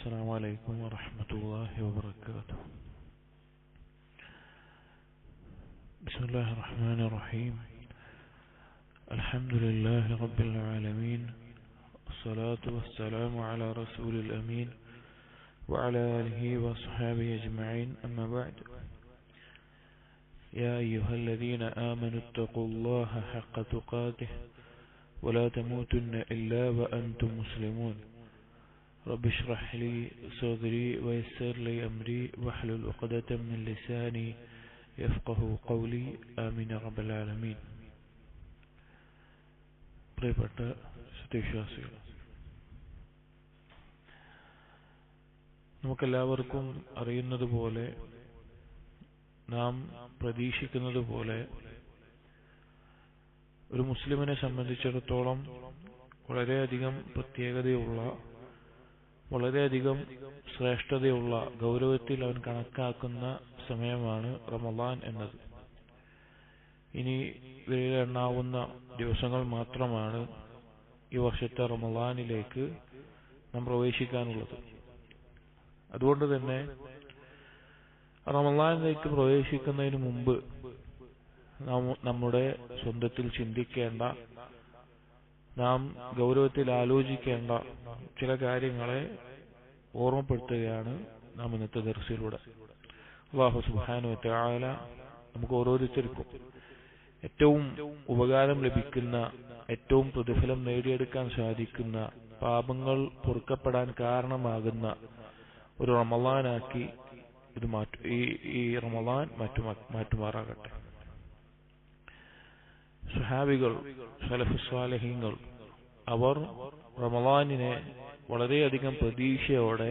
السلام عليكم ورحمة الله وبركاته. بسم الله الرحمن الرحيم. الحمد لله رب العالمين، الصلاة والسلام على رسول الأمين وعلى آله وصحبه أجمعين، أما بعد. يا أيها الذين آمنوا اتقوا الله حق تقاته ولا تموتن إلا وأنتم مسلمون. رب اشرح لي صدري ويسر لي أمري واحلل عقدة من لساني يفقه قولي. آمين يا رب العالمين. പ്രിയപ്പെട്ട സത്യവിശ്വാസികൾ, നമുക്കെല്ലാവർക്കും അറിയുന്നത് പോലെ, നാം പ്രതീക്ഷിക്കുന്നത് പോലെ, ഒരു മുസ്ലിമിനെ സംബന്ധിച്ചിടത്തോളം വളരെയധികം പ്രത്യേകതയുള്ള, വളരെയധികം ശ്രേഷ്ഠതയുള്ള, ഗൗരവത്തിൽ അവൻ കണക്കാക്കുന്ന സമയമാണ് റമളാൻ എന്നത്. ഇനി വിരലെണ്ണാവുന്ന ദിവസങ്ങൾ മാത്രമാണ് ഈ വർഷത്തെ റമളാനിലേക്ക് നാം പ്രവേശിക്കാനുള്ളത്. അതുകൊണ്ട് തന്നെ റമളാനിലേക്ക് പ്രവേശിക്കുന്നതിന് മുമ്പ് നാം നമ്മുടെ സ്വന്തത്തിൽ ചിന്തിക്കേണ്ട, നാം ഗൗരവത്തിൽ ആലോചിക്കേണ്ട ചില കാര്യങ്ങളെ ഓർമ്മപ്പെടുത്തുകയാണ് നാം ഇന്നത്തെ ദർസിലൂടെ. അല്ലാഹു സുബ്ഹാനഹു വ തആല നമുക്ക് ഓരോരുത്തർക്കും ഏറ്റവും ഉപകാരം ലഭിക്കുന്ന, ഏറ്റവും പ്രതിഫലം നേടിയെടുക്കാൻ സാധിക്കുന്ന, പാപങ്ങൾ പൊറുക്കപ്പെടാൻ കാരണമാകുന്ന ഒരു റമളാനാക്കി ഇത് ഈ റമളാൻ മാറ്റുമാറാകട്ടെ. സ്വഹാബികൾ, സലഫുസ് സാലിഹീങ്ങൾ, അവർ റമളാനിനെ വളരെയധികം പ്രതീക്ഷയോടെ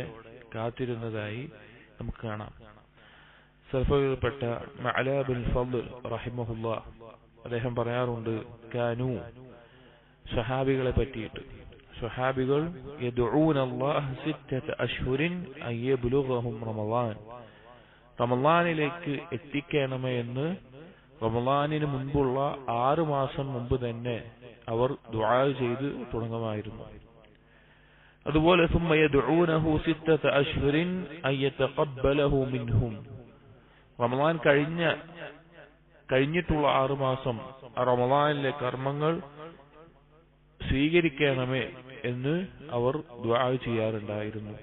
കാത്തിരുന്നതായി നമുക്ക് കാണാം. സലഫുകളിൽപ്പെട്ട മഅലാ ബിൻ ഫദ്ൽ റഹിമഹുല്ലാഹ് അദ്ദേഹം പറയാറുണ്ട്, കാനൂ, സ്വഹാബികളെ പറ്റിയിട്ട്, സ്വഹാബികൾ യദ്ഊന അല്ലാഹ സിത്തത അശ്ഹുരിൻ അൻ യബ്ലുഗഹും റമളാൻ, റമളാനിലേക്ക് എത്തിക്കണമേ എന്ന് റമളാനിന് മുൻപുള്ള 6 മാസം മുമ്പ് തന്നെ അവർ ദുആ ചെയ്ത് തുടങ്ങുമായിരുന്നു. അതുപോലെ ثم يدعونه 6 أشهر أن يتقبله منهم, റമളാൻ കഴിഞ്ഞിട്ടുള്ള 6 മാസം റമളാനിലെ കർമ്മങ്ങൾ സ്വീകരിക്കണമേ എന്ന് അവർ ദുആ ചെയ്യാറുണ്ടായിരുന്നു.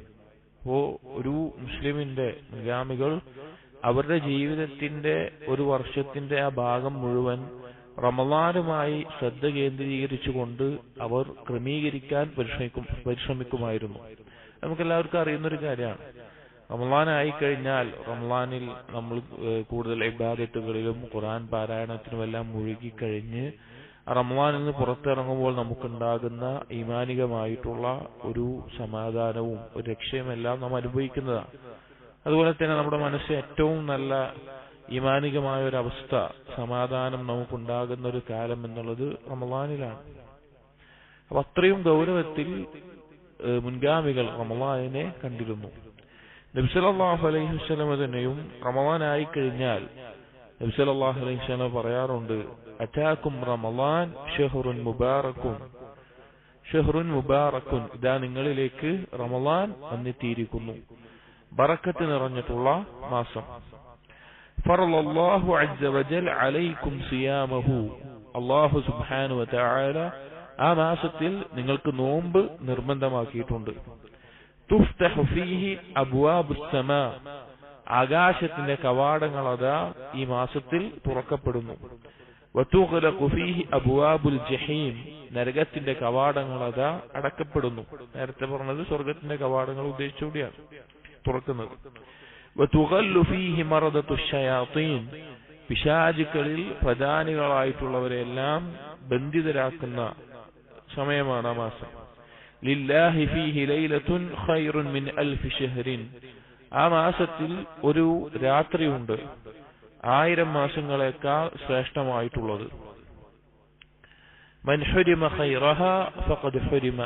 അപ്പോൾ ഒരു മുസ്ലിമിന്റെ മുൻഗാമികൾ അവരുടെ ജീവിതത്തിന്റെ ഒരു വർഷത്തിന്റെ ആ ഭാഗം മുഴുവൻ റമളാനുമായി ശ്രദ്ധ കേന്ദ്രീകരിച്ചുകൊണ്ട് അവർ ക്രമീകരിക്കാൻ പരിശ്രമിക്കുമായിരുന്നു. നമുക്കെല്ലാവർക്കും അറിയുന്നൊരു കാര്യമാണ്, റമളാനായി കഴിഞ്ഞാൽ റമളാനിൽ നമ്മൾ കൂടുതൽ ഇബാദത്തുകളിലും ഖുർആൻ പാരായണത്തിനുമെല്ലാം മുഴുകിക്കഴിഞ്ഞ് റമളാനിൽ നിന്ന് പുറത്തിറങ്ങുമ്പോൾ നമുക്കുണ്ടാകുന്ന ഈമാനികമായിട്ടുള്ള ഒരു സമാധാനവും ഒരു രക്ഷയുമെല്ലാം നാം അനുഭവിക്കുന്നതാണ്. അതുപോലെ തന്നെ നമ്മുടെ മനസ്സിൽ ഏറ്റവും നല്ല ഈമാനികമായ ഒരു അവസ്ഥ, സമാധാനം നമുക്കുണ്ടാകുന്ന ഒരു കാലം എന്നുള്ളത് റമളാനിലാണ്. അപ്പൊ അത്രയും ഗൗരവത്തിൽ മുൻഗാമികൾ റമളാനിനെ കണ്ടിരുന്നു. നബി സല്ലല്ലാഹു അലൈഹി വസല്ലം തന്നെയും റമളാനായി കഴിഞ്ഞാൽ നബി സല്ലല്ലാഹു അലൈഹി വസല്ലം പറയാറുണ്ട്, അതാകും റമളാൻ ഷഹ്റുൻ മുബാറകുൻ, ഷഹ്റുൻ മുബാറകുൻ, ഇതാ നിങ്ങളിലേക്ക് റമളാൻ വന്നെത്തിയിരിക്കുന്നു, ബറക്കത്ത് നിറഞ്ഞിട്ടുള്ള മാസം. ഫറളല്ലാഹു അസ്സ വജൽ അലൈക്കും സിയാമഹു, അല്ലാഹു സുബ്ഹാനഹു വ തആല ആ മാസത്തിൽ നിങ്ങൾക്ക് നോമ്പ് നിർബന്ധമാക്കിയിട്ടുണ്ട്. തുഫ്തഹു ഫീഹി അബ്വാബുസ് സമാ, ആകാശത്തിന്റെ കവാടങ്ങൾ അതാ ഈ മാസത്തിൽ തുറക്കപ്പെടുന്നു. വതുഗ്ലഖു ഫീഹി അബ്വാബുൽ ജഹീം, നരകത്തിന്റെ കവാടങ്ങൾ അതാ അടക്കപ്പെടുന്നു. നേരത്തെ പറഞ്ഞത് സ്വർഗ്ഗത്തിന്റെ കവാടങ്ങൾ ഉദ്ദേശിച്ചുകൂടിയാണ് തുറക്കുന്നത്. വതുഗല്ലു ഫീഹി മറദത്തുശ് ശയാത്തീൻ, പിശാചുക്കളിൽ പ്രധാനികളായിട്ടുള്ളവരെല്ലാം ബന്ധിതരാക്കുന്ന സമയമാണ് ആ മാസം. ലില്ലാഹി ഫീഹി ലൈലത്തുൻ ഖൈറുൻ മിൻ അൽഫി ഷഹ്റിൻ, ആ മാസത്തിൽ ഒരു രാത്രിയുണ്ട് 1000 മാസങ്ങളേക്കാൾ ശ്രേഷ്ഠമായിട്ടുള്ളത്. മൻ ഹുരിമ ഖൈറഹാ ഫഖദ് ഹുരിമ,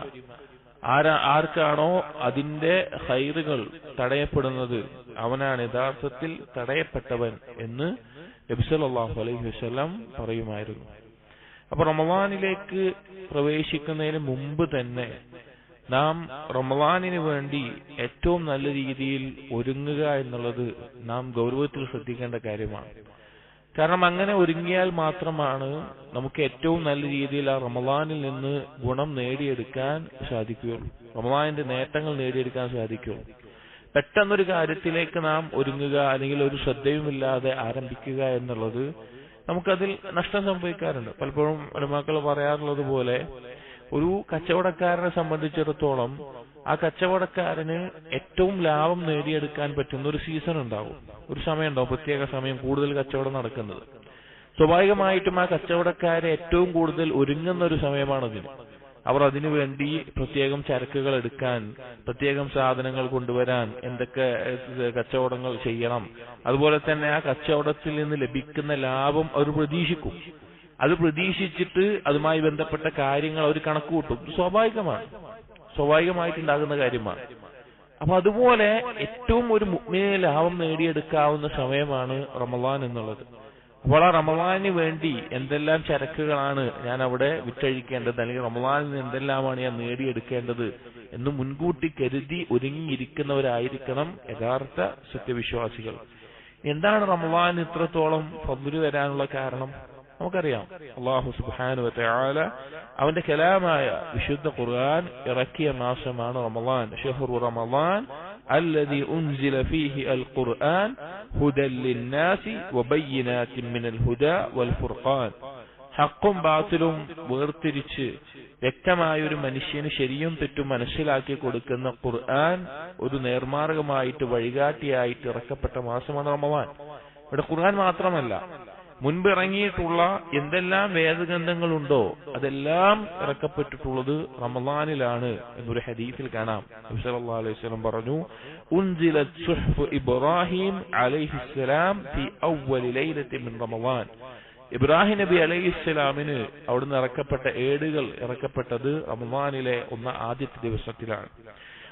ആർക്കാണോ അതിന്റെ ഖൈറുകൾ തടയപ്പെടുന്നത് അവനാണ് യഥാർത്ഥത്തിൽ തടയപ്പെട്ടവൻ എന്ന് നബി സല്ലല്ലാഹു അലൈഹി വസല്ലം പറയുമായിരുന്നു. അപ്പൊ റമളാനിലേക്ക് പ്രവേശിക്കുന്നതിന് മുമ്പ് തന്നെ നാം റമളാനിന് വേണ്ടി ഏറ്റവും നല്ല രീതിയിൽ ഒരുങ്ങുക എന്നുള്ളത് നാം ഗൗരവത്തിൽ ശ്രദ്ധിക്കേണ്ട കാര്യമാണ്. കാരണം അങ്ങനെ ഒരുങ്ങിയാൽ മാത്രമാണ് നമുക്ക് ഏറ്റവും നല്ല രീതിയിൽ ആ റമളാനിൽ നിന്ന് ഗുണം നേടിയെടുക്കാൻ സാധിക്കുകയുള്ളൂ, റമളാനിന്റെ നേട്ടങ്ങൾ നേടിയെടുക്കാൻ സാധിക്കുകയുള്ളൂ. പെട്ടെന്നൊരു കാര്യത്തിലേക്ക് നാം ഒരുങ്ങുക അല്ലെങ്കിൽ ഒരു ശ്രദ്ധയുമില്ലാതെ ആരംഭിക്കുക എന്നുള്ളത് നമുക്കതിൽ നഷ്ടം സംഭവിക്കാറുണ്ട്. പലപ്പോഴും ഉലമാക്കൾ പറയാറുള്ളത് പോലെ ഒരു കച്ചവടക്കാരനെ സംബന്ധിച്ചിടത്തോളം ആ കച്ചവടക്കാരന് ഏറ്റവും ലാഭം നേടിയെടുക്കാൻ പറ്റുന്ന ഒരു സീസൺ ഉണ്ടാവും, ഒരു സമയം ഉണ്ടാവും, പ്രത്യേക സമയം കൂടുതൽ കച്ചവടം നടക്കുന്നത്. സ്വാഭാവികമായിട്ടും ആ കച്ചവടക്കാരെ ഏറ്റവും കൂടുതൽ ഒരുങ്ങുന്ന ഒരു സമയമാണതിന്. അവർ അതിനു വേണ്ടി പ്രത്യേകം ചരക്കുകൾ എടുക്കാൻ, പ്രത്യേകം സാധനങ്ങൾ കൊണ്ടുവരാൻ, എന്തൊക്കെ കച്ചവടങ്ങൾ ചെയ്യണം, അതുപോലെ തന്നെ ആ കച്ചവടത്തിൽ നിന്ന് ലഭിക്കുന്ന ലാഭം അവർ പ്രതീക്ഷിക്കും. അത് പ്രതീക്ഷിച്ചിട്ട് അതുമായി ബന്ധപ്പെട്ട കാര്യങ്ങൾ അവർ കണക്കുകൂട്ടും. സ്വാഭാവികമായിട്ടുണ്ടാകുന്ന കാര്യമാണ്. അപ്പൊ അതുപോലെ ഏറ്റവും ഒരു മുഅ്മിനിന് ലാഭം നേടിയെടുക്കാവുന്ന സമയമാണ് റമളാൻ എന്നുള്ളത്. അപ്പോൾ ആ റമളാനിന് വേണ്ടി എന്തെല്ലാം ചരക്കുകളാണ് ഞാൻ അവിടെ വിറ്റഴിക്കേണ്ടത്, അല്ലെങ്കിൽ റമളാനിൽ നിന്ന് എന്തെല്ലാമാണ് ഞാൻ നേടിയെടുക്കേണ്ടത് എന്ന് മുൻകൂട്ടി കരുതി ഒരുങ്ങിയിരിക്കുന്നവരായിരിക്കണം യഥാർത്ഥ സത്യവിശ്വാസികൾ. എന്താണ് റമളാൻ ഇത്രത്തോളം ഫദ്ല് വരാനുള്ള കാരണം? നമുക്കറിയാം, അല്ലാഹു സുബ്ഹാനഹു വ തആല അവന്റെ കലാമായ വിശുദ്ധ ഖുർആൻ ഇറക്കിയ മാസമാണ് റമളാൻ. ശഹ്റു റമളാൻ الذي أنزل فيه القرآن هدى للناس وبينات من الهدى والفرقان. ഹക്കും ബാത്തിലും വേർതിരിച്ച് വ്യക്തമായ ഒരു മനുഷ്യന് ശരിയും തെറ്റും മനസ്സിലാക്കി കൊടുക്കുന്ന ഖുർആൻ ഒരു നേർമാർഗമായിട്ട് വഴികാട്ടിയായിട്ട് ഇറക്കപ്പെട്ട മാസമാണ് റമളാൻ. ഇവിടെ ഖുർആൻ മാത്രമല്ല, മുൻപ് ഇറങ്ങിയിട്ടുള്ള എന്തെല്ലാം വേദഗ്രന്ഥങ്ങളുണ്ടോ അതെല്ലാം ഇറക്കപ്പെട്ടിട്ടുള്ളത് റമളാനിലാണ് എന്നൊരു ഹദീസിൽ കാണാം. നബി സല്ലല്ലാഹു അലൈഹി വസല്ലം പറഞ്ഞു, ഉൻസിലത് സുഹ്ഫ് ഇബ്രാഹിം അലൈഹിസ്സലാം ഫി അവ്വൽ ലൈലത്തി മിൻ റമളാൻ. ഇബ്രാഹിം നബി അലൈഹിസ്സലാമിന് അവിടുന്ന് ഇറക്കപ്പെട്ട ഏടുകൾ ഇറക്കപ്പെട്ടത് റമളാനിലെ ആദ്യത്തെ ദിവസത്തിലാണ്.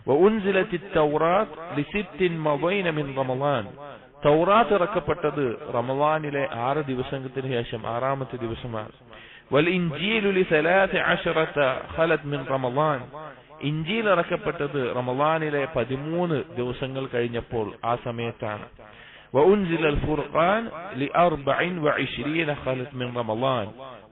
വഉൻസിലത്തിത് തൗറാത്ത് ലിസിത്തിൻ മബൈന മിൻ റമളാൻ. തൗറാത്ത് ഇറക്കപ്പെട്ടത് റമളാനിലെ 6 ദിവസത്തിന് ശേഷം 6ാമത്തെ ദിവസമാണ്. വൽ ഇൻജീലു ലി 13 ഖലത് മിൻ റമളാൻ. ഇൻജീൽ ഇറക്കപ്പെട്ടത് റമളാനിലെ 13 ദിവസങ്ങൾ കഴിഞ്ഞപ്പോൾ ആ സമയത്താണ്. വഉൻസില അൽ ഫുർഖാൻ ലി 24 ഖലത് മിൻ റമളാൻ.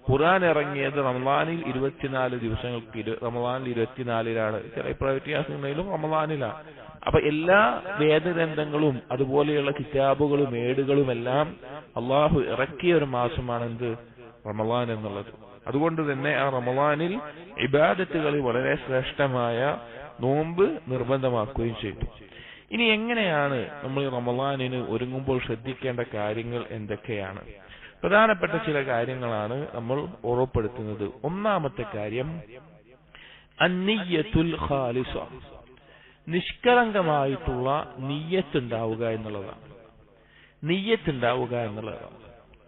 ഖുർആൻ ഇറങ്ങിയത് റമളാനിൽ 24 ദിവസങ്ങൾക്ക്, റമളാനിൽ 24ലാണ്. ചില വ്യത്യാസങ്ങളിലും റമളാനിലാണ്. അപ്പൊ എല്ലാ വേദഗ്രന്ഥങ്ങളും അതുപോലെയുള്ള കിതാബുകളും ഏടുകളും എല്ലാം അള്ളാഹു ഇറക്കിയ ഒരു മാസമാണ് എന്ത്? റമളാൻ എന്നുള്ളത്. അതുകൊണ്ട് തന്നെ ആ റമളാനിൽ ഇബാദത്തുകളിൽ വളരെ ശ്രേഷ്ഠമായ നോമ്പ് നിർബന്ധമാക്കുകയും ചെയ്തു. ഇനി എങ്ങനെയാണ് നമ്മൾ റമളാനിന് ഒരുങ്ങുമ്പോൾ ശ്രദ്ധിക്കേണ്ട കാര്യങ്ങൾ എന്തൊക്കെയാണ്? പ്രധാനപ്പെട്ട ചില കാര്യങ്ങളാണ് നമ്മൾ ഓർമ്മപ്പെടുത്തുന്നത്. ഒന്നാമത്തെ കാര്യം അന്നിയ്യത്തുൽ ഖാലിസ, നിഷ്കളങ്കമായിട്ടുള്ള നിയ്യത്ത് ഉണ്ടാവുക എന്നുള്ളതാണ്.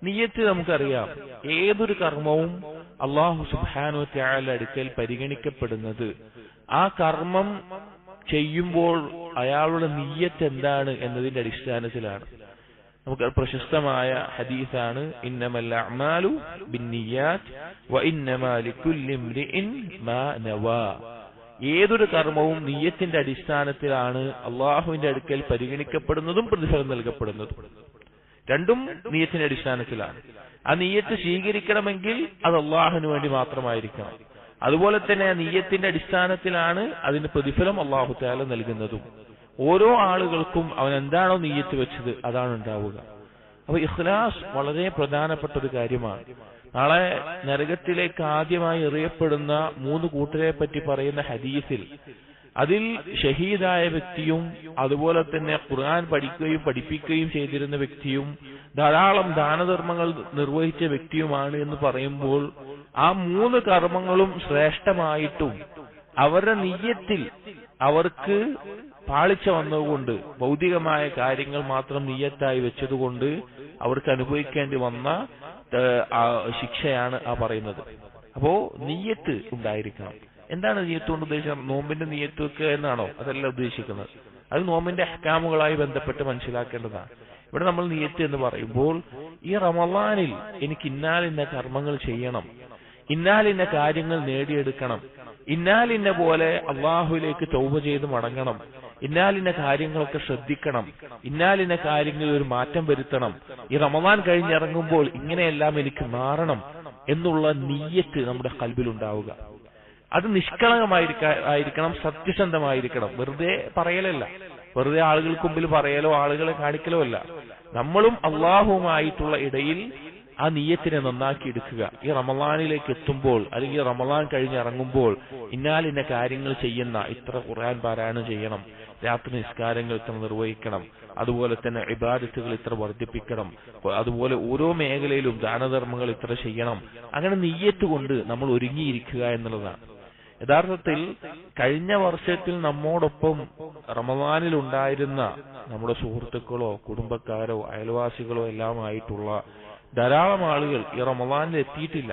നിയ്യത്ത് നമുക്കറിയാം, ഏതൊരു കർമ്മവും അല്ലാഹു സുബ്ഹാനഹു വ തആല അടുക്കൽ പരിഗണിക്കപ്പെടുന്നത് ആ കർമ്മം ചെയ്യുമ്പോൾ അയാളുടെ നിയ്യത്ത് എന്താണ് എന്നതിന്റെ അടിസ്ഥാനത്തിലാണ്. നമുക്ക് പ്രശസ്തമായ ഹദീസാണ്, ഇന്നമൽ അഅ്മാലു ബിന്നിയ്യാത്ത് വ ഇന്നമാ ലികുല്ലി ഇംറിഇൻ മാ നവാ. ഏതൊരു കർമ്മവും നിയ്യത്തിന്റെ അടിസ്ഥാനത്തിലാണ് അള്ളാഹുവിന്റെ അടുക്കൽ പരിഗണിക്കപ്പെടുന്നതും പ്രതിഫലം നൽകപ്പെടുന്നതും. രണ്ടും നിയ്യത്തിന്റെ അടിസ്ഥാനത്തിലാണ്. ആ നിയ്യത്ത് സ്വീകരിക്കണമെങ്കിൽ അത് അള്ളാഹുവിന് വേണ്ടി മാത്രമായിരിക്കണം. അതുപോലെ തന്നെ ആ നിയ്യത്തിന്റെ അടിസ്ഥാനത്തിലാണ് അതിന് പ്രതിഫലം അള്ളാഹു തആല നൽകുന്നതും. ഓരോ ആളുകൾക്കും അവൻ എന്താണോ നിയ്യത്ത് വെച്ചത് അതാണ് ഉണ്ടാവുക. അപ്പൊ ഇഖ്ലാസ് വളരെ പ്രധാനപ്പെട്ട ഒരു കാര്യമാണ്. നാളെ നരകത്തിലേക്ക് ആദ്യമായി എറിയപ്പെടുന്ന 3 കൂട്ടരെ പറ്റി പറയുന്ന ഹദീസിൽ അതിൽ ഷഹീദായ വ്യക്തിയും അതുപോലെ തന്നെ ഖുർആൻ പഠിക്കുകയും പഠിപ്പിക്കുകയും ചെയ്തിരുന്ന വ്യക്തിയും ധാരാളം ദാനധർമ്മങ്ങൾ നിർവഹിച്ച വ്യക്തിയുമാണ് എന്ന് പറയുമ്പോൾ ആ 3 കർമ്മങ്ങളും ശ്രേഷ്ഠമായിട്ടും അവരുടെ നിയ്യത്തിൽ അവർക്ക് പാളിച്ച വന്നതുകൊണ്ട്, ഭൗതികമായ കാര്യങ്ങൾ മാത്രം നിയ്യത്തായി വെച്ചതുകൊണ്ട് അവർക്ക് അനുഭവിക്കേണ്ടി വന്ന ശിക്ഷയാണ് ആ പറയുന്നത്. അപ്പോ നിയ്യത്ത് ഉണ്ടായിരിക്കണം. എന്താണ് നിയ്യത്ത് കൊണ്ട് ഉദ്ദേശിക്കുന്നത്? നോമ്പിന്റെ നിയ്യത്ത് വെക്കുക എന്നാണോ? അതല്ല ഉദ്ദേശിക്കുന്നത്. അത് നോമ്പിന്റെ അഹ്കാമുകളായി ബന്ധപ്പെട്ട് മനസ്സിലാക്കേണ്ടതാണ്. ഇവിടെ നമ്മൾ നിയ്യത്ത് എന്ന് പറയുമ്പോൾ ഈ റമളാനിൽ എനിക്ക് ഇന്നാലിന്ന കർമ്മങ്ങൾ ചെയ്യണം, ഇന്നാലിന്ന കാര്യങ്ങൾ നേടിയെടുക്കണം, ഇന്നാലിന്ന പോലെ അള്ളാഹുവിലേക്ക് തൗബ ചെയ്ത് മടങ്ങണം, ഇന്നാലിന്ന കാര്യങ്ങളൊക്കെ ശ്രദ്ധിക്കണം, ഇന്നാലിന്ന കാര്യങ്ങളിൽ ഒരു മാറ്റം വരുത്തണം, ഈ റമദാൻ കഴിഞ്ഞിറങ്ങുമ്പോൾ ഇങ്ങനെയെല്ലാം എനിക്ക് മാറണം എന്നുള്ള നിയ്യത്ത് നമ്മുടെ ഖൽബിലുണ്ടാവുക. അത് നിഷ്കളങ്കമായിരിക്കണം, സത്യസന്ധമായിരിക്കണം. വെറുതെ പറയലല്ല, വെറുതെ ആളുകൾക്ക് മുമ്പിൽ പറയലോ ആളുകളെ കാണിക്കലോ അല്ല. നമ്മളും അള്ളാഹുവുമായിട്ടുള്ള ഇടയിൽ ആ നിയ്യത്തിനെ നന്നാക്കി എടുക്കുക. ഈ റമളാനിലേക്ക് എത്തുമ്പോൾ അല്ലെങ്കിൽ റമളാൻ കഴിഞ്ഞിറങ്ങുമ്പോൾ ഇന്നാലിന്ന കാര്യങ്ങൾ ചെയ്യുന്ന, ഇത്ര ഖുർആൻ പാരായണം ചെയ്യണം, രാത്രി നിസ്കാരങ്ങൾ ഇത്ര നിർവഹിക്കണം, അതുപോലെ തന്നെ ഇബാദത്തുകൾ ഇത്ര വർദ്ധിപ്പിക്കണം, അതുപോലെ ഓരോ മേഖലയിലും ദാനധർമ്മങ്ങൾ ഇത്ര ചെയ്യണം. അങ്ങനെ നിയ്യത്ത് കൊണ്ട് നമ്മൾ ഒരുങ്ങിയിരിക്കുക എന്നുള്ളതാണ്. യഥാർത്ഥത്തിൽ കഴിഞ്ഞ വർഷത്തിൽ നമ്മോടൊപ്പം റമളാനിൽ ഉണ്ടായിരുന്ന നമ്മുടെ സുഹൃത്തുക്കളോ കുടുംബക്കാരോ അയൽവാസികളോ എല്ലാമായിട്ടുള്ള ധാരാളം ആളുകൾ ഈ റമളാനിൽ എത്തിയിട്ടില്ല.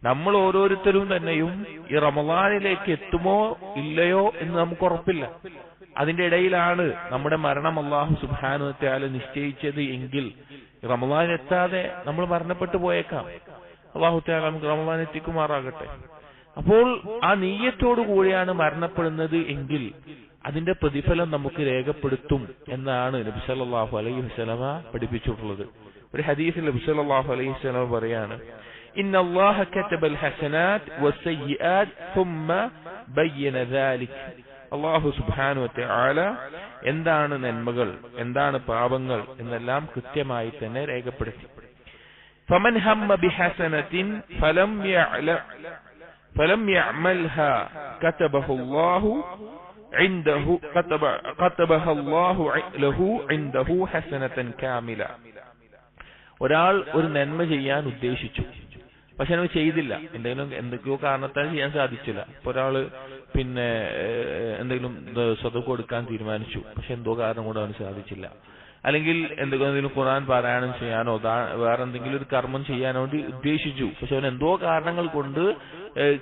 നമ്മൾ ഓരോരുത്തരും തന്നെയും ഈ റമളാനിലേക്ക് എത്തുമോ ഇല്ലയോ എന്ന് നമുക്ക് ഉറപ്പില്ല. അതിന്റെ ഇടയിലാണ് നമ്മുടെ മരണം അല്ലാഹു സുബ്ഹാനഹു വ തആല നിശ്ചയിച്ചത് എങ്കിൽ റമളാൻ എത്താതെ നമ്മൾ മരണപ്പെട്ടു പോയേക്കാം. അല്ലാഹു തആല നമുക്ക് റമളാൻ എത്തിക്കുമാറാകട്ടെ. അപ്പോൾ ആ നിയ്യത്തോടു കൂടിയാണ് മരണപ്പെടുന്നത് എങ്കിൽ അതിന്റെ പ്രതിഫലം നമുക്ക് രേഖപ്പെടുത്തും എന്നാണ് നബി സല്ലല്ലാഹു അലൈഹി വസല്ലമ പഠിപ്പിച്ചിട്ടുള്ളത്. ഒരു ഹദീസിൽ നബി സല്ലല്ലാഹു അലൈഹി വസല്ലമ പറയാണ്, ഇന്നല്ലാഹ കതബൽ ഹസനാത് വസ്സയ്യിആത് ثم ബയ്യന ذلك. അല്ലാഹു സുബ്ഹാനഹു വ തആല എന്താണ് നന്മകൾ എന്താണ് പാപങ്ങൾ എന്നെല്ലാം കൃത്യമായി തന്നെ രേഖപ്പെടുത്തി. ഫമൻ ഹമ്മ ബിഹസനത്തിൻ فلم يعملها كتبها الله له عنده حسنة كاملة. ഒരാൾ ഒരു നന്മ ചെയ്യാൻ ഉദ്ദേശിച്ചു, പക്ഷെ അവന് ചെയ്തില്ല, എന്തൊക്കെയോ കാരണത്താൽ ചെയ്യാൻ സാധിച്ചില്ല. ഇപ്പൊ ഒരാള് എന്തെങ്കിലും സ്വതക്ക കൊടുക്കാൻ തീരുമാനിച്ചു, പക്ഷെ എന്തോ കാരണം കൊണ്ട് അവന് സാധിച്ചില്ല. അല്ലെങ്കിൽ എന്തെങ്കിലും ഖുർആൻ പാരായണം ചെയ്യാനോ വേറെ എന്തെങ്കിലും ഒരു കർമ്മം ചെയ്യാനോ വേണ്ടി ഉദ്ദേശിച്ചു, പക്ഷെ അവൻ എന്തോ കാരണങ്ങൾ കൊണ്ട്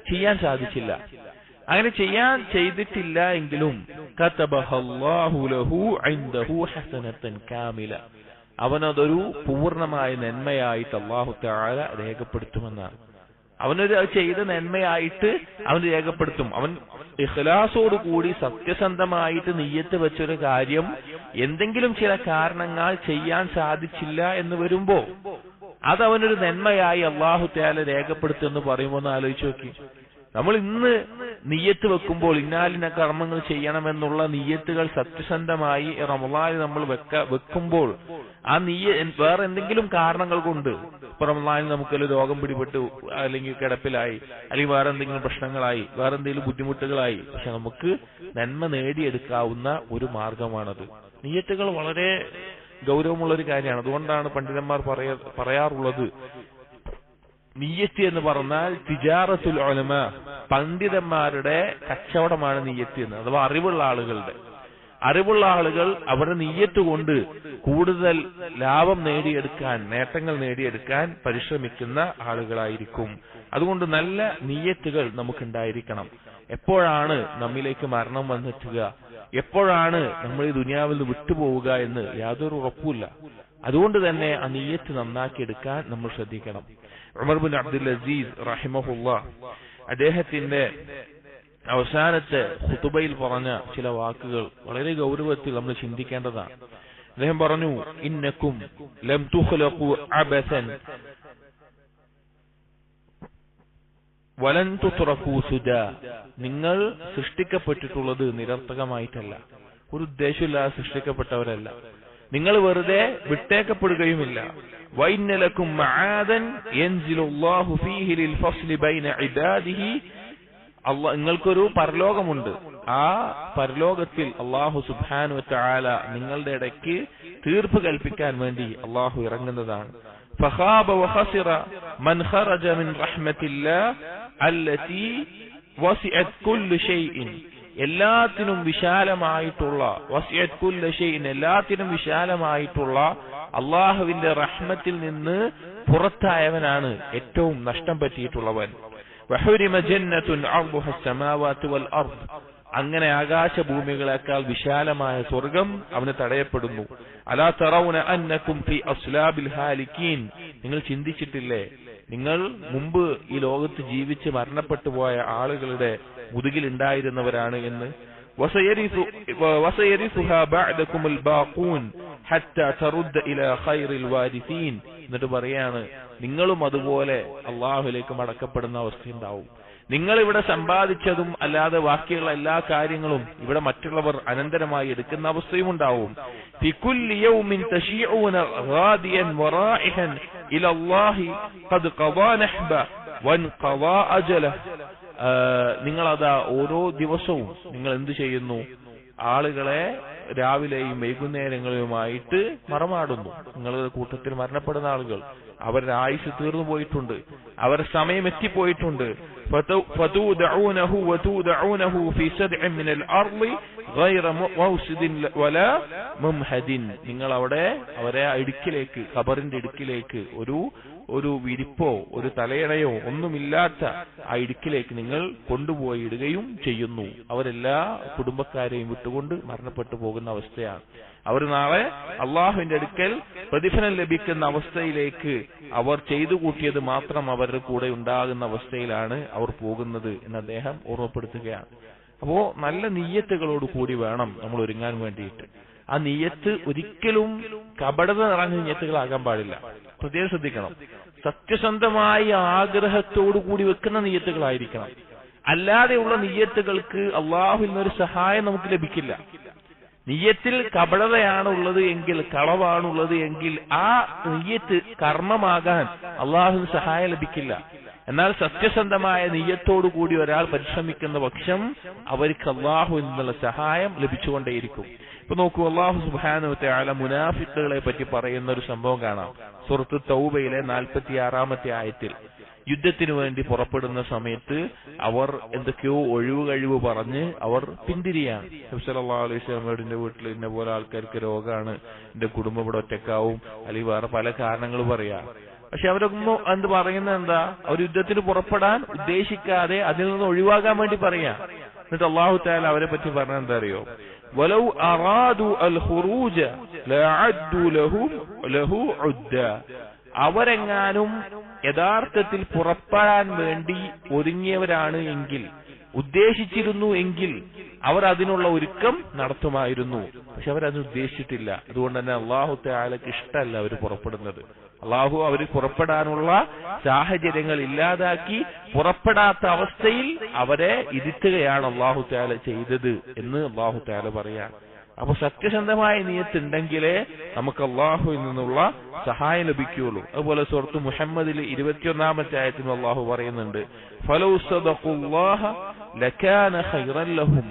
ചെയ്യാൻ സാധിച്ചില്ല. അങ്ങനെ ചെയ്തിട്ടില്ല എങ്കിലും കതബഹല്ലാഹു ലഹു ഇൻദഹു ഹസനത്തൻ കാമില, അവനതൊരു പൂർണ്ണമായ നന്മയായിട്ട് അല്ലാഹു തആല രേഖപ്പെടുത്തുമെന്നാണ്. അവനൊരു ചെയ്ത നന്മയായിട്ട് അവൻ രേഖപ്പെടുത്തും. അവൻ ഇഖ്ലാസോട് കൂടി സത്യസന്ധമായിട്ട് നിയ്യത്ത് വെച്ചൊരു കാര്യം എന്തെങ്കിലും ചില കാരണങ്ങൾ ചെയ്യാൻ സാധിച്ചില്ല എന്ന് വരുമ്പോ അതവനൊരു നന്മയായി അല്ലാഹു തആല രേഖപ്പെടുത്തുമെന്ന് പറയുമ്പോൾ ഒന്ന് ആലോചിച്ച് നോക്കി. നമ്മൾ ഇന്ന് നിയ്യത്ത് വെക്കുമ്പോൾ ഇന്നാലിന്ന കർമ്മങ്ങൾ ചെയ്യണമെന്നുള്ള നിയ്യത്തുകൾ സത്യസന്ധമായി റമളാനിൽ നമ്മൾ വെക്കുമ്പോൾ ആ വേറെ എന്തെങ്കിലും കാരണങ്ങൾ കൊണ്ട് ഇപ്പൊ റമളാനിൽ നമുക്കൊരു രോഗം പിടിപെട്ടു, അല്ലെങ്കിൽ കിടപ്പിലായി, അല്ലെങ്കിൽ വേറെ എന്തെങ്കിലും പ്രശ്നങ്ങളായി, വേറെ എന്തെങ്കിലും ബുദ്ധിമുട്ടുകളായി, പക്ഷെ നമുക്ക് നന്മ നേടിയെടുക്കാവുന്ന ഒരു മാർഗമാണത്. നിയ്യത്തുകൾ വളരെ ഗൗരവമുള്ള ഒരു കാര്യമാണ്. അതുകൊണ്ടാണ് പണ്ഡിതന്മാർ പറയാറുള്ളത്, നിയ്യത്ത് എന്ന് പറഞ്ഞാൽ തിജാറത്തുൽ ഉലമാ, പണ്ഡിതന്മാരുടെ കച്ചവടമാണ് നിയ്യത്ത് എന്ന്. അഥവാ അറിവുള്ള ആളുകൾ അവരുടെ നിയ്യത്ത് കൊണ്ട് കൂടുതൽ ലാഭം നേടിയെടുക്കാൻ, നേട്ടങ്ങൾ നേടിയെടുക്കാൻ പരിശ്രമിക്കുന്ന ആളുകളായിരിക്കും. അതുകൊണ്ട് നല്ല നിയ്യത്തുകൾ നമുക്കുണ്ടായിരിക്കണം. എപ്പോഴാണ് നമ്മിലേക്ക് മരണം വന്നെത്തുക, എപ്പോഴാണ് നമ്മൾ ഈ ദുനിയാവിൽ നിന്ന് വിട്ടുപോവുക എന്ന് യാതൊരു ഉറപ്പുമില്ല. അതുകൊണ്ട് തന്നെ ആ നിയ്യത്ത് നന്നാക്കിയെടുക്കാൻ നമ്മൾ ശ്രദ്ധിക്കണം. ഉമർ ബിൻ അബ്ദുൽ അസീസ് റഹിമഹുല്ലാഹ് അദ്ദേഹത്തിന്റെ അവസാനത്തെ ഖുതുബയിൽ പറഞ്ഞ ചില വാക്കുകൾ വളരെ ഗൗരവത്തിൽ നമ്മൾ ചിന്തിക്കേണ്ടതാണ്. അദ്ദേഹം പറഞ്ഞു, ഇന്നക്കും ലം തുഖ്ലഖു അബസൻ വലൻ തുത്റകു സുദാ. നിങ്ങൾ സൃഷ്ടിക്കപ്പെട്ടിട്ടുള്ളത് നിരർത്ഥകമായിട്ടല്ല, ഒരു ഉദ്ദേശമില്ലാതെ സൃഷ്ടിക്കപ്പെട്ടവരല്ല. നിങ്ങൾ വെറുതെ വിട്ടേക്കപ്പെടുകയുമില്ല. വഇന്ന ലക്കും മആദൻ യൻസിലുല്ലാഹു ഫീഹി ലിൽ ഫസ്ലി ബൈന ഇബാദിഹി. നിങ്ങൾക്കൊരു പരലോകമുണ്ട്. ആ പരലോകത്തിൽ അല്ലാഹു സുബ്ഹാനഹു വ തആല നിങ്ങളുടെ ഇടയ്ക്ക് തീർപ്പ് കൽപ്പിക്കാൻ വേണ്ടി അല്ലാഹു ഇറങ്ങുന്നതാണ്. ഫഖാബ വഖസിറ മൻ ഖറജ മിൻ റഹ്മത്തില്ലാഹ് അല്ലതി വസിഅത് കുല്ലു ഷൈഇൻ. എല്ലാത്തിനും വിശാലമായിട്ടുള്ള വസിഅത് കുല്ലു ഷൈഇൻ, എല്ലാത്തിനും വിശാലമായിട്ടുള്ള അല്ലാഹുവിന്റെ റഹ്മത്തിൽ നിന്ന് പുറത്തായവനാണ് ഏറ്റവും നഷ്ടം പറ്റിയിട്ടുള്ളവൻ. വഹുരിമ ജന്നത്തുൻ അർദുഹ അസ്സമാവാതു വൽ അർദ്. അങ്ങനെ ആകാശഭൂമികളെക്കാൾ വിശാലമായ സ്വർഗം അവന് തടയപ്പെടുന്നു. അലാ തറൗന അന്നകും ഫീ അസ്ലാബിൽ ഹാലികീൻ. നിങ്ങൾ ചിന്തിച്ചിട്ടില്ലേ നിങ്ങൾ മുമ്പ് ഈ ലോകത്ത് ജീവിച്ച് മരണപ്പെട്ടു പോയ ആളുകളുടെ മുതുകിൽ ഉണ്ടായിരുന്നവരാണ് എന്ന്. എന്നിട്ട് പറയാണ്, നിങ്ങളും അതുപോലെ അള്ളാഹുലേക്ക് മടക്കപ്പെടുന്ന അവസ്ഥയുണ്ടാവും. നിങ്ങൾ ഇവിടെ സമ്പാദിച്ചതും അല്ലാതെ ബാക്കിയുള്ള എല്ലാ കാര്യങ്ങളും ഇവിടെ മറ്റുള്ളവർ അനന്തരമായി എടുക്കുന്ന അവസ്ഥയും ഉണ്ടാവും. നിങ്ങളതാ ഓരോ ദിവസവും നിങ്ങൾ എന്ത് ചെയ്യുന്നു? ആളുകളെ രാവിലെയും വൈകുന്നേരങ്ങളുമായിട്ട് മറമാടുന്നു. നിങ്ങളുടെ കൂട്ടത്തിൽ മരണപ്പെടുന്ന ആളുകൾ, അവരുടെ ആയുസ് തീർന്നു പോയിട്ടുണ്ട്, അവരുടെ സമയം എത്തിപ്പോയിട്ടുണ്ട്. നിങ്ങൾ അവിടെ അവരെ ഇടുക്കിലേക്ക്, ഖബറിന്റെ ഇടുക്കിലേക്ക്, ഒരു വിരിപ്പോ ഒരു തലയണയോ ഒന്നുമില്ലാത്ത ആ ഇടുക്കിലേക്ക് നിങ്ങൾ കൊണ്ടുപോയി ഇടുകയും ചെയ്യുന്നു. അവരെല്ലാ കുടുംബക്കാരെയും വിട്ടുകൊണ്ട് മരണപ്പെട്ടു പോകുന്ന അവസ്ഥയാണ്. അവർ നാളെ അള്ളാഹുവിന്റെ അടുക്കൽ പ്രതിഫലം ലഭിക്കുന്ന അവസ്ഥയിലേക്ക് അവർ ചെയ്തു കൂട്ടിയത് മാത്രം അവരുടെ കൂടെ ഉണ്ടാകുന്ന അവസ്ഥയിലാണ് അവർ പോകുന്നത് എന്ന് അദ്ദേഹം ഓർമ്മപ്പെടുത്തുകയാണ്. അപ്പോ നല്ല നിയ്യത്തുകളോട് കൂടി വേണം നമ്മൾ ഒരുങ്ങാൻ വേണ്ടിയിട്ട്. ആ നിയ്യത്ത് ഒരിക്കലും കപടത നിറഞ്ഞ നിയ്യത്തുകളാകാൻ പാടില്ല. പ്രത്യേകം ശ്രദ്ധിക്കണം. സത്യസന്ധമായ ആഗ്രഹത്തോടു കൂടി വെക്കുന്ന നിയ്യത്തുകളായിരിക്കണം. അല്ലാതെയുള്ള നിയ്യത്തുകൾക്ക് അള്ളാഹുവിൽ നിന്നൊരു സഹായം നമുക്ക് ലഭിക്കില്ല. നിയ്യത്തിൽ കപടതയാണുള്ളത് എങ്കിൽ, കളവാണുള്ളത് എങ്കിൽ ആ നിയ്യത്ത് കർമ്മമാകാൻ അള്ളാഹുവിന് സഹായം ലഭിക്കില്ല. എന്നാൽ സത്യസന്ധമായ നിയ്യത്തോടു കൂടി ഒരാൾ പരിശ്രമിക്കുന്ന പക്ഷം അവർക്ക് അള്ളാഹുവിൽ നിന്നുള്ള സഹായം ലഭിച്ചുകൊണ്ടേയിരിക്കും. ഇപ്പൊ നോക്കൂ, അള്ളാഹു സുബ്ഹാനഹു വ തആല മുനാഫിക്കുകളെ പറ്റി പറയുന്ന ഒരു സംഭവം കാണാം. സൂറത്ത് തൗബയിലെ 46-ാമത്തെ ആയത്തിൽ. യുദ്ധത്തിനു വേണ്ടി പുറപ്പെടുന്ന സമയത്ത് അവർ എന്തൊക്കെയോ ഒഴിവ് പറഞ്ഞ് അവർ പിന്തിരിയാണ്. നബി സല്ലല്ലാഹു അലൈഹി വസല്ലം എന്റെ വീട്ടിൽ ഇന്ന പോലെ ആൾക്കാർക്ക് രോഗമാണ്, എന്റെ കുടുംബം ഇവിടെ ഒറ്റക്കാവും, അല്ലെങ്കിൽ വേറെ പല കാരണങ്ങൾ പറയാം. പക്ഷെ അവരൊന്നും എന്ത് പറയുന്നത് എന്താ? അവർ യുദ്ധത്തിന് പുറപ്പെടാൻ ഉദ്ദേശിക്കാതെ അതിൽ നിന്ന് ഒഴിവാകാൻ വേണ്ടി പറയാ. എന്നിട്ട് അല്ലാഹു തആല അവരെ പറ്റി പറഞ്ഞ എന്താ അറിയോ? വലൗ അറാദു അൽ ഖുറൂജ ലഅദ്ദു ലഹു ഉദ്ദ. അവരെങ്ങാനും യഥാർത്ഥത്തിൽ പുറപ്പെടാൻ വേണ്ടി ഒരുങ്ങിയവരാണ് എങ്കിൽ, ഉദ്ദേശിച്ചിരുന്നു എങ്കിൽ അവർ അതിനുള്ള ഒരുക്കം നടത്തുമായിരുന്നു. പക്ഷെ അവരത് ഉദ്ദേശിച്ചിട്ടില്ല. അതുകൊണ്ട് തന്നെ അല്ലാഹു തആലക്ക് ഇഷ്ടമല്ല അവർ പുറപ്പെടുന്നത്. അള്ളാഹു അവർ പുറപ്പെടാനുള്ള സാഹചര്യങ്ങൾ ഇല്ലാതാക്കി പുറപ്പെടാത്ത അവസ്ഥയിൽ അവരെ ഇരുത്തുകയാണ് അല്ലാഹു തആല ചെയ്തത് എന്ന് അല്ലാഹു തആല പറയാൻ. അപ്പൊ സത്യസന്ധമായ നിയത്തുണ്ടെങ്കിലേ നമുക്ക് അള്ളാഹുവിൽ നിന്നുള്ള സഹായം ലഭിക്കുകയുള്ളൂ. അതുപോലെ സൂറത്ത് മുഹമ്മദിൽ 21-ാമത്തെ ആയത്തിൽ അള്ളാഹു പറയുന്നുണ്ട്, ഫലൗ സദഖുല്ലാഹ ലകാന ഖൈറൻ ലഹും.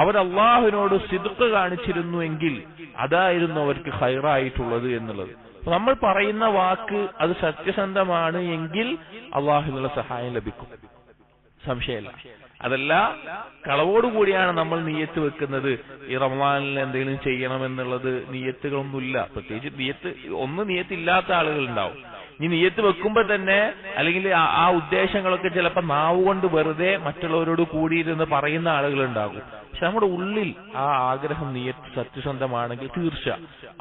അവർ അള്ളാഹുവിനോട് സിദ്ഖ് കാണിച്ചിരുന്നു എങ്കിൽ അതായിരുന്നു അവർക്ക് ഖൈറായിട്ടുള്ളത് എന്നുള്ളത്. നമ്മൾ പറയുന്ന വാക്ക് അത് സത്യസന്ധമാണ് എങ്കിൽ അള്ളാഹുവിനുള്ള സഹായം ലഭിക്കും, സംശയമില്ല. അതല്ല കളവോടുകൂടിയാണ് നമ്മൾ നിയ്യത്ത് വെക്കുന്നത്, ഈ റമളാനിൽ എന്തെങ്കിലും ചെയ്യണം എന്നുള്ളത് നിയ്യത്തുകളൊന്നുമില്ല. പ്രത്യേകിച്ച് നിയ്യത്തില്ലാത്ത ആളുകൾ ഉണ്ടാവും. ഈ നിയ്യത്ത് വെക്കുമ്പോ തന്നെ അല്ലെങ്കിൽ ആ ഉദ്ദേശങ്ങളൊക്കെ ചിലപ്പോൾ നാവ് കൊണ്ട് വെറുതെ മറ്റുള്ളവരോട് കൂടിയിരുന്ന് പറയുന്ന ആളുകൾ ഉണ്ടാകും. പക്ഷെ നമ്മുടെ ഉള്ളിൽ ആ ആഗ്രഹം നിയ്യത്ത് സത്യസന്ധമാണെങ്കിൽ തീർച്ച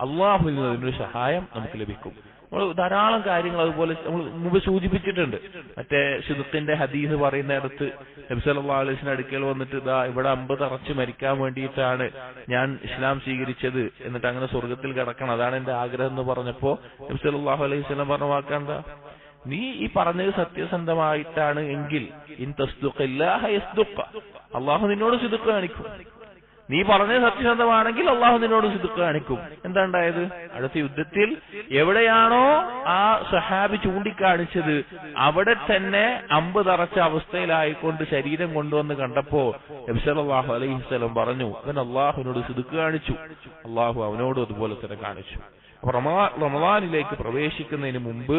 അള്ളാഹുവിൽ നിന്ന് അതിനൊരു സഹായം നമുക്ക് ലഭിക്കും. നമ്മൾ ധാരാളം കാര്യങ്ങൾ അതുപോലെ നമ്മൾ മുമ്പ് സൂചിപ്പിച്ചിട്ടുണ്ട്. മറ്റേ സിദ്ഖിന്റെ ഹദീസ് പറയുന്നിടത്ത് നബി സല്ലല്ലാഹു അലൈഹി വസല്ലം അടുക്കൽ വന്നിട്ട് ഇവിടെ 50 തറച്ച് മരിക്കാൻ വേണ്ടിയിട്ടാണ് ഞാൻ ഇസ്ലാം സ്വീകരിച്ചത്, എന്നിട്ട് അങ്ങനെ സ്വർഗത്തിൽ കിടക്കണം, അതാണ് എന്റെ ആഗ്രഹം എന്ന് പറഞ്ഞപ്പോ നബി സല്ലല്ലാഹു അലൈഹി വസല്ലം പറഞ്ഞ വാക്കെന്താ? നീ ഈ പറഞ്ഞത് സത്യസന്ധമായിട്ടാണ് എങ്കിൽ ഇൻ തസ്ദുഖില്ലാഹ യസ്ദുഖ, അള്ളാഹു നിന്നോട് സിദ്ഖ് കാണിക്കും. നീ പറഞ്ഞത് സത്യസന്ധമാണെങ്കിൽ അള്ളാഹു നിന്നോട് സിദ്ഖ് കാണിക്കും. എന്താ ഉണ്ടായത്? അടുത്ത യുദ്ധത്തിൽ എവിടെയാണോ ആ സഹാബി ചൂണ്ടിക്കാണിച്ചത് അവിടെ തന്നെ അമ്പ് തറച്ച അവസ്ഥയിലായിക്കൊണ്ട് ശരീരം കൊണ്ടുവന്ന് കണ്ടപ്പോ നബി സല്ലല്ലാഹു അലൈഹി വസല്ലം പറഞ്ഞു, അവൻ അള്ളാഹുവിനോട് സിദ്ഖ് കാണിച്ചു, അള്ളാഹു അവനോട് അതുപോലെ തന്നെ കാണിച്ചു. റമളാനിലേക്ക് പ്രവേശിക്കുന്നതിന് മുമ്പ്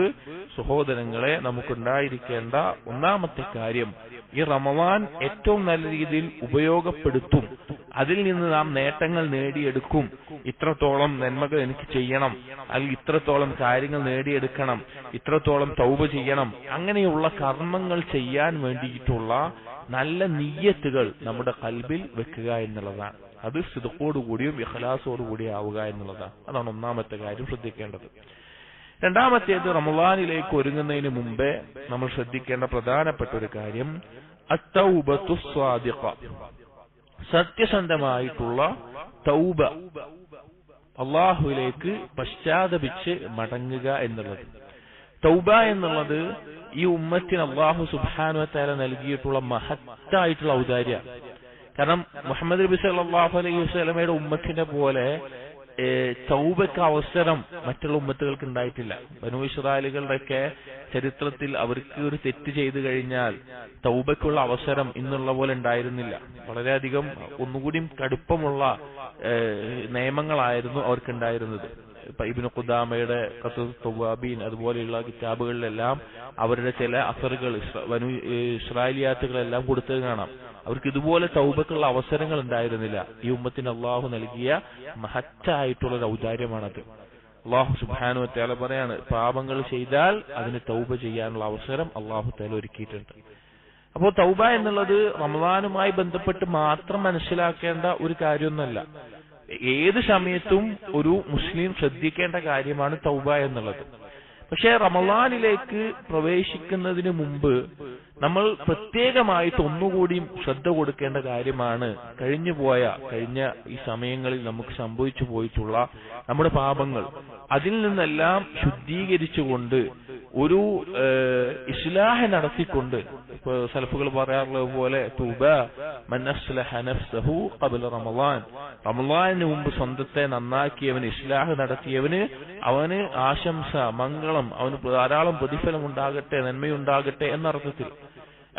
സഹോദരങ്ങളെ നമുക്കുണ്ടായിരിക്കേണ്ട ഒന്നാമത്തെ കാര്യം, ഈ റമളാൻ ഏറ്റവും നല്ല രീതിയിൽ ഉപയോഗപ്പെടുത്തും, അതിൽ നിന്ന് നാം നേട്ടങ്ങൾ നേടിയെടുക്കും. ഇത്രത്തോളം നന്മകൾ എനിക്ക് ചെയ്യണം, അല്ലെങ്കിൽ ഇത്രത്തോളം കാര്യങ്ങൾ നേടിയെടുക്കണം, ഇത്രത്തോളം തൗബ ചെയ്യണം, അങ്ങനെയുള്ള കർമ്മങ്ങൾ ചെയ്യാൻ വേണ്ടിയിട്ടുള്ള നല്ല നിയ്യത്തുകൾ നമ്മുടെ ഖൽബിൽ വെക്കുക എന്നുള്ളതാണ്. അത് സിദ്ഖോടുകൂടിയും ഇഖ്ലാസോടുകൂടി ആവുക എന്നുള്ളതാണ്. അതാണ് ഒന്നാമത്തെ കാര്യം ശ്രദ്ധിക്കേണ്ടത്. രണ്ടാമത്തേത് റമളാനിലേക്ക് ഒരുങ്ങുന്നതിന് മുമ്പേ നമ്മൾ ശ്രദ്ധിക്കേണ്ട പ്രധാനപ്പെട്ട ഒരു കാര്യം അത്തൗബത്തു സ്വാദിഖ, സത്യസന്ധമായിട്ടുള്ള തൗബ, അള്ളാഹുവിലേക്ക് പശ്ചാത്തപിച്ച് മടങ്ങുക എന്നുള്ളത്. തൗബ എന്നുള്ളത് ഈ ഉമ്മത്തിന് അള്ളാഹു സുബ്ഹാനഹു വ തആല നൽകിയിട്ടുള്ള മഹത്തായിട്ടുള്ള ഔദാര്യം. കാരണം മുഹമ്മദ് നബി സല്ലല്ലാഹു അലൈഹി വസല്ലമയുടെ ഉമ്മത്തിനെ പോലെ തൗബയ്ക്ക് അവസരം മറ്റുള്ള ഉമ്മത്തുകൾക്ക് ഉണ്ടായിട്ടില്ല. ബനൂ ഇസ്രായേലുകളുടെയൊക്കെ ചരിത്രത്തിൽ അവർക്ക് ഒരു തെറ്റ് ചെയ്തു കഴിഞ്ഞാൽ തൗബയ്ക്കുള്ള അവസരം ഇന്നുള്ള പോലെ ഉണ്ടായിരുന്നില്ല. വളരെയധികം ഒന്നുകൂടി കടുപ്പമുള്ള നിയമങ്ങളായിരുന്നു അവർക്കുണ്ടായിരുന്നത്. ഇബ്നു ഖുദാമയുടെ ഖസസ് തൗവാബീൻ അതുപോലെയുള്ള കിതാബുകളിലെല്ലാം അവരുടെ ചില അസറുകൾ ഇസ്രായേലിയാത്തുകളെല്ലാം കൊടുത്തത് കാണാം. അവർക്ക് ഇതുപോലെ തൗബക്കുള്ള അവസരങ്ങൾ ഉണ്ടായിരുന്നില്ല. ഈ ഉമ്മത്തിന് അള്ളാഹു നൽകിയ മഹത്തായിട്ടുള്ള ഔദാര്യമാണത്. അള്ളാഹു സുബ്ഹാനഹു വ തആല പറയാണ്, പാപങ്ങൾ ചെയ്താൽ അതിന് തൗബ ചെയ്യാനുള്ള അവസരം അള്ളാഹു തആല ഒരുക്കിയിട്ടുണ്ട്. അപ്പോൾ തൗബ എന്നുള്ളത് റമളാനുമായി ബന്ധപ്പെട്ട് മാത്രം മനസ്സിലാക്കേണ്ട ഒരു കാര്യമൊന്നുമല്ല. ഏത് സമയത്തും ഒരു മുസ്ലിം ശ്രദ്ധിക്കേണ്ട കാര്യമാണ് തൗബ എന്നുള്ളത്. പക്ഷേ റമളാനിലേക്ക് പ്രവേശിക്കുന്നതിന് മുമ്പ് നമ്മൾ പ്രത്യേകമായിട്ട് ഒന്നുകൂടി ശ്രദ്ധ കൊടുക്കേണ്ട കാര്യമാണ് കഴിഞ്ഞ ഈ സമയങ്ങളിൽ നമുക്ക് സംഭവിച്ചു പോയിട്ടുള്ള നമ്മുടെ പാപങ്ങൾ. അതിൽ നിന്നെല്ലാം ശുദ്ധീകരിച്ചുകൊണ്ട് ഒരു ഇസ്ലാഹ നടത്തിക്കൊണ്ട്, ഇപ്പൊ സലഫുകൾ പറയാറുള്ളത് പോലെ തൂബ മൻ അസ്ലഹ നഫ്സഹു ഖബ്ല റമളാൻ, റമളാനിന് മുമ്പ് സ്വന്തത്തെ നന്നാക്കിയവന്, ഇസ്ലാഹ് നടത്തിയവന് അവന് ആശംസ, മംഗളം, അവന് ധാരാളം പ്രതിഫലം ഉണ്ടാകട്ടെ, നന്മയുണ്ടാകട്ടെ എന്നർത്ഥത്തിൽ.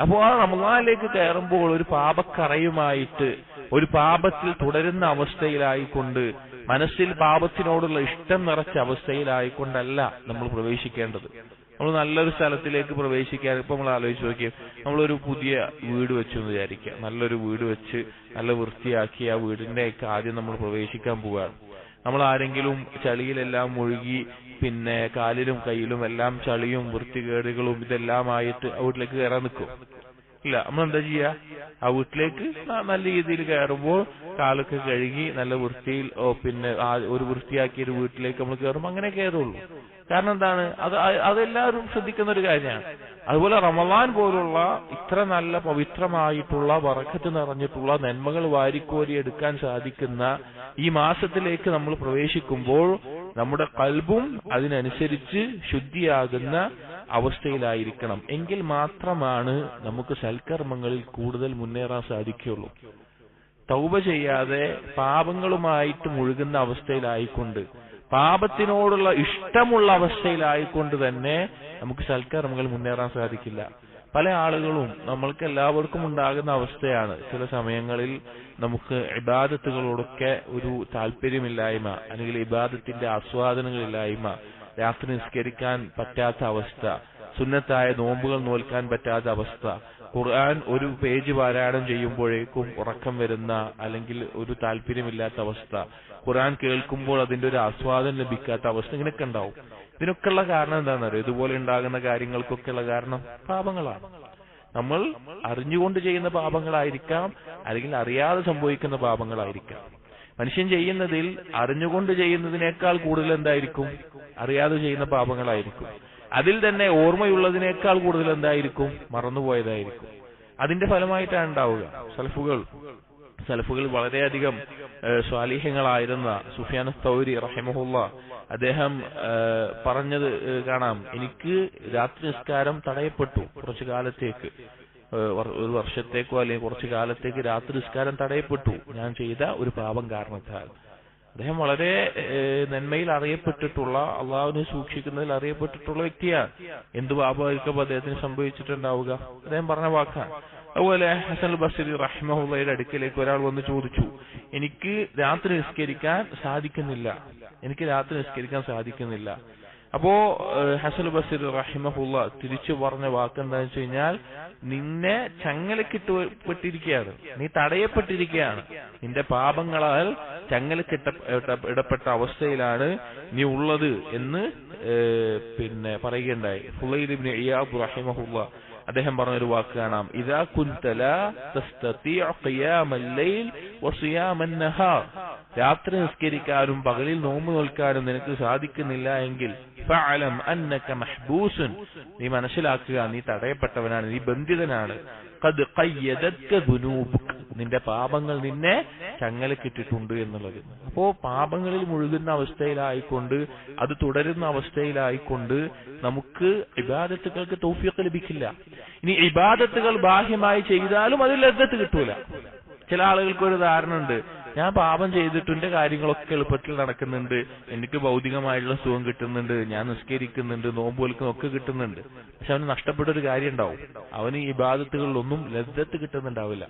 അപ്പോൾ ആ റമളാനിലേക്ക് കയറുമ്പോൾ ഒരു പാപക്കറയുമായിട്ട്, ഒരു പാപത്തിൽ തുടരുന്ന അവസ്ഥയിലായിക്കൊണ്ട്, മനസ്സിൽ പാപത്തിനോടുള്ള ഇഷ്ടം നിറച്ച അവസ്ഥയിലായിക്കൊണ്ടല്ല നമ്മൾ പ്രവേശിക്കേണ്ടത്. നമ്മൾ നല്ലൊരു സ്ഥലത്തിലേക്ക് പ്രവേശിക്കാൻ, ഇപ്പൊ നമ്മൾ ആലോചിച്ച് നോക്കിയാൽ, നമ്മളൊരു പുതിയ വീട് വെച്ചു എന്ന് വിചാരിക്കുക. നല്ലൊരു വീട് വെച്ച് നല്ല വൃത്തിയാക്കി ആ വീടിന്റെയൊക്കെ ആദ്യം നമ്മൾ പ്രവേശിക്കാൻ പോവുകയാണ്. നമ്മൾ ആരെങ്കിലും ചളിയിലെല്ലാം മുഴുകി പിന്നെ കാലിലും കയ്യിലും എല്ലാം ചളിയും വൃത്തികേടുകളും ഇതെല്ലാമായിട്ട് ആ വീട്ടിലേക്ക് കയറാൻ നിൽക്കും? ഇല്ല. നമ്മൾ എന്താ ചെയ്യാ? ആ വീട്ടിലേക്ക് നല്ല രീതിയിൽ കയറുമ്പോൾ കാലൊക്കെ കഴുകി നല്ല വൃത്തിയിൽ പിന്നെ ഒരു വൃത്തിയാക്കിയ ഒരു വീട്ടിലേക്ക് നമ്മൾ കയറുമ്പോൾ അങ്ങനെ കയറുള്ളൂ. കാരണം എന്താണ്? അതെല്ലാവരും ശ്രദ്ധിക്കുന്ന ഒരു കാര്യമാണ്. അതുപോലെ റമളാൻ പോലുള്ള ഇത്ര നല്ല പവിത്രമായിട്ടുള്ള ബറക്കത്ത് നിറഞ്ഞിട്ടുള്ള നന്മകൾ വാരിക്കോരി എടുക്കാൻ സാധിക്കുന്ന ഈ മാസത്തിലേക്ക് നമ്മൾ പ്രവേശിക്കുമ്പോൾ നമ്മുടെ ഖൽബും അതിനനുസരിച്ച് ശുദ്ധിയാകുന്ന അവസ്ഥയിലായിരിക്കണം. എങ്കിൽ മാത്രമാണ് നമുക്ക് സൽക്കർമ്മങ്ങളിൽ കൂടുതൽ മുന്നേറാൻ സാധിക്കുകയുള്ളൂ. തൗബ ചെയ്യാതെ പാപങ്ങളുമായിട്ട് മുഴുകുന്ന അവസ്ഥയിലായിക്കൊണ്ട്, പാപത്തിനോടുള്ള ഇഷ്ടമുള്ള അവസ്ഥയിലായിക്കൊണ്ട് തന്നെ നമുക്ക് സൽക്കർമ്മങ്ങൾ മുന്നേറാൻ സാധിക്കില്ല. പല ആളുകളും, നമ്മൾക്ക് എല്ലാവർക്കും ഉണ്ടാകുന്ന അവസ്ഥയാണ്, ചില സമയങ്ങളിൽ നമുക്ക് ഇബാദത്തുകളോടൊക്കെ ഒരു താല്പര്യമില്ലായ്മ, അല്ലെങ്കിൽ ഇബാദത്തിന്റെ ആസ്വാദനങ്ങളില്ലായ്മ, രാത്രി നിസ്കരിക്കാൻ പറ്റാത്ത അവസ്ഥ, സുന്നത്തായ നോമ്പുകൾ നോൽക്കാൻ പറ്റാത്ത അവസ്ഥ, ഖുർആൻ ഒരു പേജ് പാരായണം ചെയ്യുമ്പോഴേക്കും ഉറക്കം വരുന്ന അല്ലെങ്കിൽ ഒരു താല്പര്യമില്ലാത്ത അവസ്ഥ, ഖുർആൻ കേൾക്കുമ്പോൾ അതിന്റെ ഒരു ആസ്വാദനം ലഭിക്കാത്ത അവസ്ഥ, ഇങ്ങനെയൊക്കെ ഉണ്ടാവും. ഇതിനൊക്കെയുള്ള കാരണം എന്താണെന്നറിയോ? ഇതുപോലെ ഉണ്ടാകുന്ന കാര്യങ്ങൾക്കൊക്കെയുള്ള കാരണം പാപങ്ങളാണ്. നമ്മൾ അറിഞ്ഞുകൊണ്ട് ചെയ്യുന്ന പാപങ്ങളായിരിക്കാം, അല്ലെങ്കിൽ അറിയാതെ സംഭവിക്കുന്ന പാപങ്ങളായിരിക്കാം. മനുഷ്യൻ ചെയ്യുന്നതിൽ അറിഞ്ഞുകൊണ്ട് ചെയ്യുന്നതിനേക്കാൾ കൂടുതൽ എന്തായിരിക്കും? അറിയാതെ ചെയ്യുന്ന പാപങ്ങളായിരിക്കും. അതിൽ തന്നെ ഓർമ്മയുള്ളതിനേക്കാൾ കൂടുതൽ എന്തായിരിക്കും? മറന്നുപോയതായിരിക്കും. അതിന്റെ ഫലമായിട്ടാണ് ഉണ്ടാവുക. സലഫുകൾ വളരെയധികം സ്വാലിഹ്യങ്ങളായിരുന്ന സുഫിയാൻ തൗരി റഹിമഹുല്ലാ, അദ്ദേഹം പറഞ്ഞത് കാണാം, എനിക്ക് രാത്രി നിസ്കാരം തടയപ്പെട്ടു കുറച്ചു കാലത്തേക്ക്, ഒരു വർഷത്തേക്കോ അല്ലെങ്കിൽ കുറച്ചു കാലത്തേക്ക് രാത്രി നിസ്കാരം തടയപ്പെട്ടു ഞാൻ ചെയ്ത ഒരു പാപം കാരണത്താൽ. അദ്ദേഹം വളരെ നന്മയിൽ അറിയപ്പെട്ടിട്ടുള്ള, അള്ളാഹുവിനെ സൂക്ഷിക്കുന്നതിൽ അറിയപ്പെട്ടിട്ടുള്ള വ്യക്തിയാണ്. എന്ത് പാപമായിരിക്കും അദ്ദേഹത്തിന് സംഭവിച്ചിട്ടുണ്ടാവുക? അദ്ദേഹം പറഞ്ഞ വാക്കാണ്. അതുപോലെ ഹസൻ അൽ ബസ്രി റഹിമഹുള്ളയുടെ അടുക്കലേക്ക് ഒരാൾ വന്ന് ചോദിച്ചു, എനിക്ക് രാത്രി നിസ്കരിക്കാൻ സാധിക്കുന്നില്ല. അപ്പോ ഹസൻ അൽ ബസ്രി റഹിമഹുള്ള തിരിച്ചു പറഞ്ഞ വാക്ക് എന്താണെന്ന് വെച്ച് കഴിഞ്ഞാൽ, നിന്നെ ചങ്ങലക്കിട്ടപ്പെട്ടിരിക്കുകയാണ്, നീ തടയപ്പെട്ടിരിക്കുകയാണ്, നിന്റെ പാപങ്ങളാൽ ചങ്ങലക്കിടപ്പെട്ട അവസ്ഥയിലാണ് നീ ഉള്ളത് എന്ന് പിന്നെ പറയുകയുണ്ടായി. ഫുളൈൽ ഇബ്നു ഇയാദ് റഹിമഹുള്ള അദ്ദേഹം പറഞ്ഞൊരു വാക്ക് കാണാം, ഇദാ കുൻത ലാ തസ്തതിഉ ഖിയാമൽ ലൈൽ വസിയാമൻ നഹാർ രാത്രി നിസ്കരിക്കാനും പകലിൽ നോമ്പ് നോൽക്കാനും നിനക്ക് സാധിക്കുന്നില്ല എങ്കിൽ ഫഅലം അന്നക മഹ്ബൂസുൻ, നീ മനസ്സിലാക്കുക നീ തടയപ്പെട്ടവനാണ്, നീ ബന്ധിതനാണ്. ഖദ് ഖയ്യദത്ക ദുനൂബുക, നിന്റെ പാപങ്ങൾ നിന്നെ ചങ്ങലക്കിട്ടിട്ടുണ്ട് എന്നുള്ളത്. അപ്പോ പാപങ്ങളിൽ മുഴുകുന്ന അവസ്ഥയിലായിക്കൊണ്ട് അത് തുടരുന്ന അവസ്ഥയിലായിക്കൊണ്ട് നമുക്ക് ഇബാദത്തുകൾക്ക് തൗഫീഖ് ലഭിക്കില്ല. ഇനി ഇബാദത്തുകൾ ബാഹ്യമായി ചെയ്താലും അതിൽ ലദ്ദത്ത് കിട്ടൂല. ചില ആളുകൾക്ക് ഒരു ധാരണ ഉണ്ട്, ഞാൻ പാപം ചെയ്തിട്ടുണ്ട്, കാര്യങ്ങളൊക്കെ എളുപ്പത്തിൽ നടക്കുന്നുണ്ട്, എനിക്ക് ഭൗതികമായിട്ടുള്ള സുഖം കിട്ടുന്നുണ്ട്, ഞാൻ നിസ്കരിക്കുന്നുണ്ട്, നോമ്പ് നോൽക്കുന്നൊക്കെ കിട്ടുന്നുണ്ട്. പക്ഷെ അവന് നഷ്ടപ്പെട്ടൊരു കാര്യം ഉണ്ടാവും, അവന് ഈ ഇബാദത്തുകളിലൊന്നും ലദ്ദത്ത് കിട്ടുന്നുണ്ടാവില്ല,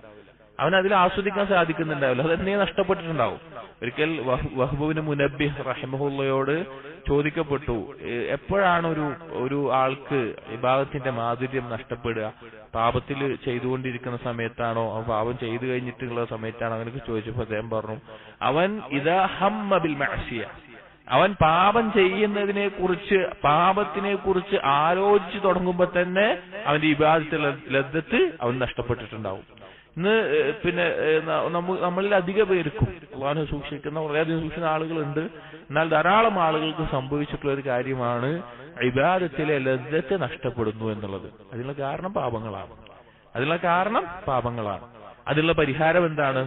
അവൻ അതിൽ ആസ്വദിക്കാൻ സാധിക്കുന്നുണ്ടാവില്ല, അത് തന്നെ നഷ്ടപ്പെട്ടിട്ടുണ്ടാവും. ഒരിക്കൽ വഹ്ബുബ്നു മുനബ്ബിഹ് റഹിമഹുള്ളയോട് ചോദിക്കപ്പെട്ടു, എപ്പോഴാണ് ഒരു ആൾക്ക് ഇബാദത്തിന്റെ മാധുര്യം നഷ്ടപ്പെടുക? പാപത്തിൽ ചെയ്തുകൊണ്ടിരിക്കുന്ന സമയത്താണോ, അവൻ പാപം ചെയ്തു കഴിഞ്ഞിട്ടുള്ള സമയത്താണോ? അങ്ങനെയൊക്കെ ചോദിച്ചപ്പോൾ അദ്ദേഹം പറഞ്ഞു, അവൻ ഇദാ ഹമ്മ ബിൽ മഅസിയ, അവൻ പാപം ചെയ്യുന്നതിനെ കുറിച്ച് പാപത്തിനെ കുറിച്ച് ആലോചിച്ച് തുടങ്ങുമ്പോൾ തന്നെ അവന്റെ ഇബാദത്തിൽ ലദ്ദത്ത് അവൻ നഷ്ടപ്പെട്ടിട്ടുണ്ടാവും. ഇന്ന് പിന്നെ നമ്മളിൽ അധിക പേർക്കും അല്ലാഹു സൂക്ഷിക്കുന്ന വളരെയധികം സൂക്ഷിക്കുന്ന ആളുകളുണ്ട്, എന്നാൽ ധാരാളം ആളുകൾക്ക് സംഭവിച്ചിട്ടുള്ള ഒരു കാര്യമാണ് ഇബാദത്തിലെ ലദ്ദത്ത് നഷ്ടപ്പെടുന്നു എന്നുള്ളത്. അതിനുള്ള കാരണം പാപങ്ങളാണ്. അതിനുള്ള പരിഹാരം എന്താണ്?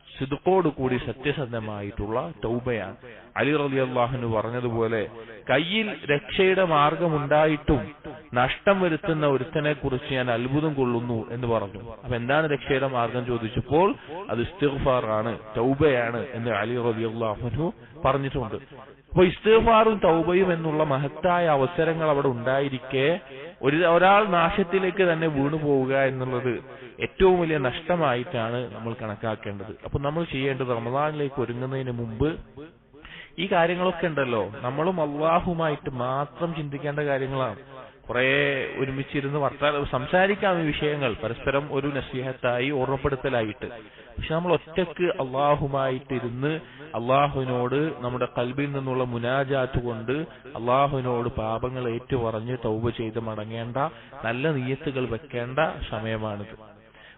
സിദ്ഖോടുകൂടി സത്യസന്ധമായിട്ടുള്ള തൗബയാണ്. അലി റളിയല്ലാഹു അൻഹു പറഞ്ഞതുപോലെ, കയ്യിൽ രക്ഷയുടെ മാർഗമുണ്ടായിട്ടും നഷ്ടം വരുത്തുന്ന ഒരുത്തനെ കുറിച്ച് ഞാൻ അത്ഭുതം കൊള്ളുന്നു എന്ന് പറഞ്ഞു. അപ്പൊ എന്താണ് രക്ഷയുടെ മാർഗം ചോദിച്ചപ്പോൾ അത് ഇസ്തിഗ്ഫാറാണ്, തൗബയാണ് എന്ന് അലി റളിയല്ലാഹു അൻഹു പറഞ്ഞിട്ടുണ്ട്. അപ്പൊ ഇസ്തിഗ്ഫാറും തൗബയും എന്നുള്ള മഹത്തായ അവസരങ്ങൾ അവിടെ ഉണ്ടായിരിക്കെ ഒരാൾ നാശത്തിലേക്ക് തന്നെ വീണു പോവുക എന്നുള്ളത് ഏറ്റവും വലിയ നഷ്ടമായിട്ടാണ് നമ്മൾ കണക്കാക്കേണ്ടത്. അപ്പൊ നമ്മൾ ചെയ്യേണ്ടത് റമദാനിലേക്ക് ഒരുങ്ങുന്നതിന് മുമ്പ് ഈ കാര്യങ്ങളൊക്കെ ഉണ്ടല്ലോ, നമ്മളും അള്ളാഹുമായിട്ട് മാത്രം ചിന്തിക്കേണ്ട കാര്യങ്ങളാണ്. കുറെ ഒരുമിച്ചിരുന്ന് സംസാരിക്കാം ഈ വിഷയങ്ങൾ, പരസ്പരം ഒരു നസീഹത്തായി ഓർമ്മപ്പെടുത്തലായിട്ട്. പക്ഷെ നമ്മൾ ഒറ്റക്ക് അള്ളാഹുമായിട്ടിരുന്ന് അള്ളാഹുവിനോട് നമ്മുടെ ഖൽബിൽ നിന്നുള്ള മുനാജാത്ത് കൊണ്ട് അള്ളാഹുവിനോട് പാപങ്ങൾ ഏറ്റുപറഞ്ഞ് തൗബ ചെയ്ത് മടങ്ങേണ്ട, നല്ല നിയ്യത്തുകൾ വെക്കേണ്ട സമയമാണിത്.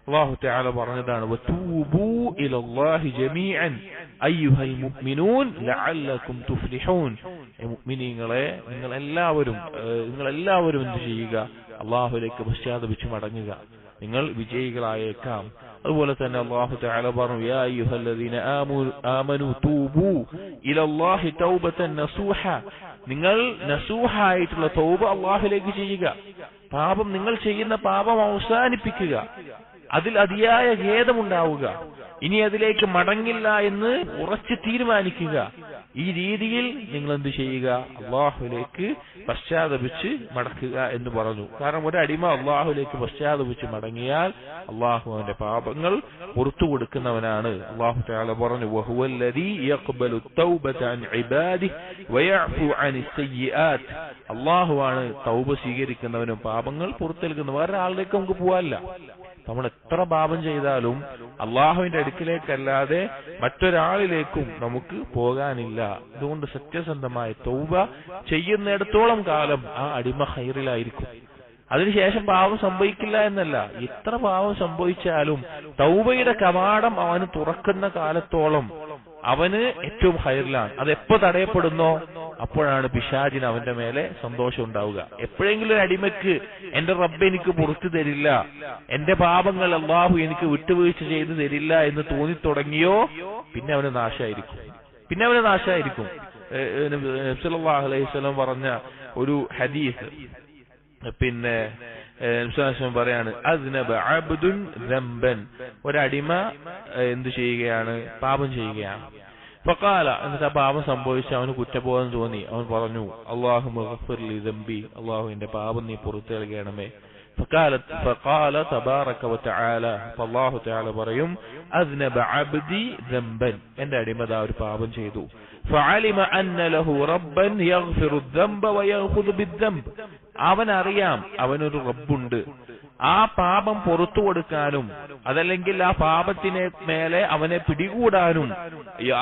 അല്ലാഹു തആല പറഞ്ഞതാണ്, വതൂബൂ ഇലല്ലാഹി ജമീഅൻ അയ്യുഹൽ മുഅ്മിനൂൻ ലഅല്ലകും തുഫ്ലിഹൂൻ. മുഅ്മിനീങ്ങളെ നിങ്ങൾ എല്ലാവരും എന്ത് ചെയ്യുക? അള്ളാഹുവിലേക്ക് പശ്ചാത്തപിച്ച് മടങ്ങുക, നിങ്ങൾ വിജയികളായേക്കാം. അതുപോലെ തന്നെ അല്ലാഹു തആല പറഞ്ഞു, യാ അയ്യുഹല്ലദീന ആമനൂ തൂബൂ ഇലല്ലാഹി തൗബതൻ നസൂഹ. നിങ്ങൾ നസൂഹായിട്ടുള്ള തൗബ അള്ളാഹുവിലേക്ക് ചെയ്യുക. പാപം, നിങ്ങൾ ചെയ്യുന്ന പാപം അവസാനിപ്പിക്കുക, അതിൽ അതിയായ ഖേദമുണ്ടാവുക, ഇനി അതിലേക്ക് മടങ്ങില്ല എന്ന് ഉറച്ചു തീരുമാനിക്കുക. ഈ രീതിയിൽ നിങ്ങൾ എന്ത് ചെയ്യുക? അള്ളാഹുവിലേക്ക് പശ്ചാത്തപിച്ച് മടക്കുക എന്ന് പറഞ്ഞു. കാരണം ഒരു അടിമ അള്ളാഹുവിലേക്ക് പശ്ചാത്തപിച്ച് മടങ്ങിയാൽ അള്ളാഹു അവന്റെ പാപങ്ങൾ പുറത്തു കൊടുക്കുന്നവനാണ്. അള്ളാഹു തആല പറഞ്ഞു, വഹുവല്ലദീ യഖ്ബലു തൗബത അൻ ഇബാദിഹി വയഅഫു അനിസ് സയ്യിആത്ത്. അള്ളാഹുവാണ് തൗബ സ്വീകരിക്കുന്നവനും പാപങ്ങൾ പുറത്തെടുക്കുന്നവനും. വേറെ ആളിലേക്ക് നമുക്ക് പോകാനില്ല. നമ്മൾ എത്ര പാപം ചെയ്താലും അള്ളാഹുവിന്റെ അടുക്കിലേക്കല്ലാതെ മറ്റൊരാളിലേക്കും നമുക്ക് പോകാനില്ല. അതുകൊണ്ട് സത്യസന്ധമായ തൗബ ചെയ്യുന്നിടത്തോളം കാലം ആ അടിമ ഖൈറിലായിരിക്കും. അതിനുശേഷം പാപം സംഭവിക്കില്ല എന്നല്ല, എത്ര പാപം സംഭവിച്ചാലും തൗബയുടെ കവാടം അവന് തുറക്കുന്ന കാലത്തോളം അവന് ഏറ്റവും ഖൈറിലാണ്. അതെപ്പോ തടയപ്പെടുന്നോ അപ്പോഴാണ് പിശാചിന് അവന്റെ മേലെ സന്തോഷം ഉണ്ടാവുക. എപ്പോഴെങ്കിലും ഒരു അടിമയ്ക്ക് എന്റെ റബ്ബ് എനിക്ക് പുറത്തു തരില്ല, എന്റെ പാപങ്ങൾ അല്ലാഹു എനിക്ക് വിട്ടുവീഴ്ച ചെയ്തു തരില്ല എന്ന് തോന്നിത്തുടങ്ങിയോ പിന്നെ അവന് നാശമായിരിക്കും. നബി സല്ലല്ലാഹു അലൈഹി വസല്ലം പറഞ്ഞ ഒരു ഹദീസ്, പിന്നെ പറയാണ്, അസ്നബ അബ്ദുൻ ദംബൻ, ഒരടിമ എന്ത് ചെയ്യുകയാണ്? പാപം ചെയ്യുകയാണ്. ഫഖാല, എന്നിട്ട് ആ പാപം സംഭവിച്ച് അവന് കുറ്റബോധം തോന്നി. അവൻ പറഞ്ഞു, അല്ലാഹുമ്മ ഗഫിർ ലി ദംബി, അല്ലാഹു എന്റെ പാപം നീ പുറത്തു നൽകണമേ. ഫഖാല തബാറക വതആല, അല്ലാഹു തആല പറയും, അസ്നബ അബ്ദി ദംബൻ, എന്റെ അടിമ ഒരു പാപം ചെയ്തു. ഫഅലിമ അന്ന ലഹു റബ്ബൻ യഗ്ഫിറു ദംബ വയഖുദു ബിദ്ദംബ്, അവനറിയാം അവനൊരു റബ്ബുണ്ട്, ആ പാപം പുറത്തു കൊടുക്കാനും അതല്ലെങ്കിൽ ആ പാപത്തിനെ മേലെ അവനെ പിടികൂടാനും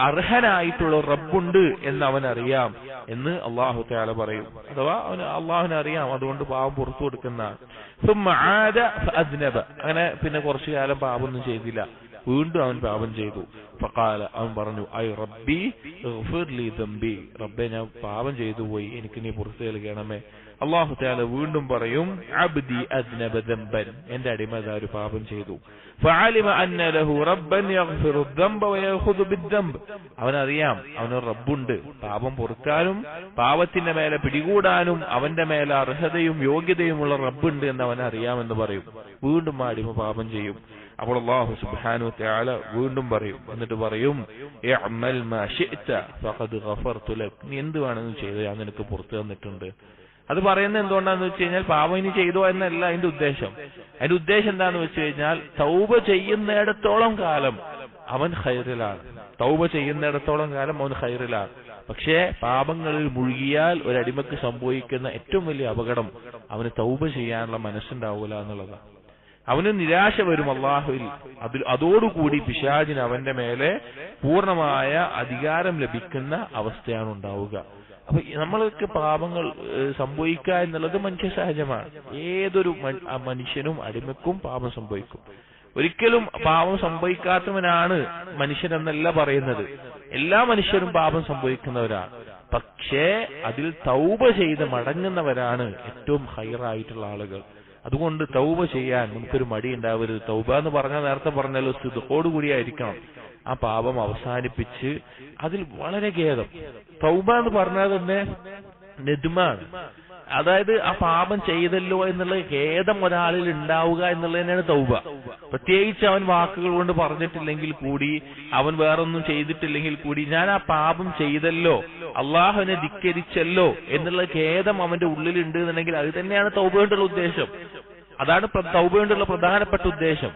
അർഹനായിട്ടുള്ള റബ്ബുണ്ട് എന്ന് അവനറിയാം എന്ന് അല്ലാഹു തആല പറയും. അഥവാ അള്ളാഹുവിനെ അറിയാം, അതുകൊണ്ട് പാപം പുറത്തു കൊടുക്കുന്ന. അങ്ങനെ പിന്നെ കുറച്ചു കാലം പാപമൊന്നും ചെയ്തില്ല. വീണ്ടും അവൻ പാപം ചെയ്തു. ഫഖാല, അവൻ പറഞ്ഞു, ഐ റബ്ബി ഇഗ്ഫിർ ലി ദംബി, റബ്ബേ ഞാൻ പാപം ചെയ്തു പോയി, എനിക്ക് നീ പുറത്തു നൽകണമേ. അല്ലാഹു തആല വീണ്ടും പറയും, അബ്ദി അദ്നബ ദംബൻ, എന്റെ അടിമ ഒരു പാപം ചെയ്തു. ഫഅലിമ അന്ന ലഹു റബ്ബൻ യഗ്ഫിറു ദംബ വയഖുദു ബിദ്ദംബ്, അവനറിയാം അവനൊരു റബ്ബുണ്ട്, പാപം പൊറുക്കാനും പാപത്തിന്റെ മേലെ പിടികൂടാനും അവന്റെ മേലെ അർഹതയും യോഗ്യതയുമുള്ള റബ്ബുണ്ട് എന്ന് അവൻ അറിയാമെന്ന് പറയും. വീണ്ടും ആ അടിമ പാപം ചെയ്യും. അപ്പോൾ അല്ലാഹു സുബ്ഹാനഹു വ തആല വീണ്ടും പറയും, എന്നിട്ട് പറയും, ഇഅ്മൽ മാ ശിഅ്ത ഫഖദ് ഗഫർതു ലക്, നീ എന്ത് വേണമെന്ന് ചെയ്തോ ഞാൻ നിനക്ക് പുറത്തു തന്നിട്ടുണ്ട്. അത് പറയുന്നത് എന്തുകൊണ്ടാന്ന് വെച്ച് കഴിഞ്ഞാൽ പാപം ഇനി ചെയ്തോ എന്നല്ല അതിന്റെ ഉദ്ദേശം. അതിന്റെ ഉദ്ദേശം എന്താന്ന് വെച്ച് കഴിഞ്ഞാൽ തൗബ ചെയ്യുന്നിടത്തോളം കാലം അവൻ ഖൈറിലാണ്, തൗബ ചെയ്യുന്നിടത്തോളം കാലം അവൻ ഖൈറിലാണ്. പക്ഷേ പാപങ്ങളിൽ മുഴുകിയാൽ ഒരടിമക്ക് സംഭവിക്കുന്ന ഏറ്റവും വലിയ അപകടം അവന് തൗബ ചെയ്യാനുള്ള മനസ്സുണ്ടാവൂല എന്നുള്ളതാണ്. അവന് നിരാശ വരും അള്ളാഹുവിൽ. അതോടുകൂടി പിശാചിന് അവന്റെ മേലെ പൂർണ്ണമായ അധികാരം ലഭിക്കുന്ന അവസ്ഥയാണ് ഉണ്ടാവുക. അപ്പൊ നമ്മൾക്ക് പാപങ്ങൾ സംഭവിക്കുക എന്നുള്ളത് മനുഷ്യ സഹജമാണ്. ഏതൊരു മനുഷ്യനും അടിമക്കും പാപം സംഭവിക്കും. ഒരിക്കലും പാപം സംഭവിക്കാത്തവനാണ് മനുഷ്യൻ എന്നല്ല പറയുന്നത്. എല്ലാ മനുഷ്യരും പാപം സംഭവിക്കുന്നവരാണ്. പക്ഷേ അതിൽ തൗബ ചെയ്ത് മടങ്ങുന്നവരാണ് ഏറ്റവും ഹൈറായിട്ടുള്ള ആളുകൾ. അതുകൊണ്ട് തൗബ ചെയ്യാൻ നമുക്കൊരു മടി ഉണ്ടാവരുത്. തൗബ എന്ന് പറഞ്ഞാൽ നേരത്തെ പറഞ്ഞാലോ സ്ഥിതോടുകൂടിയായിരിക്കണം. ആ പാപം അവസാനിപ്പിച്ച് അതിൽ വളരെ ഖേദം. തൗബ എന്ന് പറഞ്ഞാൽ തന്നെ നെദ്മാണ്. അതായത് ആ പാപം ചെയ്തല്ലോ എന്നുള്ള ഖേദം ഒരാളിൽ ഉണ്ടാവുക എന്നുള്ളത് തന്നെയാണ് തൗബ. പ്രത്യേകിച്ച് അവൻ വാക്കുകൾ കൊണ്ട് പറഞ്ഞിട്ടില്ലെങ്കിൽ കൂടി, അവൻ വേറൊന്നും ചെയ്തിട്ടില്ലെങ്കിൽ കൂടി, ഞാൻ ആ പാപം ചെയ്തല്ലോ, അള്ളാഹുവിനെ ധിക്കരിച്ചല്ലോ എന്നുള്ള ഖേദം അവന്റെ ഉള്ളിലുണ്ട് എന്നുണ്ടെങ്കിൽ അത് തന്നെയാണ് തൗബ കൊണ്ടുള്ള ഉദ്ദേശം. അതാണ് തൗബ കൊണ്ടുള്ള പ്രധാനപ്പെട്ട ഉദ്ദേശം.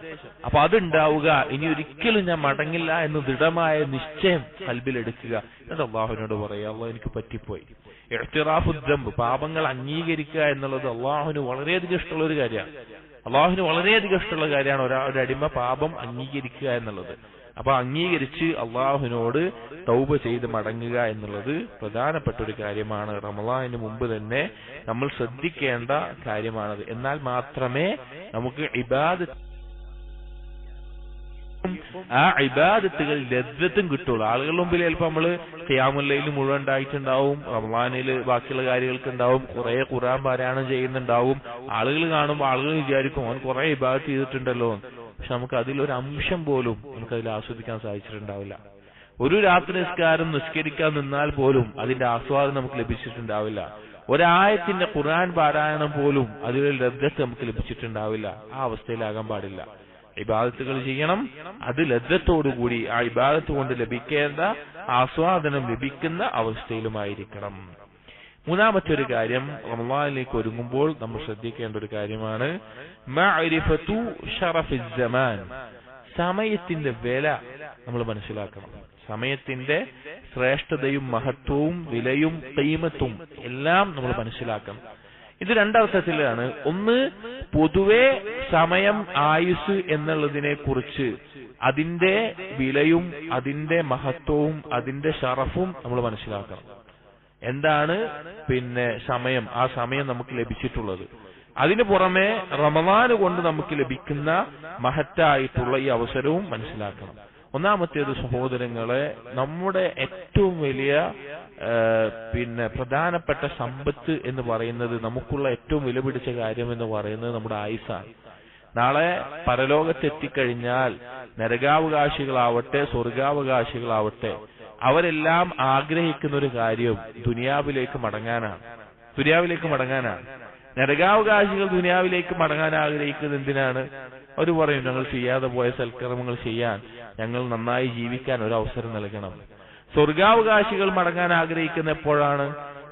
അപ്പൊ അതുണ്ടാവുക, ഇനി ഒരിക്കലും ഞാൻ മടങ്ങില്ല എന്ന് ദൃഢമായ നിശ്ചയം കൽബിലെടുക്കുക. എന്നിട്ട് അള്ളാഹുവിനോട് പറയാ, അള്ളാഹ് എനിക്ക് പറ്റിപ്പോയി. ഇഅ്തിറാഫു ദംബ്, പാപങ്ങൾ അംഗീകരിക്കുക എന്നുള്ളത് അള്ളാഹുവിന് വളരെയധികം ഇഷ്ടമുള്ള ഒരു കാര്യമാണ്. അള്ളാഹുവിന് വളരെയധികം ഇഷ്ടമുള്ള കാര്യമാണ് ഒരു അടിമ പാപം അംഗീകരിക്കുക എന്നുള്ളത്. അപ്പൊ അംഗീകരിച്ച് അള്ളാഹുവിനോട് തൗബ ചെയ്ത് മടങ്ങുക എന്നുള്ളത് പ്രധാനപ്പെട്ട ഒരു കാര്യമാണ്. റമളാനിന് മുമ്പ് തന്നെ നമ്മൾ ശ്രദ്ധിക്കേണ്ട കാര്യമാണത്. എന്നാൽ മാത്രമേ നമുക്ക് ആ ഇബാദത്തുകൾ ലദ്ദത്തും കിട്ടുള്ളൂ. ആളുകളുടെ മുമ്പിൽ ചിലപ്പോൾ നമ്മള് ഖിയാമുൽ ലൈൽ മുഴുവൻ ഉണ്ടായിട്ടുണ്ടാവും, റമളാനില് ബാക്കിയുള്ള കാര്യങ്ങൾക്ക് ഉണ്ടാവും, കുറെ ഖുർആൻ പാരായണം ചെയ്യുന്നുണ്ടാവും. ആളുകൾ കാണുമ്പോൾ ആളുകൾ വിചാരിക്കും അവൻ കുറെ ഇബാദത്ത് ചെയ്തിട്ടുണ്ടല്ലോ. പക്ഷെ നമുക്ക് അതിലൊരു അംശം പോലും നമുക്കതിൽ ആസ്വദിക്കാൻ സാധിച്ചിട്ടുണ്ടാവില്ല. ഒരു രാത്രി നിസ്കരിക്കാൻ നിന്നാൽ പോലും അതിന്റെ ആസ്വാദനം നമുക്ക് ലഭിച്ചിട്ടുണ്ടാവില്ല. ഒരായത്തിന്റെ ഖുർആൻ പാരായണം പോലും അതിലൊരു ലദ്ദത്ത് നമുക്ക് ലഭിച്ചിട്ടുണ്ടാവില്ല. ആ അവസ്ഥയിലാകാൻ പാടില്ല. ഇബാദത്തുകൾ ചെയ്യണം, അത് ലദ്ദത്തോടുകൂടി ആ ഇബാദത്ത് കൊണ്ട് ലഭിക്കേണ്ട ആസ്വാദനം ലഭിക്കുന്ന അവസ്ഥയിലുമായിരിക്കണം. മൂന്നാമത്തെ ഒരു കാര്യം, റമളാനിലേക്ക് ഒരുങ്ങുമ്പോൾ നമ്മൾ ശ്രദ്ധിക്കേണ്ട ഒരു കാര്യമാണ് മഅരിഫതു ശറഫിസ് സമാൻ, സമയത്തിന്റെ വില നമ്മൾ മനസ്സിലാക്കണം. സമയത്തിന്റെ ശ്രേഷ്ഠതയും മഹത്വവും വിലയും ഖീമത്തും എല്ലാം നമ്മൾ മനസ്സിലാക്കണം. ഇത് രണ്ടർത്ഥത്തിലാണ്. ഒന്ന്, പൊതുവെ സമയം ആയുസ് എന്നുള്ളതിനെ കുറിച്ച് അതിന്റെ വിലയും അതിന്റെ മഹത്വവും അതിന്റെ ഷറഫും നമ്മൾ മനസ്സിലാക്കണം. എന്താണ് സമയം, ആ സമയം നമുക്ക് ലഭിച്ചിട്ടുള്ളത്. അതിനു പുറമെ റമളാൻ കൊണ്ട് നമുക്ക് ലഭിക്കുന്ന മഹത്തായിട്ടുള്ള ഈ അവസരവും മനസ്സിലാക്കണം. ഒന്നാമത്തേത് സഹോദരങ്ങളെ, നമ്മുടെ ഏറ്റവും വലിയ പ്രധാനപ്പെട്ട സമ്പത്ത് എന്ന് പറയുന്നത്, നമുക്കുള്ള ഏറ്റവും വിലപിടിച്ച കാര്യം എന്ന് പറയുന്നത് നമ്മുടെ ആയുസ്സാണ്. നാളെ പരലോകത്തെത്തിക്കഴിഞ്ഞാൽ നരകാവകാശികളാവട്ടെ സ്വർഗാവകാശികളാവട്ടെ അവരെല്ലാം ആഗ്രഹിക്കുന്ന ഒരു കാര്യം ദുനിയാവിലേക്ക് മടങ്ങാനാണ്. നരകാവകാശികൾ ദുനിയാവിലേക്ക് മടങ്ങാൻ ആഗ്രഹിക്കുന്നത് എന്തിനാണ്? അവർ പറയും, ഞങ്ങൾ ചെയ്യാതെ പോയ സൽക്കർമ്മങ്ങൾ ചെയ്യാൻ, ഞങ്ങൾ നന്നായി ജീവിക്കാൻ ഒരു അവസരം നൽകണം. സ്വർഗാവകാശികൾ മടങ്ങാൻ ആഗ്രഹിക്കുന്ന എപ്പോഴാണ്?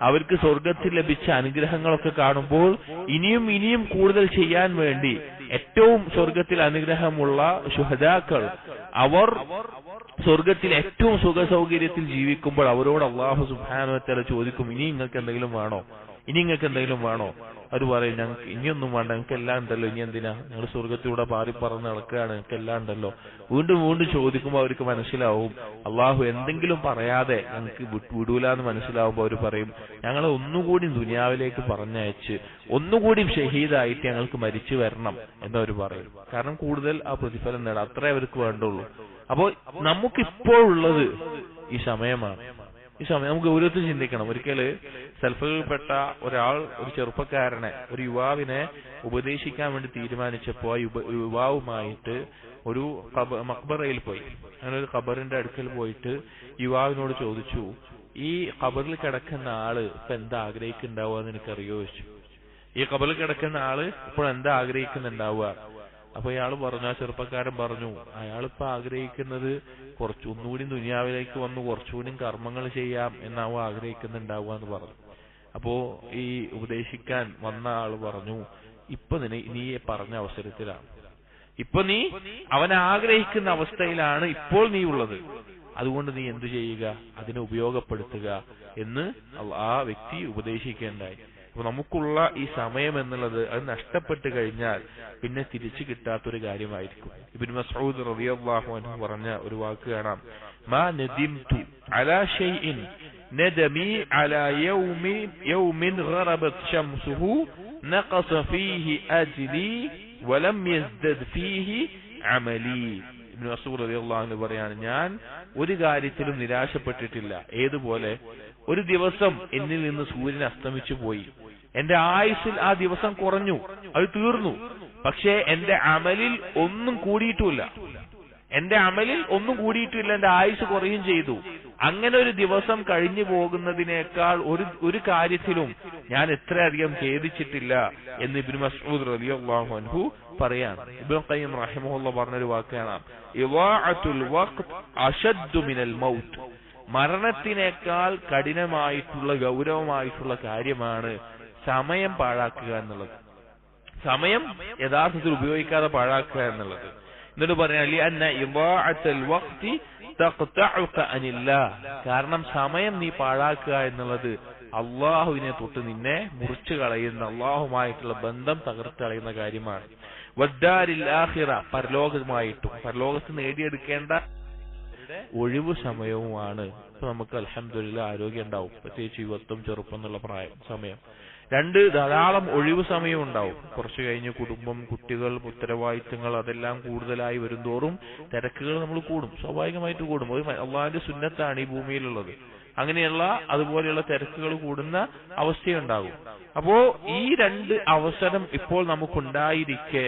അവർക്ക് സ്വർഗത്തിൽ ലഭിച്ച അനുഗ്രഹങ്ങളൊക്കെ കാണുമ്പോൾ ഇനിയും ഇനിയും കൂടുതൽ ചെയ്യാൻ വേണ്ടി ഏറ്റവും സ്വർഗത്തിൽ അനുഗ്രഹമുള്ള ശുഹദാക്കൾ അവർ സ്വർഗത്തിൽ ഏറ്റവും സുഖ സൗകര്യത്തിൽ ജീവിക്കുമ്പോൾ അവരോട് അല്ലാഹു സുബ്ഹാനഹു വ തആല ചോദിക്കും, ഇനി നിങ്ങൾക്ക് എന്തെങ്കിലും വേണോ? ഇനി നിങ്ങൾക്ക് എന്തെങ്കിലും വേണോ? അവർ പറയും ഞങ്ങൾക്ക് ഇനിയൊന്നും വേണ്ട, ഞങ്ങൾക്ക് എല്ലാം ഉണ്ടല്ലോ, ഇനി എന്തിനാ, ഞങ്ങൾ സ്വർഗത്തിലൂടെ പാറി പറന്ന് നടക്കുകയാണ്, ഞങ്ങൾക്ക് എല്ലാം ഉണ്ടല്ലോ. വീണ്ടും വീണ്ടും ചോദിക്കുമ്പോൾ അവർക്ക് മനസ്സിലാവും അള്ളാഹു എന്തെങ്കിലും പറയാതെ ഞങ്ങൾക്ക് വിടൂലെന്ന് മനസ്സിലാവുമ്പോൾ അവർ പറയും ഞങ്ങളെ ഒന്നുകൂടി ദുനിയാവിലേക്ക് പറഞ്ഞയച്ച് ഒന്നുകൂടി ഷഹീദായിട്ട് ഞങ്ങൾക്ക് മരിച്ചു വരണം എന്നവർ പറയും. കാരണം കൂടുതൽ ആ പ്രതിഫലം നേടാം, അത്രേ അവർക്ക് വേണ്ടുള്ളൂ. അപ്പോൾ നമുക്കിപ്പോഴുള്ളത് ഈ സമയമാണ്. ഈ സമയം നമുക്ക് ഓരോരുത്തരും ചിന്തിക്കണം. ഒരിക്കല് സൽഫിൽപ്പെട്ട ഒരാൾ ഒരു ചെറുപ്പക്കാരനെ, ഒരു യുവാവിനെ ഉപദേശിക്കാൻ വേണ്ടി തീരുമാനിച്ചപ്പോ ആ യുവാവുമായിട്ട് ഒരു മക്ബറയിൽ പോയി. അങ്ങനെ ഒരു ഖബറിന്റെ അടുക്കൽ പോയിട്ട് യുവാവിനോട് ചോദിച്ചു, ഈ ഖബറിൽ കിടക്കുന്ന ആള് ഇപ്പൊ എന്താ ആഗ്രഹിക്കുന്നുണ്ടാവുക എന്ന് എനിക്കറിയോ ചോദിച്ചു. ഈ ഖബറിൽ കിടക്കുന്ന ആള് ഇപ്പോൾ എന്താ ആഗ്രഹിക്കുന്നുണ്ടാവുക? അപ്പൊ ഇയാൾ പറഞ്ഞു, ആ ചെറുപ്പക്കാരൻ പറഞ്ഞു, അയാളിപ്പോ ആഗ്രഹിക്കുന്നത് ഒന്നുകൂടി ദുനിയാവിലേക്ക് വന്ന് കുറച്ചുകൂടി കർമ്മങ്ങൾ ചെയ്യാം എന്നാവും ആഗ്രഹിക്കുന്നുണ്ടാവുക എന്ന് പറഞ്ഞു. അപ്പോ ഈ ഉപദേശിക്കാൻ വന്ന ആള് പറഞ്ഞു, ഇപ്പൊ നീ പറഞ്ഞ അവസരത്തിലാണ്, ഇപ്പൊ നീ അവൻ ആഗ്രഹിക്കുന്ന അവസ്ഥയിലാണ് ഇപ്പോൾ നീ ഉള്ളത്, അതുകൊണ്ട് നീ എന്തു ചെയ്യുക, അതിനെ ഉപയോഗപ്പെടുത്തുക എന്ന് ആ വ്യക്തി ഉപദേശിക്കേണ്ടായി. അപ്പൊ നമുക്കുള്ള ഈ സമയം എന്നുള്ളത് അത് നഷ്ടപ്പെട്ടു കഴിഞ്ഞാൽ പിന്നെ തിരിച്ചു കിട്ടാത്തൊരു കാര്യമായിരിക്കും. ഇബ്നു മസ്ഊദ് റളിയല്ലാഹു അൻഹു പറഞ്ഞ ഒരു വാക്ക് കാണാം, മാ നദിംതു അലാ ഷൈഇൻ നദമി അലാ യൗമിൻ ഗറബത് ശംസുഹു നഖസ ഫീഹി അജ്ലി വലം യസ്ദദ് ഫീഹി അമലി. ഇബ്നു മസ്ഊദ് റളിയല്ലാഹു അൻഹു പറയാണ്, ഞാൻ ഒരു കാര്യത്തിലും നിരാശപ്പെട്ടിട്ടില്ല. ഏതുപോലെ ഒരു ദിവസം എന്നിൽ നിന്ന് സൂര്യൻ അസ്തമിച്ചു പോയി, എന്റെ ആയുസ്സിൽ ആ ദിവസം കുറഞ്ഞു, അത് തീർന്നു, പക്ഷേ എന്റെ അമലിൽ ഒന്നും കൂടിയിട്ടുമില്ല, എന്റെ ആയുസ് കുറയുകയും ചെയ്തു. അങ്ങനെ ഒരു ദിവസം കഴിഞ്ഞു പോകുന്നതിനേക്കാൾ ഒരു കാര്യത്തിലും ഞാൻ എത്രയധികം ഖേദിച്ചിട്ടില്ല എന്ന് ഇബ്നു മസ്ഊദ് റളിയല്ലാഹു അൻഹു പറയാണ്. ഇബ്നു ഖയ്യിം റഹിമഹുല്ലാഹ് പറഞ്ഞൊരു വാക്കാണ്, ഇളാഅത്തുൽ വഖ്ത് അശദ്ദു മിനൽ മൗത്ത്. മരണത്തിനേക്കാൾ കഠിനമായിട്ടുള്ള ഗൗരവമായിട്ടുള്ള കാര്യമാണ് സമയം പാഴാക്കുക എന്നുള്ളത്, സമയം യഥാർത്ഥത്തിൽ ഉപയോഗിക്കാതെ പാഴാക്കുക എന്നുള്ളത്. എന്നിട്ട് പറയാൻ, കാരണം സമയം നീ പാഴാക്കുക എന്നുള്ളത് അള്ളാഹുവിനെ തൊട്ട് നിന്നെ മുറിച്ചു കളയുന്ന, അള്ളാഹുമായിട്ടുള്ള ബന്ധം തകർത്ത് കളയുന്ന കാര്യമാണ്. വദ്ദാരിൽ ആഖിറ, പരലോകമായിട്ടും പരലോകത്ത് നേടിയെടുക്കേണ്ട ഒഴിവ് സമയവുമാണ്. ഇപ്പൊ നമുക്ക് അൽഹംദുലില്ലാഹ് ആരോഗ്യം ഉണ്ടാവും, പ്രത്യേകിച്ച് യുവത്വം ചെറുപ്പം എന്നുള്ള സമയം. രണ്ട്, ധാരാളം ഒഴിവ് സമയം ഉണ്ടാവും. കുറച്ചു കഴിഞ്ഞ് കുടുംബം, കുട്ടികൾ, ഉത്തരവാദിത്തങ്ങൾ അതെല്ലാം കൂടുതലായി വരുന്തോറും തിരക്കുകൾ നമ്മൾ കൂടും, സ്വാഭാവികമായിട്ട് കൂടും. അത് അള്ളാഹുവിന്റെ സുന്നത്താണ് ഈ ഭൂമിയിലുള്ളത്. അങ്ങനെയുള്ള അതുപോലെയുള്ള തിരക്കുകൾ കൂടുന്ന അവസ്ഥയുണ്ടാകും. അപ്പോ ഈ രണ്ട് അവസരം ഇപ്പോൾ നമുക്കുണ്ടായിരിക്കെ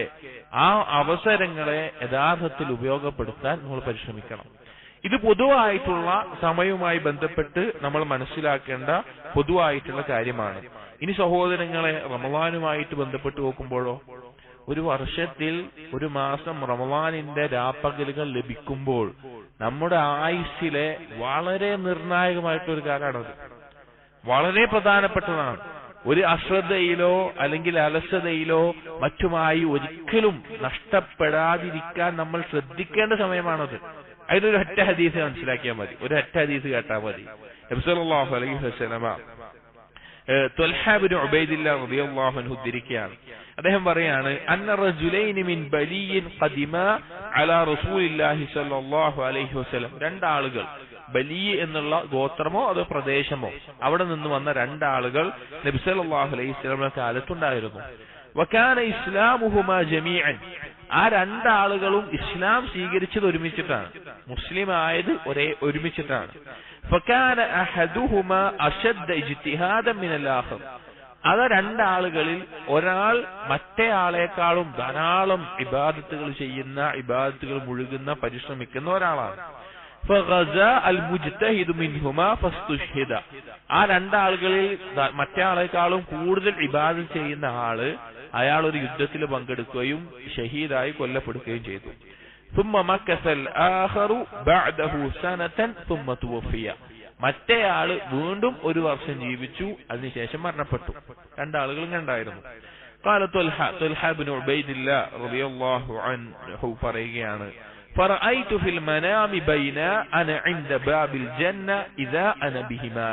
ആ അവസരങ്ങളെ യഥാർത്ഥത്തിൽ ഉപയോഗപ്പെടുത്താൻ നമ്മൾ പരിശ്രമിക്കണം. ഇത് പൊതുവായിട്ടുള്ള സമയവുമായി ബന്ധപ്പെട്ട് നമ്മൾ മനസ്സിലാക്കേണ്ട പൊതുവായിട്ടുള്ള കാര്യമാണ്. ഇനി സഹോദരങ്ങളെ, റമളാനുമായിട്ട് ബന്ധപ്പെട്ട് നോക്കുമ്പോഴോ, ഒരു വർഷത്തിൽ ഒരു മാസം റമളാനിന്റെ രാപ്പകലുകൾ ലഭിക്കുമ്പോൾ നമ്മുടെ ആയുസ്സിലെ വളരെ നിർണായകമായിട്ടൊരു കാലമാണത്, വളരെ പ്രധാനപ്പെട്ടതാണ്. ഒരു അശ്രദ്ധയിലോ അല്ലെങ്കിൽ അലസതയിലോ മറ്റുമായി ഒരിക്കലും നഷ്ടപ്പെടാതിരിക്കാൻ നമ്മൾ ശ്രദ്ധിക്കേണ്ട സമയമാണത്. അതിനൊരു ഒറ്റ ഹദീസ് മനസ്സിലാക്കിയാൽ മതി, ഒരു ഒറ്റ ഹദീസ് കേട്ടാൽ മതി. നബി സല്ലല്ലാഹു അലൈഹി വസല്ലമ ത്വൽഹ ഇബ്നു ഉബൈദില്ലാഹ് റളിയല്ലാഹു അൻഹു ഉദ്ധരിക്കുകയാണ്. അദ്ദേഹം പറയാണ്, അന്ന റജുലൈനി മിൻ ബലിയിൻ ഖദിമാ അലാ റസൂലില്ലാഹി സ്വല്ലല്ലാഹു അലൈഹി വസല്ലം. രണ്ടാളുകൾ, ബലി എന്നുള്ള ഗോത്രമോ അതോ പ്രദേശമോ, അവിടെ നിന്ന് വന്ന രണ്ടാളുകൾ നബി സല്ലല്ലാഹു അലൈഹി വസല്ലമയുടെ കാലത്തുണ്ടായിരുന്നു. വകാന ഇസ്ലാമുഹുമാ ജമീഅൻ. ആ രണ്ടാളുകളും ഇസ്ലാം സ്വീകരിച്ചത് ഒരുമിച്ചിട്ടാണ്, മുസ്ലിം ആയത് ഒരുമിച്ചിട്ടാണ്. ഫകാന അഹദുഹുമാ അശദ്ദ ഇജ്തിഹാദൻ മിനൽ ആഖർ. അത് രണ്ടാളുകളിൽ ഒരാൾ മറ്റേ ആളെക്കാളും ധാരാളം ഇബാദത്തുകൾ ചെയ്യുന്ന, ഇബാദത്തുകൾ മുഴുകുന്ന, പരിശ്രമിക്കുന്ന ഒരാളാണ്. ഫഗസാ അൽ മുജ്തഹിദു മിൻഹുമാ ഫസ്തുഷ്ഹിദ. ആ രണ്ടാളുകളിൽ മറ്റേ ആളെക്കാളും കൂടുതൽ ഇബാദത്ത് ചെയ്യുന്ന ആള്, അയാൾ ഒരു യുദ്ധത്തിൽ പങ്കെടുക്കുകയും ഷഹീദായി കൊല്ലപ്പെടുകയും ചെയ്തു. ثم مكث الآخر بعده سنة ثم توفي. മറ്റേ ആള് വീണ്ടും ഒരു വർഷം ജീവിച്ചു, അതിനുശേഷം മരണപ്പെട്ടു. രണ്ടാളുകളും കണ്ടായിരുന്നു. قال طلحة بن عبيد الله رضي الله عنه പറയുകയാണ്, فرأيت في المنام بين أنا عند باب الجنة إذا أنا بهما.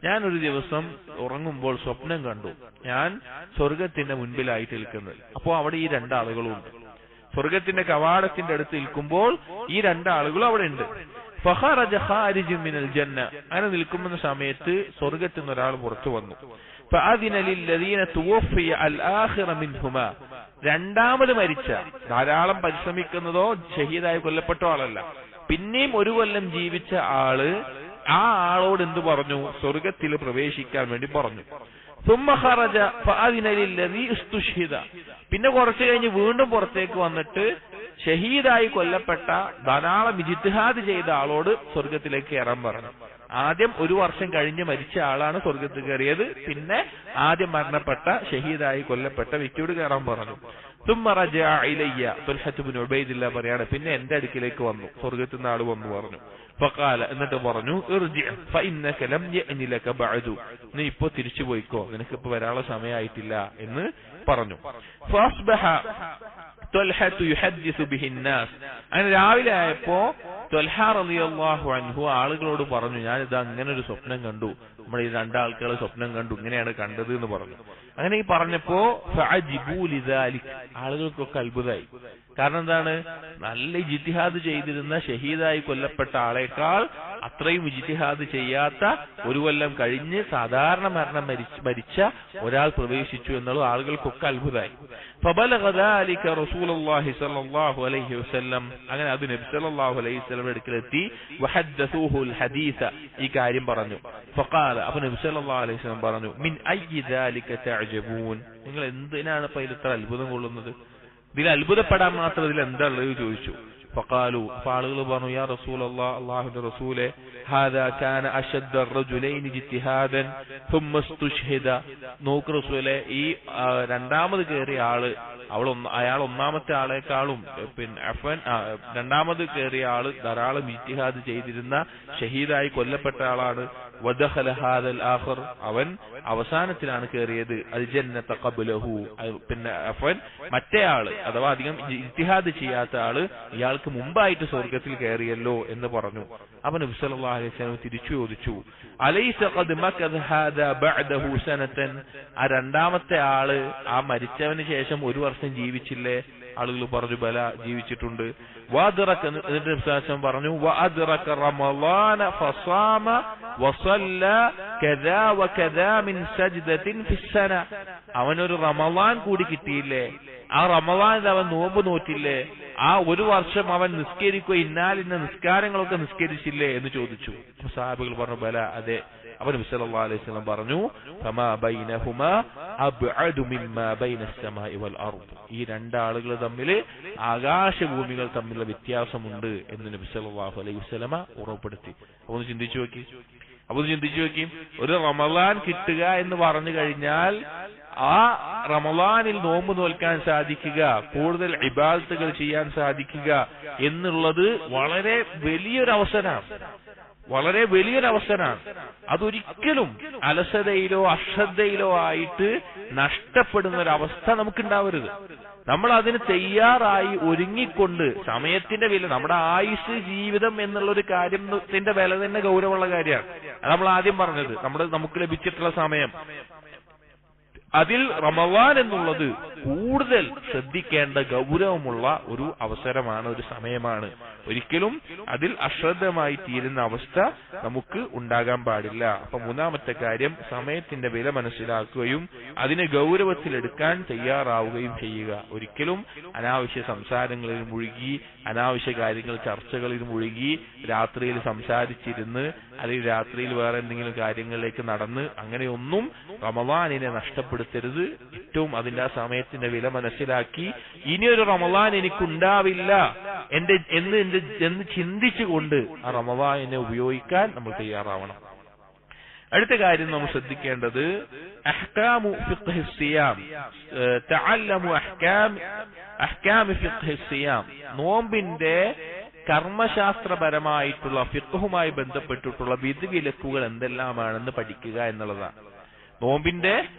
ഞാനൊരു ദിവസം ഉറങ്ങുമ്പോൾ സ്വപ്നം കണ്ടു, ഞാൻ സ്വർഗത്തിന്റെ മുൻപിലായിട്ട് നിൽക്കുന്നത്. അപ്പോ അവിടെ ഈ രണ്ടാളുകളുണ്ട്. സ്വർഗത്തിന്റെ കവാടത്തിന്റെ അടുത്ത് നിൽക്കുമ്പോൾ ഈ രണ്ടാളുകളും അവിടെ ഉണ്ട്. ഫഖറജ ഖാരിജുൻ മിനൽ ജന്ന, അങ്ങനെ നിൽക്കുന്ന സമയത്ത് സ്വർഗത്തിൽ നിന്ന് ഒരാൾ പുറത്തു വന്നു. ഫഅദിന ലില്ലദീന തുവഫിയ അൽ ആഖിറ മിൻഹുമാ, രണ്ടാമത് മരിച്ച, ധാരാളം പരിശ്രമിക്കുന്നതോ ഷഹീദായി കൊല്ലപ്പെട്ട ആളല്ല, പിന്നെയും ഒരു കൊല്ലം ജീവിച്ച ആള്, ആ ആളോട് എന്തു പറഞ്ഞു? സ്വർഗത്തിൽ പ്രവേശിക്കാൻ വേണ്ടി പറഞ്ഞു. ثم خرج فأذن للذي استشهد, പിന്നെ കുറച്ചു കഴിഞ്ഞ് വീണ്ടും പുറത്തേക്ക് വന്നിട്ട് ഷഹീദായി കൊല്ലപ്പെട്ട ധാരാളം ഇജ്തിഹാദ് ചെയ്ത ആളോട് സ്വർഗത്തിലേക്ക് കയറാൻ പറഞ്ഞു. ആദ്യം ഒരു വർഷം കഴിഞ്ഞ് മരിച്ച ആളാണ് സ്വർഗത്തിൽ കയറിയത്, പിന്നെ ആദ്യം മരണപ്പെട്ട ഷഹീദായി കൊല്ലപ്പെട്ട വ്യക്തിയോട് കയറാൻ പറഞ്ഞു. ثم رجع إلي, طلحة بن عبيد الله പറയാണ്, പിന്നെ എന്റെ അടുക്കിലേക്ക് വന്നു, സ്വർഗത്തിൽ നിന്ന് ആള് വന്നു പറഞ്ഞു. فقال, എന്നിട്ട് പറഞ്ഞു, ارجع فإنك لم يأن لك بعد, നീ ഇപ്പോ തിരിച്ചു പോയിക്കോ, നിനക്കിപ്പോ വരാനുള്ള സമയമായിട്ടില്ല എന്ന് പറഞ്ഞു. فأصبح طلحة يحدث به الناس, അങ്ങനെ രാവിലെ ആയപ്പോ ത്വൽഹ റളിയല്ലാഹു അൻഹു ആളുകളോട് പറഞ്ഞു, ഞാനിത് അങ്ങനെ ഒരു സ്വപ്നം കണ്ടു, നമ്മുടെ ഈ രണ്ടാൾക്കാൾ സ്വപ്നം കണ്ടു, ഇങ്ങനെയാണ് കണ്ടത് എന്ന് പറഞ്ഞു. അങ്ങനെ ഈ പറഞ്ഞപ്പോ ഫഅജിബു ലിദാലിക്, ആളുകൾക്കൊക്കെ അത്ഭുതമായി. കാരണം എന്താണ്? നല്ല ഇജ്തിഹാദ് ചെയ്തിരുന്ന ഷഹീദായി കൊല്ലപ്പെട്ട ആളെക്കാൾ അത്രയും ഇജ്തിഹാദ് ചെയ്യാത്ത ഒരു കൊല്ലം കഴിഞ്ഞ് സാധാരണ മരണം മരിച്ച ഒരാൾ പ്രവേശിച്ചു എന്നുള്ളത് ആളുകൾക്കൊക്കെ അത്ഭുതമായി. ഫബലഗ ദാലിക റസൂലുള്ളാഹി സ്വല്ലല്ലാഹു അലൈഹി വസല്ലം, അങ്ങനെ അത് നബി സല്ലല്ലാഹു അലൈഹി വസല്ലം അടുക്കലെത്തി. വഹദ്ദസൂഹുൽ ഹദീസ, ഈ കാര്യം പറഞ്ഞു. ഫഖാല, അപ്പോൾ നബി സല്ലല്ലാഹു അലൈഹി വസല്ലം പറഞ്ഞു, മിൻ അയ്യി ദാലിക തഅജബൂൻ, നിങ്ങൾ എന്തിനാണ് ഇപ്പോൾ ഇതിൽ ഇത്ര അത്ഭുതം കൊള്ളുന്നത്? ഇതിൽ അത്ഭുതപ്പെടാൻ മാത്രം ഇതിൽ എന്താ ഉള്ളത് ചോദിച്ചു. ഫഖാലു, അപ്പോൾ ആളുകൾ പറഞ്ഞു, യാ റസൂലല്ലാഹ്, അല്ലാഹുവിന്റെ റസൂലേ, ഹാദാ കാന അശദ്ദ അർറജുലൈനി ഇജ്തിഹാദൻ ثم استشهد, നോക്ക് റസൂലേ, ഈ രണ്ടാമത് കയറിയ ആള്, അയാൾ ഒന്നാമത്തെ ആളെക്കാളും രണ്ടാമത് കയറിയ ആള് ധാരാളം ഇജ്തിഹാദ് ചെയ്തിരുന്ന ഷഹീദായി കൊല്ലപ്പെട്ട ആളാണ്. വദഖല ഹാദൽ ആഖിർ, അവൻ അവസാനത്തിലാണ് കയറിയത്. അൽ ജന്നത ഖബ്ലഹു, പിന്നെ മറ്റേ ആള് അഥവാ അധികം ഇജ്തിഹാദ് ചെയ്യാത്ത ആള് ഇയാൾക്ക് മുമ്പായിട്ട് സ്വർഗത്തിൽ കയറിയല്ലോ എന്ന് പറഞ്ഞു. അവൻ നബി സല്ലല്ലാഹു അലൈഹി വസല്ലം തിരിച്ചു ചോദിച്ചു, അലൈസ ഖദ് മകദ ഹാദാ ബഅദഹു സനതൻ, ആ രണ്ടാമത്തെ ആള് ആ മരിച്ചവന് ശേഷം ഒരു വർഷം ജീവിച്ചില്ലേ? ആളുകൾ പറഞ്ഞു, ബല, ജീവിച്ചിട്ടുണ്ട്. വഅദ്റക, എന്നിട്ട് നബി പറഞ്ഞു, വഅദ്റക റമളാന ഫസാമ വസല്ല കദാ വകദാ മിൻ സജ്ദത്തിൻ ഫിസ്സന, അവനൊരു റമളാൻ കൂടി കിട്ടിയില്ലേ? ആ റമളാനിൽ അവൻ നോമ്പ് നോറ്റില്ലേ? ആ ഒരു വർഷം അവൻ നിസ്കരിക്കുക, ഇന്നാലിന്ന നിസ്കാരങ്ങളൊക്കെ നിസ്കരിച്ചില്ലേ എന്ന് ചോദിച്ചു. സഹാബികൾ പറഞ്ഞു, ബല, അതെ. അപ്പോൾ നബി സല്ലല്ലാഹു അലൈഹി വസല്ലം പറഞ്ഞു, ഫമാ ബൈനഹുമാ അബ്അദു മിമ്മാ ബൈനസ് സമാഇ വൽ അർദ്, ഈ രണ്ടാളുകൾ തമ്മിൽ ആകാശഭൂമികൾ തമ്മിലുള്ള വ്യത്യാസമുണ്ട് എന്ന് നബി സല്ലല്ലാഹു അലൈഹി വസല്ലം ഉറപ്പെടുത്തി. അപ്പോൾ ചിന്തിച്ചു നോക്കി, ഒരു റമളാൻ കിട്ടുക എന്ന് പറഞ്ഞു കഴിഞ്ഞാൽ ആ റമളാനിൽ നോമ്പ് നോൽക്കാൻ സാധിക്കുക, കൂടുതൽ ഇബാദത്തുകൾ ചെയ്യാൻ സാധിക്കുക എന്നുള്ളത് വളരെ വലിയൊരു അവസരമാണ്. അതൊരിക്കലും അലസതയിലോ അശ്രദ്ധയിലോ ആയിട്ട് നഷ്ടപ്പെടുന്ന ഒരവസ്ഥ നമുക്കുണ്ടാവരുത്. നമ്മൾ അതിന് തയ്യാറായി ഒരുങ്ങിക്കൊണ്ട്, സമയത്തിന്റെ വില, നമ്മുടെ ആയുസ്, ജീവിതം എന്നുള്ളൊരു കാര്യത്തിന്റെ വില തന്നെ ഗൗരവമുള്ള കാര്യമാണ്. നമ്മൾ ആദ്യം പറഞ്ഞത്, നമുക്ക് ലഭിച്ചിട്ടുള്ള സമയം, അതിൽ റമളാൻ എന്നുള്ളത് കൂടുതൽ ശ്രദ്ധിക്കേണ്ട ഗൗരവമുള്ള ഒരു അവസരമാണ്, ഒരു സമയമാണ്. ഒരിക്കലും അതിൽ അശ്രദ്ധമായി തീരുന്ന അവസ്ഥ നമുക്ക് ഉണ്ടാകാൻ പാടില്ല. അപ്പൊ മൂന്നാമത്തെ കാര്യം, സമയത്തിന്റെ വില മനസ്സിലാക്കുകയും അതിനെ ഗൗരവത്തിലെടുക്കാൻ തയ്യാറാവുകയും ചെയ്യുക. ഒരിക്കലും അനാവശ്യ സംസാരങ്ങളിൽ മുഴുകി, അനാവശ്യ കാര്യങ്ങൾ ചർച്ചകളിൽ മുഴുകി, രാത്രിയിൽ സംസാരിച്ചിരുന്ന് അല്ലെങ്കിൽ രാത്രിയിൽ വേറെ എന്തെങ്കിലും കാര്യങ്ങളിലേക്ക് നടന്ന് അങ്ങനെയൊന്നും റമളാനിനെ നഷ്ടപ്പെടുത്തരുത്. ഏറ്റവും അതിന്റെ ആ സമയത്തിന്റെ വില മനസ്സിലാക്കി ഇനിയൊരു റമളാൻ എനിക്കുണ്ടാവില്ല എന്ന് ചിന്തിച്ചുകൊണ്ട് ആ റമളാനിനെ ഉപയോഗിക്കാൻ നമ്മൾ തയ്യാറാവണം. അടുത്ത കാര്യം നമ്മൾ ശ്രദ്ധിക്കേണ്ടത് അഹ്കാമു ഫിഖ്ഹി സിയാം, തഅല്ലമു അഹ്കാമി ഫിഖ്ഹി സിയാം, നോമ്പിന്റെ കർമ്മശാസ്ത്രപരമായിട്ടുള്ള ഫിഖ്ഹുമായി ബന്ധപ്പെട്ടിട്ടുള്ള വിധിവിലക്കുകൾ എന്തെല്ലാമാണെന്ന് പഠിക്കുക എന്നുള്ളതാണ്. നോമ്പിന്റെ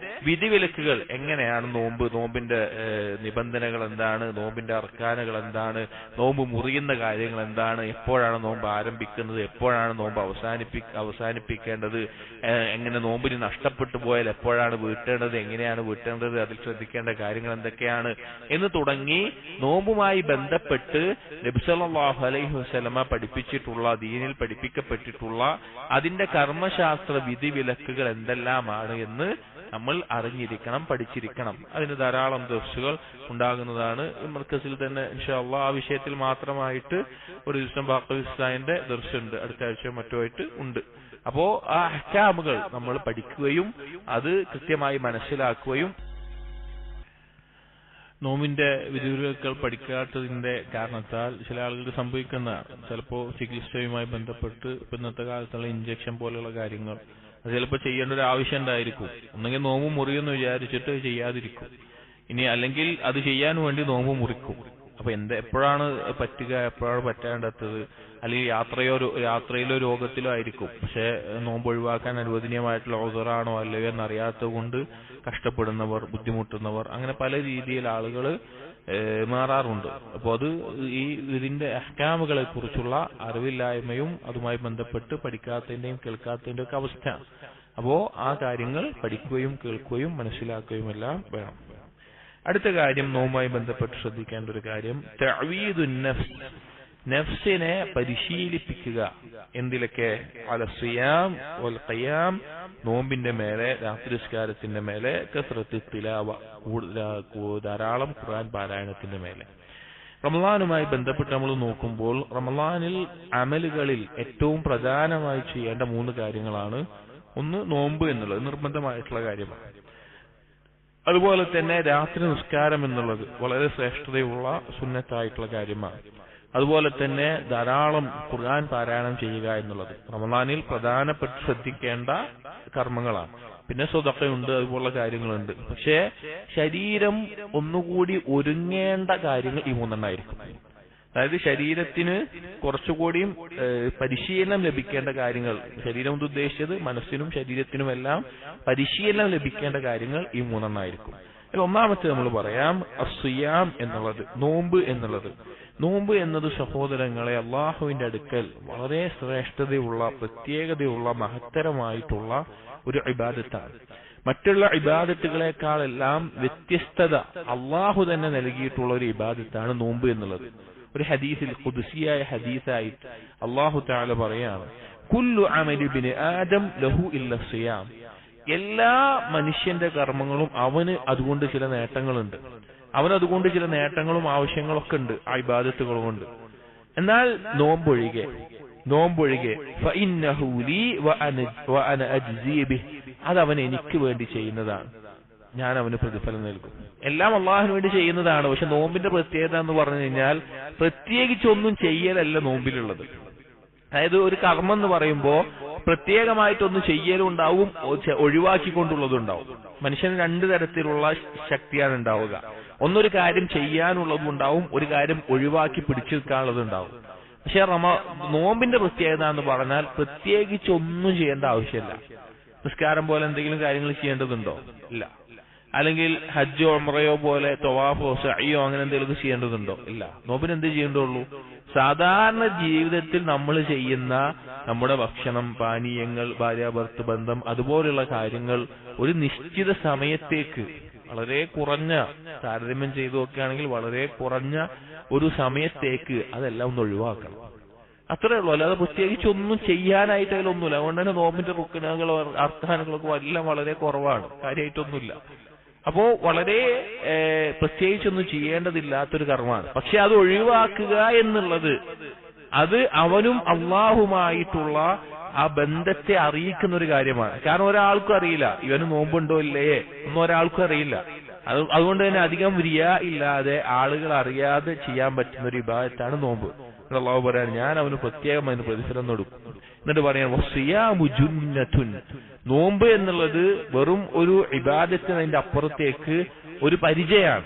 വിധിവിലക്കുകൾ എങ്ങനെയാണ്, നോമ്പിന്റെ നിബന്ധനകൾ എന്താണ്, നോമ്പിന്റെ അർക്കാനുകൾ എന്താണ്, നോമ്പ് മുറിയുന്ന കാര്യങ്ങൾ എന്താണ്, എപ്പോഴാണ് നോമ്പ് ആരംഭിക്കുന്നത്, എപ്പോഴാണ് നോമ്പ് അവസാനിപ്പിക്കേണ്ടത്, എങ്ങനെ നോമ്പിന് നഷ്ടപ്പെട്ടു പോയാൽ എപ്പോഴാണ് വീട്ടേണ്ടത്, എങ്ങനെയാണ് വീട്ടേണ്ടത്, അതിൽ ശ്രദ്ധിക്കേണ്ട കാര്യങ്ങൾ എന്തൊക്കെയാണ് എന്ന് തുടങ്ങി നോമ്പുമായി ബന്ധപ്പെട്ട് നബി സല്ലല്ലാഹു അലൈഹി വസല്ലമ പഠിപ്പിച്ചിട്ടുള്ള, ദീനിൽ പഠിപ്പിക്കപ്പെട്ടിട്ടുള്ള അതിന്റെ കർമ്മശാസ്ത്ര വിധിവിലക്കുകൾ എന്തെല്ലാമാണ് എന്ന് നമ്മൾ അറിഞ്ഞിരിക്കണം, പഠിച്ചിരിക്കണം. അതിന് ധാരാളം ദർസുകൾ ഉണ്ടാകുന്നതാണ്. മർക്കസിൽ തന്നെ ഇൻഷാ അല്ലാഹ് ആ വിഷയത്തിൽ മാത്രമായിട്ട് ഒരു ദിവസം ബാഖവിസ്താന്റെ ദർസുണ്ട്, അടുത്ത ആഴ്ച മറ്റോ ആയിട്ട് ഉണ്ട്. അപ്പോ ആ അഹ്കാമുകൾ നമ്മൾ പഠിക്കുകയും അത് കൃത്യമായി മനസ്സിലാക്കുകയും, നോമിന്റെ വിധിവിലക്കുകൾ പഠിക്കാത്തതിന്റെ കാരണത്താൽ ചില ആളുകൾക്ക് സംഭവിക്കുന്ന, ചിലപ്പോ ചികിത്സയുമായി ബന്ധപ്പെട്ട് ഇന്നത്തെ കാലത്തുള്ള ഇഞ്ചക്ഷൻ പോലെയുള്ള കാര്യങ്ങൾ അത് ചിലപ്പോൾ ചെയ്യേണ്ട ഒരു ആവശ്യം ഉണ്ടായിരിക്കും. ഒന്നെങ്കിൽ നോമ്പ് മുറിയെന്ന് വിചാരിച്ചിട്ട് ചെയ്യാതിരിക്കും, ഇനി അല്ലെങ്കിൽ അത് ചെയ്യാൻ വേണ്ടി നോമ്പ് മുറിക്കും. അപ്പൊ എപ്പോഴാണ് പറ്റുക, എപ്പോഴാണ് പറ്റാണ്ടത്, അല്ലെങ്കിൽ യാത്രയിലോ രോഗത്തിലോ ആയിരിക്കും. പക്ഷെ നോമ്പ് ഒഴിവാക്കാൻ അനുവദനീയമായിട്ടുള്ള ഉദറാണോ അല്ലയോ എന്നറിയാത്തത് കൊണ്ട് കഷ്ടപ്പെടുന്നവർ, ബുദ്ധിമുട്ടുന്നവർ, അങ്ങനെ പല രീതിയിൽ ആളുകൾ മാറാറുണ്ട്. അപ്പോൾ അത് ഇതിന്റെ അഹ്കാമുകളെ കുറിച്ചുള്ള അറിവില്ലായ്മയും അതുമായി ബന്ധപ്പെട്ട് പഠിക്കാത്തതിന്റെയും കേൾക്കാത്തതിന്റെയും ഒക്കെ അവസ്ഥയാണ്. അപ്പോ ആ കാര്യങ്ങൾ പഠിക്കുകയും കേൾക്കുകയും മനസ്സിലാക്കുകയും എല്ലാം വേണം. അടുത്ത കാര്യം, നോമ്പുമായി ബന്ധപ്പെട്ട് ശ്രദ്ധിക്കേണ്ട ഒരു കാര്യം, തഅവീദുൻ നഫ്സ്, നഫ്സിനെ പരിശീലിപ്പിക്കുക. എന്തിലൊക്കെ? അലസിയാം വൽ ഖിയാം, നോമ്പിന്റെ മേലെ, രാത്രിസ്കാരത്തിന്റെ മേലെ, കസ്റത്ത് തിലാവ, ധാരാളം ഖുർആൻ പാരായണത്തിന്റെ മേലെ. റമളാനുമായി ബന്ധപ്പെട്ട് നമ്മൾ നോക്കുമ്പോൾ റമളാനിൽ അമലുകളിൽ ഏറ്റവും പ്രധാനമായി ചെയ്യേണ്ട 3 കാര്യങ്ങളാണ്. ഒന്ന് നോമ്പ് എന്നുള്ളത് നിർബന്ധമായിട്ടുള്ള കാര്യമാണ്. അതുപോലെ തന്നെ രാത്രി നിസ്കാരം എന്നുള്ളത് വളരെ ശ്രേഷ്ഠതയുള്ള സുന്നത്തായിട്ടുള്ള കാര്യമാണ്. അതുപോലെ തന്നെ ധാരാളം ഖുർആൻ പാരായണം ചെയ്യുക എന്നുള്ളത് റമളാനിൽ പ്രധാനപ്പെട്ട് ശ്രദ്ധിക്കേണ്ട കർമ്മങ്ങളാണ്. പിന്നെ സ്വതക്കയുണ്ട്, അതുപോലുള്ള കാര്യങ്ങളുണ്ട്. പക്ഷേ ശരീരം ഒന്നുകൂടി ഒരുങ്ങേണ്ട കാര്യങ്ങൾ ഈ 3 ആയിരിക്കും. അതായത് ശരീരത്തിന് കുറച്ചുകൂടിയും പരിശീലനം ലഭിക്കേണ്ട കാര്യങ്ങൾ, ശരീരം കൊണ്ട് ഉദ്ദേശിച്ചത് മനസ്സിനും ശരീരത്തിനുമെല്ലാം പരിശീലനം ലഭിക്കേണ്ട കാര്യങ്ങൾ ഈ 3 ആയിരിക്കും. ഒന്നാമത്തെ നമ്മൾ പറയാം അസ്സിയാം എന്നുള്ളത്, നോമ്പ് എന്നുള്ളത്. നോമ്പ് എന്നത് സഹോദരങ്ങളെ അള്ളാഹുവിന്റെ അടുക്കൽ വളരെ ശ്രേഷ്ഠതയുള്ള, പ്രത്യേകതയുള്ള, മഹത്തരമായിട്ടുള്ള ഒരു ഇബാദത്താണ്. മറ്റുള്ള ഇബാദത്തുകളെക്കാളെല്ലാം വ്യത്യസ്തത അള്ളാഹു തന്നെ നൽകിയിട്ടുള്ള ഒരു ഇബാദത്താണ് നോമ്പ് എന്നുള്ളത്. ഒരു ഹദീസിൽ, ഖുദ്സിയായ ഹദീസായി അള്ളാഹു തആല പറയാണ്, കുല്ലു അമലി ഇബ്നി ആദം ലഹു ഇല്ല സിയാം, എല്ലാ മനുഷ്യന്റെ കർമ്മങ്ങളും അവന് അതുകൊണ്ട് ചില നേട്ടങ്ങളുണ്ട്, അവനതുകൊണ്ട് ചില നേട്ടങ്ങളും ആവശ്യങ്ങളൊക്കെ ഉണ്ട് ആ ഇബാദത്തുകൾ കൊണ്ട്. എന്നാൽ നോമ്പൊഴികെ ഫഇന്നഹു ലീ വഅന അജ്സീ ബിഹി, അതവൻ എനിക്ക് വേണ്ടി ചെയ്യുന്നതാണ്, ഞാൻ അവന് പ്രതിഫലം നൽകും. എല്ലാം അള്ളാഹുവിന് വേണ്ടി ചെയ്യുന്നതാണ്. പക്ഷെ നോമ്പിന്റെ പ്രത്യേകത എന്ന് പറഞ്ഞു കഴിഞ്ഞാൽ പ്രത്യേകിച്ചൊന്നും ചെയ്യലല്ല നോമ്പിലുള്ളത്. അതായത് ഒരു കർമ്മം എന്ന് പറയുമ്പോൾ പ്രത്യേകമായിട്ടൊന്നും ചെയ്യലും ഉണ്ടാവും, ഒഴിവാക്കിക്കൊണ്ടുള്ളതുണ്ടാവും. മനുഷ്യന് 2 തരത്തിലുള്ള ശക്തിയാണ് ഉണ്ടാവുക. ഒന്നൊരു കാര്യം ചെയ്യാനുള്ളതും ഉണ്ടാവും, ഒരു കാര്യം ഒഴിവാക്കി പിടിച്ചു നിൽക്കാനുള്ളതുണ്ടാവും. പക്ഷെ നോമ്പിന്റെ പ്രത്യേകത എന്ന് പറഞ്ഞാൽ പ്രത്യേകിച്ചൊന്നും ചെയ്യേണ്ട ആവശ്യമില്ല. നിസ്കാരം പോലെ എന്തെങ്കിലും കാര്യങ്ങൾ ചെയ്യേണ്ടതുണ്ടോ? ഇല്ല. അല്ലെങ്കിൽ ഹജ്ജോ ഉംറയോ പോലെ തവാഫോ സഅയോ അങ്ങനെ എന്തെങ്കിലും ചെയ്യേണ്ടതുണ്ടോ? ഇല്ല. നോമ്പിന് എന്ത് ചെയ്യേണ്ടുള്ളൂ? സാധാരണ ജീവിതത്തിൽ നമ്മൾ ചെയ്യുന്ന നമ്മുടെ ഭക്ഷണം, പാനീയങ്ങൾ, ഭാര്യാഭർത്തൃ ബന്ധം, അതുപോലുള്ള കാര്യങ്ങൾ ഒരു നിശ്ചിത സമയത്തേക്ക്, വളരെ കുറഞ്ഞ, താരതമ്യം ചെയ്തു നോക്കുകയാണെങ്കിൽ വളരെ കുറഞ്ഞ ഒരു സമയത്തേക്ക് അതെല്ലാം ഒന്ന് ഒഴിവാക്കണം. അത്രേ ഉള്ളൂ. അല്ലാതെ പ്രത്യേകിച്ച് ഒന്നും ചെയ്യാനായിട്ട് അതിലൊന്നുമില്ല. അതുകൊണ്ട് തന്നെ നോമ്പിന്റെ റുക്നുകളോ അർക്കാനുകളൊക്കെ എല്ലാം വളരെ കുറവാണ്, കാര്യമായിട്ടൊന്നുമില്ല. അപ്പോ വളരെ പ്രത്യേകിച്ചൊന്നും ചെയ്യേണ്ടതില്ലാത്തൊരു കർമ്മമാണ്. പക്ഷെ അത് ഒഴിവാക്കുക എന്നുള്ളത് അത് അവനും അള്ളാഹുമായിട്ടുള്ള ആ ബന്ധത്തെ അറിയിക്കുന്ന ഒരു കാര്യമാണ്. കാരണം ഒരാൾക്കും അറിയില്ല ഇവന് നോമ്പുണ്ടോ ഇല്ലേ ഒന്നും ഒരാൾക്കും അറിയില്ല. അതുകൊണ്ട് തന്നെ അധികം റിയാ ഇല്ലാതെ ആളുകൾ അറിയാതെ ചെയ്യാൻ പറ്റുന്ന ഒരു ഇബാദത്താണ് നോമ്പ്. അല്ലാഹു പറയാൻ, ഞാൻ അവന് പ്രത്യേകം അതിന് പ്രതിഫലം കൊടുക്കും. എന്നിട്ട് പറയാൻ, വസിയാമു ജുന്നത്തുൻ, നോമ്പ് എന്നുള്ളത് വെറും ഒരു ഇബാദത്തിന് അതിന്റെ അപ്പുറത്തേക്ക് ഒരു പരിചയമാണ്.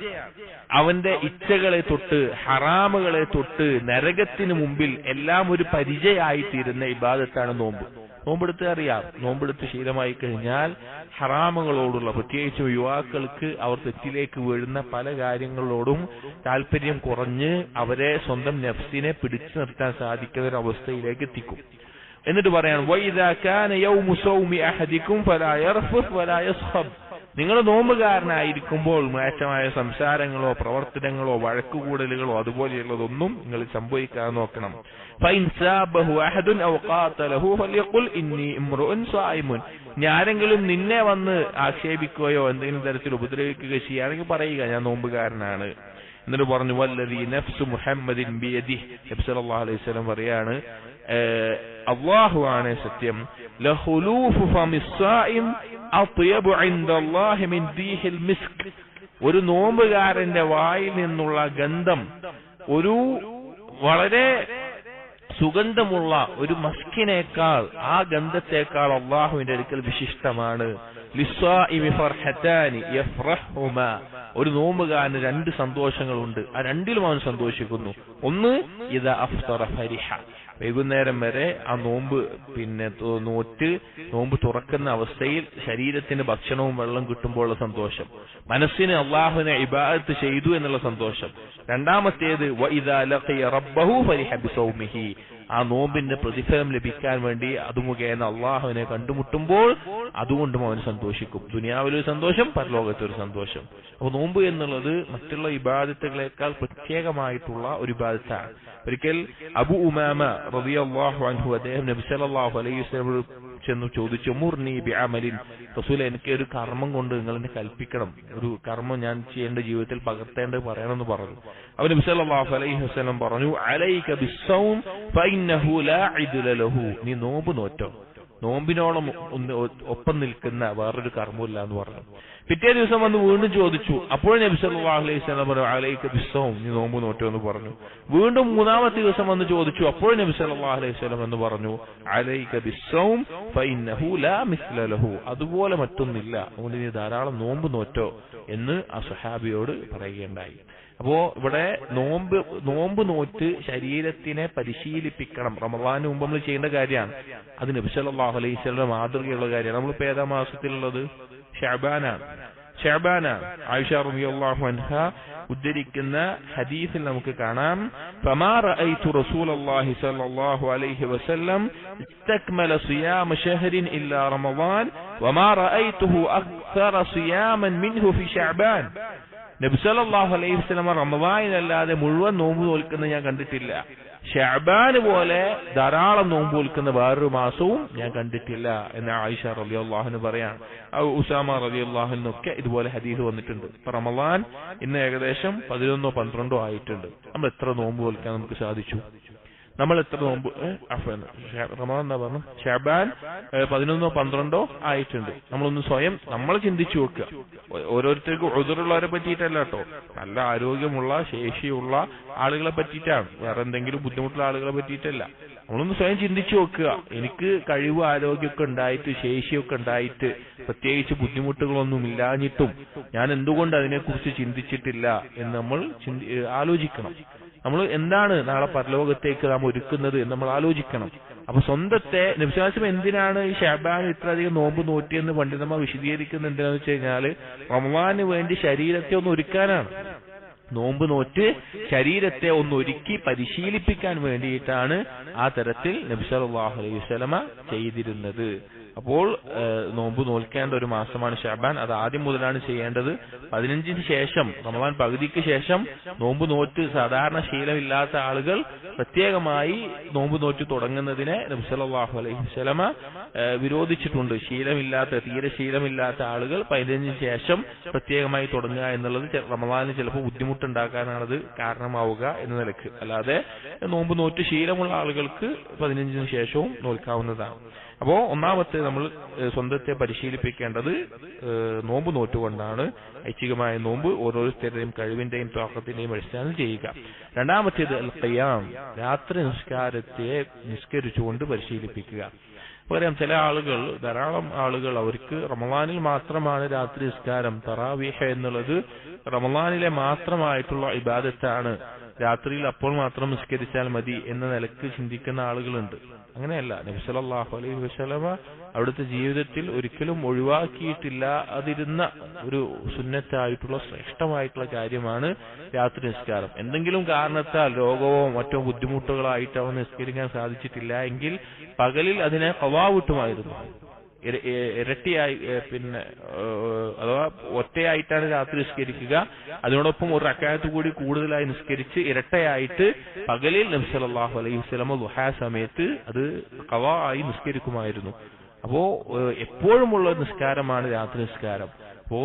അവന്റെ ഇച്ഛകളെ തൊട്ട് ഹറാമുകളെ തൊട്ട് നരകത്തിന് മുമ്പിൽ എല്ലാം ഒരു പരിചയമായിത്തീരുന്ന ഇബാദത്താണ് നോമ്പ്. നോമ്പെടുത്ത് അറിയാം. നോമ്പെടുത്ത് ശീലമായി കഴിഞ്ഞാൽ ഹറാമുകളോടുള്ള, പ്രത്യേകിച്ച് യുവാക്കൾക്ക് അവർ തെറ്റിലേക്ക് വീഴുന്ന പല കാര്യങ്ങളോടും താല്പര്യം കുറഞ്ഞ് അവരെ സ്വന്തം നഫ്സിനെ പിടിച്ചു നിർത്താൻ സാധിക്കുന്ന ഒരു അവസ്ഥയിലേക്ക് എത്തിക്കും. എന്നിട്ട് പറയാൻ വൈദാ കാന യൗമു സൗമി അഹദികും ഫലാ യർഫുസ് വലാ യസ്ഖബ്. നിങ്ങൾ നോമ്പുകാരനായിരിക്കുമ്പോൾ മോശമായ സംസാരങ്ങളോ പ്രവർത്തനങ്ങളോ വഴക്കുകൂടലുകളോ അതുപോലെയുള്ളതൊന്നും നിങ്ങൾ സംഭവിക്കാതെ നോക്കണം. ഫൈൻ സാബഹു അഹദുൻ ഔ ഖാതലഹു ഫൽയഖുൽ ഇന്നി ഇംറുഉൻ സായിമുൻ. ആരെങ്കിലും നിന്നെ വന്ന് ആക്ഷേപിക്കുകയോ എന്തെങ്കിലും തരത്തിൽ ഉപദ്രവിക്കുകയോ ചെയ്യുകയാണെങ്കിൽ പറയുക ഞാൻ നോമ്പുകാരനാണ്. എന്നിട്ട് പറഞ്ഞു വല്ലദീ നഫ്സു മുഹമ്മദിൻ ബിയദിഹി. നബി സല്ലല്ലാഹു അലൈഹി വസല്ലം പറയാണ് അല്ലാഹു ആണ് സത്യം, ലഖുലൂഫു ഫമിസ്സായിം അത്യബു ഇൻദല്ലാഹി മിൻ ദീഹിൽ മിസ്ക്. ഒരു നോമ്പുകാരന്റെ വായിൽ നിന്നുള്ള ഗന്ധം ഒരു വളരെ സുഗന്ധമുള്ള ഒരു മസ്കിനേക്കാൾ, ആ ഗന്ധത്തേക്കാൾ അല്ലാഹുവിന്റെ അടുക്കൽ വിശിഷ്ടമാണ്. ലിസ്സായിമി ഫർഹതാനി യഫ്റഹുമാ. ഒരു നോമ്പുകാരന് രണ്ട് സന്തോഷങ്ങളുണ്ട്, ആ രണ്ടിലും അവൻ സന്തോഷിക്കുന്നു. ഒന്ന് ഇദാ അഫ്തറ ഫരിഹ, വൈകുന്നേരം വരെ ആ നോമ്പ് നോമ്പ് തുറക്കുന്ന അവസ്ഥയിൽ ശരീരത്തിന് ഭക്ഷണവും വെള്ളം കിട്ടുമ്പോഴുള്ള സന്തോഷം, മനസ്സിന് അള്ളാഹുവിനെ ഇബാദത്ത് ചെയ്തു എന്നുള്ള സന്തോഷം. രണ്ടാമത്തേത് വഇദാ ലഖിയ റബ്ബഹു ഫരിഹ ബിസൗമിഹി, ആ നോമ്പിന്റെ പ്രതിഫലം ലഭിക്കാൻ വേണ്ടി അത് മുഖേന അള്ളാഹുവിനെ കണ്ടുമുട്ടുമ്പോൾ അതുകൊണ്ടും അവൻ സന്തോഷിക്കും. ദുനിയാവിലൊരു സന്തോഷം, പരലോകത്തൊരു സന്തോഷം. അപ്പോൾ നോമ്പ് എന്നുള്ളത് മറ്റുള്ള ഇബാദത്തുകളെക്കാൾ പ്രത്യേകമായിട്ടുള്ള ഒരു ഇബാദത്താണ്. ഒരിക്കൽ അബു ഉമാമ റളിയല്ലാഹു അൻഹു അദ്ദേഹം നബി സല്ലല്ലാഹു അലൈഹി വസല്ലം ചെന്ന് ചോദിച്ചു, മുർനി ബിഅമലിൻ, റസൂൽ എനിക്ക് ഒരു കർമ്മം കൊണ്ട് നിങ്ങൾ എന്നെ കൽപ്പിക്കണം, ഒരു കർമ്മം ഞാൻ ചെയ്യേണ്ട ജീവിതത്തിൽ പകർത്തേണ്ടത് പറയണമെന്ന് പറഞ്ഞു. അപ്പോൾ നബി സല്ലല്ലാഹു അലൈഹി വസല്ലം പറഞ്ഞു അലൈക ബിസ്സൗം ഫഇന്നഹു ലാ ഇദ്ല ലഹു. നീ നോമ്പ് നോറ്റോ, നോമ്പിനോളം ഒപ്പം നിൽക്കുന്ന വേറൊരു കർമ്മമില്ല എന്ന് പറഞ്ഞു. പിറ്റേ ദിവസം വന്ന് വീണ്ടും ചോദിച്ചു. അപ്പോൾ നബി സല്ലല്ലാഹു അലൈഹി വസല്ലം പറഞ്ഞു അലൈക ബിസ്സൗം, നീ നോമ്പ് നോറ്റോ എന്ന് പറഞ്ഞു. വീണ്ടും മൂന്നാമത്തെ ദിവസം വന്ന് ചോദിച്ചു. അപ്പോൾ നബി സല്ലല്ലാഹു അലൈഹി വസല്ലം എന്ന് പറഞ്ഞു അലൈക ബിസ്സൗം ഫഇന്നഹു ലാ മിസ്ല ലഹു, അതുപോലെ മറ്റൊന്നില്ല, അതുകൊണ്ട് നീ ധാരാളം നോമ്പ് നോറ്റോ എന്ന് ആ സ്വഹാബിയോട് പറയുകയുണ്ടായി. അപ്പോ ഇവിടെ നോമ്പ് നോറ്റ് ശരീരത്തിനെ പരിശീലിപ്പിക്കണം. റമളാന് മുമ്പ് നമ്മൾ ചെയ്യേണ്ട കാര്യമാണ്. അത് നബി സല്ലല്ലാഹു അലൈഹി വസല്ലം മാതൃകയുള്ള കാര്യമാണ്. നമ്മളിപ്പോ ഏതാ മാസത്തിലുള്ളത്? ഷഅബാനാണ്. ആയിഷ റളിയല്ലാഹു അൻഹ ഉദ്ധരിക്കുന്ന ഹദീസിൽ നമുക്ക് കാണാം ഫമാ റഅയ്തു റസൂലല്ലാഹി സ്വല്ലല്ലാഹു അലൈഹി വസല്ലം ഇസ്തക്മല സിയാമ ശഹ്റിൻ ഇല്ലാ റമളാൻ വമാ റഅയ്തുഹു അക്സറ സിയാമൻ മിൻഹു ഫി ശഅബാൻ. നബി സല്ലല്ലാഹു അലൈഹി വസല്ലം റമളാനിലല്ലാതെ മുഴുവൻ നോമ്പ് നോൽക്കുന്നത് ഞാൻ കണ്ടിട്ടില്ല. ശഅബാൻ പോലെ ധാരാളം നോമ്പ് നോൽക്കുന്ന വേറൊരു മാസവും ഞാൻ കണ്ടിട്ടില്ല എന്ന് ആയിഷ റളിയല്ലാഹു അൻഹ പറയാണ്. ഉസാമ റളിയല്ലാഹു അൻഹുക്കെ ഇതുപോലെ ഹദീസ് വന്നിട്ടുണ്ട്. ഇപ്പൊ റമളാൻ ഇന്ന് ഏകദേശം 11-12 ആയിട്ടുണ്ട്. നമ്മൾ എത്ര നോമ്പ് നോൽക്കാൻ നമുക്ക് സാധിച്ചു? നമ്മൾ എത്ര നോമ്പ് റമളാൻ എന്താ പറഞ്ഞു? ശഅബാൻ 11-12 ആയിട്ടുണ്ട്. നമ്മളൊന്ന് സ്വയം നമ്മൾ ചിന്തിച്ചു നോക്കുക. ഓരോരുത്തർക്കും ഉദറുള്ളവരെ പറ്റിയിട്ടല്ല കേട്ടോ, നല്ല ആരോഗ്യമുള്ള ശേഷിയുള്ള ആളുകളെ പറ്റിയിട്ടാണ്, വേറെ എന്തെങ്കിലും ബുദ്ധിമുട്ടുള്ള ആളുകളെ പറ്റിയിട്ടല്ല. നമ്മളൊന്ന് സ്വയം ചിന്തിച്ചു നോക്കുക. എനിക്ക് കഴിവ് ആരോഗ്യമൊക്കെ ഉണ്ടായിട്ട് ശേഷിയൊക്കെ ഉണ്ടായിട്ട് പ്രത്യേകിച്ച് ബുദ്ധിമുട്ടുകളൊന്നും ഇല്ലാഞ്ഞിട്ടും ഞാൻ എന്തുകൊണ്ട് അതിനെക്കുറിച്ച് ചിന്തിച്ചിട്ടില്ല എന്ന് നമ്മൾ ആലോചിക്കണം. നമ്മൾ എന്താണ് നാളെ പരലോകത്തേക്ക് നാം ഒരുക്കുന്നത് എന്ന് നമ്മൾ ആലോചിക്കണം. അപ്പൊ സ്വന്തത്തെ നബി സല്ലല്ലാഹു അലൈഹി വസല്ലം എന്തിനാണ് ഈ ശഅബാൻ ഇത്രയധികം നോമ്പ് നോറ്റിയെന്ന് പണ്ഡിതന്മാർ വിശദീകരിക്കുന്നത് എന്തിനാന്ന് വെച്ച് കഴിഞ്ഞാല് റമളാന് വേണ്ടി ശരീരത്തെ ഒന്ന് ഒരുക്കാനാണ്. നോമ്പ് നോറ്റ് ശരീരത്തെ ഒന്ന് ഒരുക്കി പരിശീലിപ്പിക്കാൻ വേണ്ടിയിട്ടാണ് ആ തരത്തിൽ നബി സല്ലല്ലാഹു അലൈഹി വസല്ലം ചെയ്തിരുന്നത്. അപ്പോൾ നോമ്പ് നോൽക്കേണ്ട ഒരു മാസമാണ് ശഅബാൻ. അത് ആദ്യം മുതലാണ് ചെയ്യേണ്ടത്. 15-ന് ശേഷം, റമളാൻ പകുതിക്ക് ശേഷം നോമ്പ് നോറ്റ് സാധാരണ ശീലമില്ലാത്ത ആളുകൾ പ്രത്യേകമായി നോമ്പ് നോറ്റ് തുടങ്ങുന്നതിനെ നബി സല്ലല്ലാഹു അലൈഹി വസല്ലം വിരോധിച്ചിട്ടുണ്ട്. തീരെ ശീലമില്ലാത്ത ആളുകൾ 15-ന് ശേഷം പ്രത്യേകമായി തുടങ്ങുക എന്നുള്ളത് റമളാനിൽ ചിലപ്പോൾ ബുദ്ധിമുട്ടുണ്ടാക്കാനാണത് കാരണമാവുക എന്ന നിലക്ക്. അല്ലാതെ നോമ്പ് നോറ്റ് ശീലമുള്ള ആളുകൾക്ക് 15-ന് ശേഷവും നോൽക്കാവുന്നതാണ്. അപ്പോ ഒന്നാമത്തെ നമ്മൾ സ്വന്തത്തെ പരിശീലിപ്പിക്കേണ്ടത് നോമ്പ് നോറ്റുകൊണ്ടാണ്. ഐച്ഛികമായ നോമ്പ് ഓരോരുത്തരുടെയും കഴിവിന്റെയും ത്വാഖത്തിന്റെയും അടിസ്ഥാനത്തിൽ ചെയ്യുക. രണ്ടാമത്തേത് അൽ ഖിയാം, രാത്രി നിസ്കാരത്തെ നിസ്കരിച്ചുകൊണ്ട് പരിശീലിപ്പിക്കുക. പറയാം, ചില ആളുകൾ, ധാരാളം ആളുകൾ അവർക്ക് റമളാനിൽ മാത്രമാണ് രാത്രി നിസ്കാരം, തറാവീഹ് എന്നുള്ളത് റമളാനിലെ മാത്രമായിട്ടുള്ള ഇബാദത്താണ്, രാത്രിയിൽ അപ്പോൾ മാത്രം നിസ്കരിച്ചാൽ മതി എന്ന നിലക്ക് ചിന്തിക്കുന്ന ആളുകളുണ്ട്. അങ്ങനെയല്ല. നബി സല്ലല്ലാഹു അലൈഹി വസല്ലമ അവിടുത്തെ ജീവിതത്തിൽ ഒരിക്കലും ഒഴിവാക്കിയിട്ടില്ല അതിരുന്ന ഒരു സുന്നത്തായിട്ടുള്ള ശ്രേഷ്ഠമായിട്ടുള്ള കാര്യമാണ് രാത്രി നിസ്കാരം. എന്തെങ്കിലും കാരണത്താൽ രോഗമോ മറ്റോ ബുദ്ധിമുട്ടുകളായിട്ട് അവൻ നിസ്കരിക്കാൻ സാധിച്ചിട്ടില്ല എങ്കിൽ പകലിൽ അതിനെ ഖളാ വിട്ടുമായിരുന്നു. ഇരട്ടിയായി അഥവാ ഒറ്റയായിട്ടാണ് രാത്രി നിസ്കരിക്കുക. അതിനോടൊപ്പം ഒരു റക്അത്ത് കൂടി കൂടുതലായി നിസ്കരിച്ച് ഇരട്ടയായിട്ട് പകലിൽ നബി സല്ലല്ലാഹു അലൈഹി വസല്ലം ദുഹാ സമയത്ത് അത് ഖളാ ആയി നിസ്കരിക്കുമായിരുന്നു. അപ്പോ എപ്പോഴുമുള്ള നിസ്കാരമാണ് രാത്രി നിസ്കാരം. അപ്പോ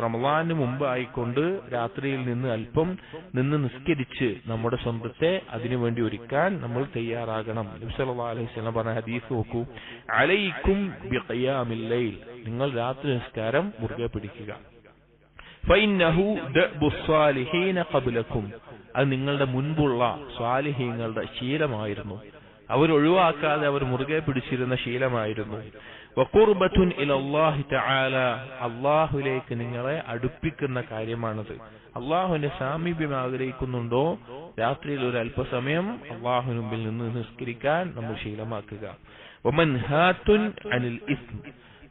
റമളാനിന് മുമ്പ് ആയിക്കൊണ്ട് രാത്രിയിൽ നിന്ന് അല്പം നിന്ന് നിസ്കരിച്ച് നമ്മുടെ സ്വന്തത്തെ അതിനുവേണ്ടി ഒരുക്കാൻ നമ്മൾ തയ്യാറാകണം. നബി സല്ലല്ലാഹു അലൈഹി വസല്ലം പറഞ്ഞ ഹദീസ് നോക്കൂ, അലൈക്കും ബിഖിയാമിൽ ലൈൽ, നിങ്ങൾ രാത്രി നിസ്കാരം മുറുകെ പിടിക്കുക. ഫഇന്നഹു ദഅബുസ് സ്വാലിഹീന ഖബ്ലകും, അത് നിങ്ങളുടെ മുൻപുള്ള സ്വാലിഹീങ്ങളുടെ ശീലമായിരുന്നു. അവർ ഒഴിവാക്കാതെ അവർ മുറുകെ പിടിച്ചിരുന്ന ശീലമായിരുന്നു. വഖുർബത്തുൻ ഇലല്ലാഹി തആല, അല്ലാഹുവിലേക്ക് നിങ്ങളെ അടുപ്പിക്കുന്ന കാര്യമാണത്. അല്ലാഹുവിന്റെ സാമീപ്യം ആഗ്രഹിക്കുന്നുണ്ടോ, രാത്രിയിൽ ഒരു അല്പസമയം അല്ലാഹുവിന് മുമ്പിൽ നിന്ന് നിസ്കരിക്കാൻ നമ്മൾ ശീലമാക്കുക. വമൻഹാത്തുൻ അനിൽ ഇസ്ം,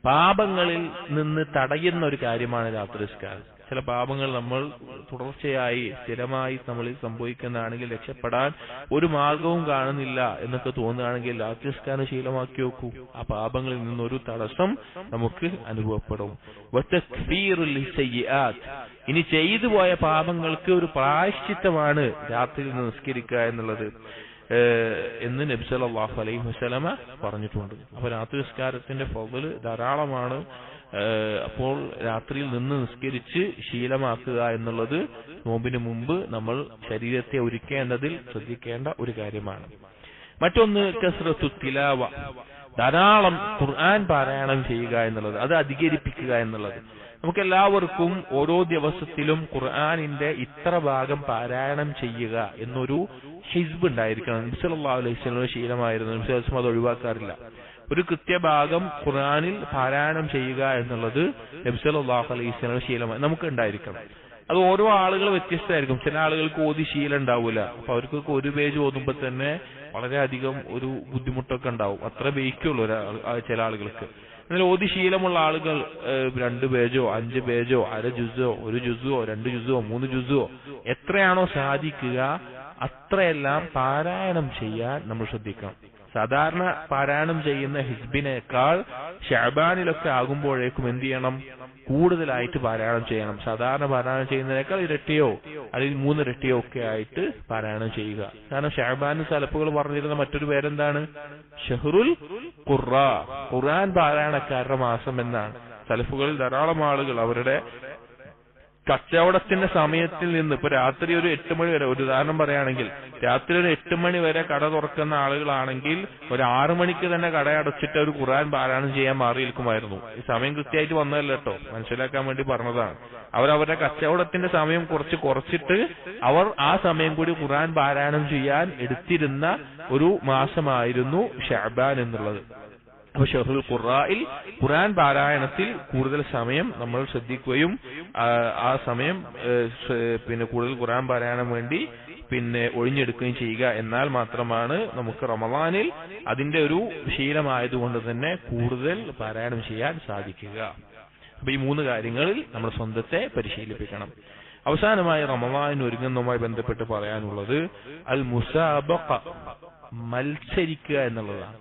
പാപങ്ങളിൽ നിന്ന് തടയുന്ന ഒരു കാര്യമാണ് രാത്രി നിസ്കാരം. ചില പാപങ്ങൾ നമ്മൾ തുടർച്ചയായി സ്ഥിരമായി നമ്മളിൽ സംഭവിക്കുന്നതാണെങ്കിൽ രക്ഷപ്പെടാൻ ഒരു മാർഗവും കാണുന്നില്ല എന്നൊക്കെ തോന്നുകയാണെങ്കിൽ രാത്രി നിസ്കാരം ശീലമാക്കി നോക്കൂ. ആ പാപങ്ങളിൽ നിന്നൊരു തടസ്സം നമുക്ക് അനുഭവപ്പെടും. ഇനി ചെയ്തു പോയ പാപങ്ങൾക്ക് ഒരു പ്രായശ്ചിത്തമാണ് രാത്രിയിൽ നിന്ന് നിസ്കരിക്കുക എന്നുള്ളത് എന്ന് നബി സല്ലല്ലാഹു അലൈഹി വസല്ലമ പറഞ്ഞിട്ടുണ്ട്. അപ്പൊ രാത്രി നിസ്കാരത്തിന്റെ ഫള് ധാരാളമാണ്. അപ്പോൾ രാത്രിയിൽ നിന്ന് നിസ്കരിച്ച് ശീലമാക്കുക എന്നുള്ളത് നോമ്പിന് മുമ്പ് നമ്മൾ ശരീരത്തെ ഒരുക്കേണ്ടതിൽ ശ്രദ്ധിക്കേണ്ട ഒരു കാര്യമാണ്. മറ്റൊന്ന് കസ്റത്തു തിലാവ, ധാരാളം ഖുർആൻ പാരായണം ചെയ്യുക എന്നുള്ളത്, അത് അധികരിപ്പിക്കുക എന്നുള്ളത്. നമുക്കെല്ലാവർക്കും ഓരോ ദിവസത്തിലും ഖുർആനിന്റെ ഇത്ര ഭാഗം പാരായണം ചെയ്യുക എന്നൊരു ഹിസ്ബ് ഉണ്ടായിരിക്കണം. നബി സല്ലല്ലാഹു അലൈഹി വസല്ലം ശീലമായിരുന്നു. നബി സല്ലല്ലാഹു അത് ഒഴിവാക്കാറില്ല. ഒരു കൃത്യഭാഗം ഖുർആനിൽ പാരായണം ചെയ്യുക എന്നുള്ളത് നബി സല്ലല്ലാഹു അലൈഹി വസല്ലം ശീലമായി നമുക്ക് ഉണ്ടായിരിക്കണം. അത് ഓരോ ആളുകൾ വ്യത്യസ്തമായിരിക്കും. ചില ആളുകൾക്ക് ഓതി ശീലം ഉണ്ടാവില്ല. അപ്പൊ അവർക്കൊക്കെ ഒരു പേജ് ഓതുമ്പോൾ തന്നെ വളരെയധികം ഒരു ബുദ്ധിമുട്ടൊക്കെ ഉണ്ടാവും. അത്ര ബേക്കുള്ളൂ ചില ആളുകൾക്ക്. എന്നാൽ ഓതി ശീലമുള്ള ആളുകൾ 2 പേജോ 5 പേജോ അര ജുസോ 1 ജുസോ 2 ജുസോ 3 ജുസോ എത്രയാണോ സാധിക്കുക അത്രയെല്ലാം പാരായണം ചെയ്യാൻ നമ്മൾ ശ്രദ്ധിക്കണം. സാധാരണ പാരായണം ചെയ്യുന്ന ഹിസ്ബിനേക്കാൾ ശഅബാനിലൊക്കെ ആകുമ്പോഴേക്കും എന്ത് ചെയ്യണം, കൂടുതലായിട്ട് പാരായണം ചെയ്യണം. സാധാരണ പാരായണം ചെയ്യുന്നതിനേക്കാൾ ഇരട്ടിയോ അല്ലെങ്കിൽ 3 ഇരട്ടിയോ ഒക്കെ ആയിട്ട് പാരായണം ചെയ്യുക. കാരണം ശഅബാൻ സലഫുകൾ പറഞ്ഞിരുന്ന മറ്റൊരു പേരെന്താണ്, ഷഹ്റുൽ ഖുർആ, ഖുർആൻ പാരായണക്കാരുടെ മാസം എന്നാണ്. സലഫുകളിൽ ധാരാളം ആളുകൾ അവരുടെ കച്ചവടത്തിന്റെ സമയത്തിൽ നിന്ന് ഇപ്പൊ രാത്രി ഒരു 8 മണി വരെ, ഒരു ഉദാഹരണം പറയുകയാണെങ്കിൽ രാത്രി ഒരു 8 മണി വരെ കട തുറക്കുന്ന ആളുകളാണെങ്കിൽ ഒരു 6 മണിക്ക് തന്നെ കട അടച്ചിട്ട് ഒരു ഖുർആൻ പാരായണം ചെയ്യാൻ മാറിയിരിക്കുമായിരുന്നു. ഈ സമയം കൃത്യമായിട്ട് വന്നതല്ല കേട്ടോ, മനസ്സിലാക്കാൻ വേണ്ടി പറഞ്ഞതാണ്. അവരവരുടെ കച്ചവടത്തിന്റെ സമയം കുറച്ചിട്ട് അവർ ആ സമയം കൂടി ഖുർആൻ പാരായണം ചെയ്യാൻ എടുത്തിരുന്ന ഒരു മാസമായിരുന്നു ശഅബാൻ എന്നുള്ളത്. അപ്പൊ ഷഹ്റുൽ ഖുർആനിൽ ഖുർആൻ പാരായണത്തിൽ കൂടുതൽ സമയം നമ്മൾ ശ്രദ്ധിക്കുകയും ആ സമയം കൂടുതൽ ഖുർആൻ പാരായണം വേണ്ടി ഒഴിഞ്ഞെടുക്കുകയും ചെയ്യുക. എന്നാൽ മാത്രമാണ് നമുക്ക് റമളാനിൽ അതിന്റെ ഒരു ശീലമായതുകൊണ്ട് തന്നെ കൂടുതൽ പാരായണം ചെയ്യാൻ സാധിക്കുക. അപ്പൊ ഈ 3 കാര്യങ്ങളിൽ നമ്മൾ സ്വന്തത്തെ പരിശീലിപ്പിക്കണം. അവസാനമായി റമളാനിന് ഒരുങ്ങുന്നതുമായി ബന്ധപ്പെട്ട് പറയാനുള്ളത് അൽ മുസാബഖ, മത്സരിക്കുക എന്നുള്ളതാണ്.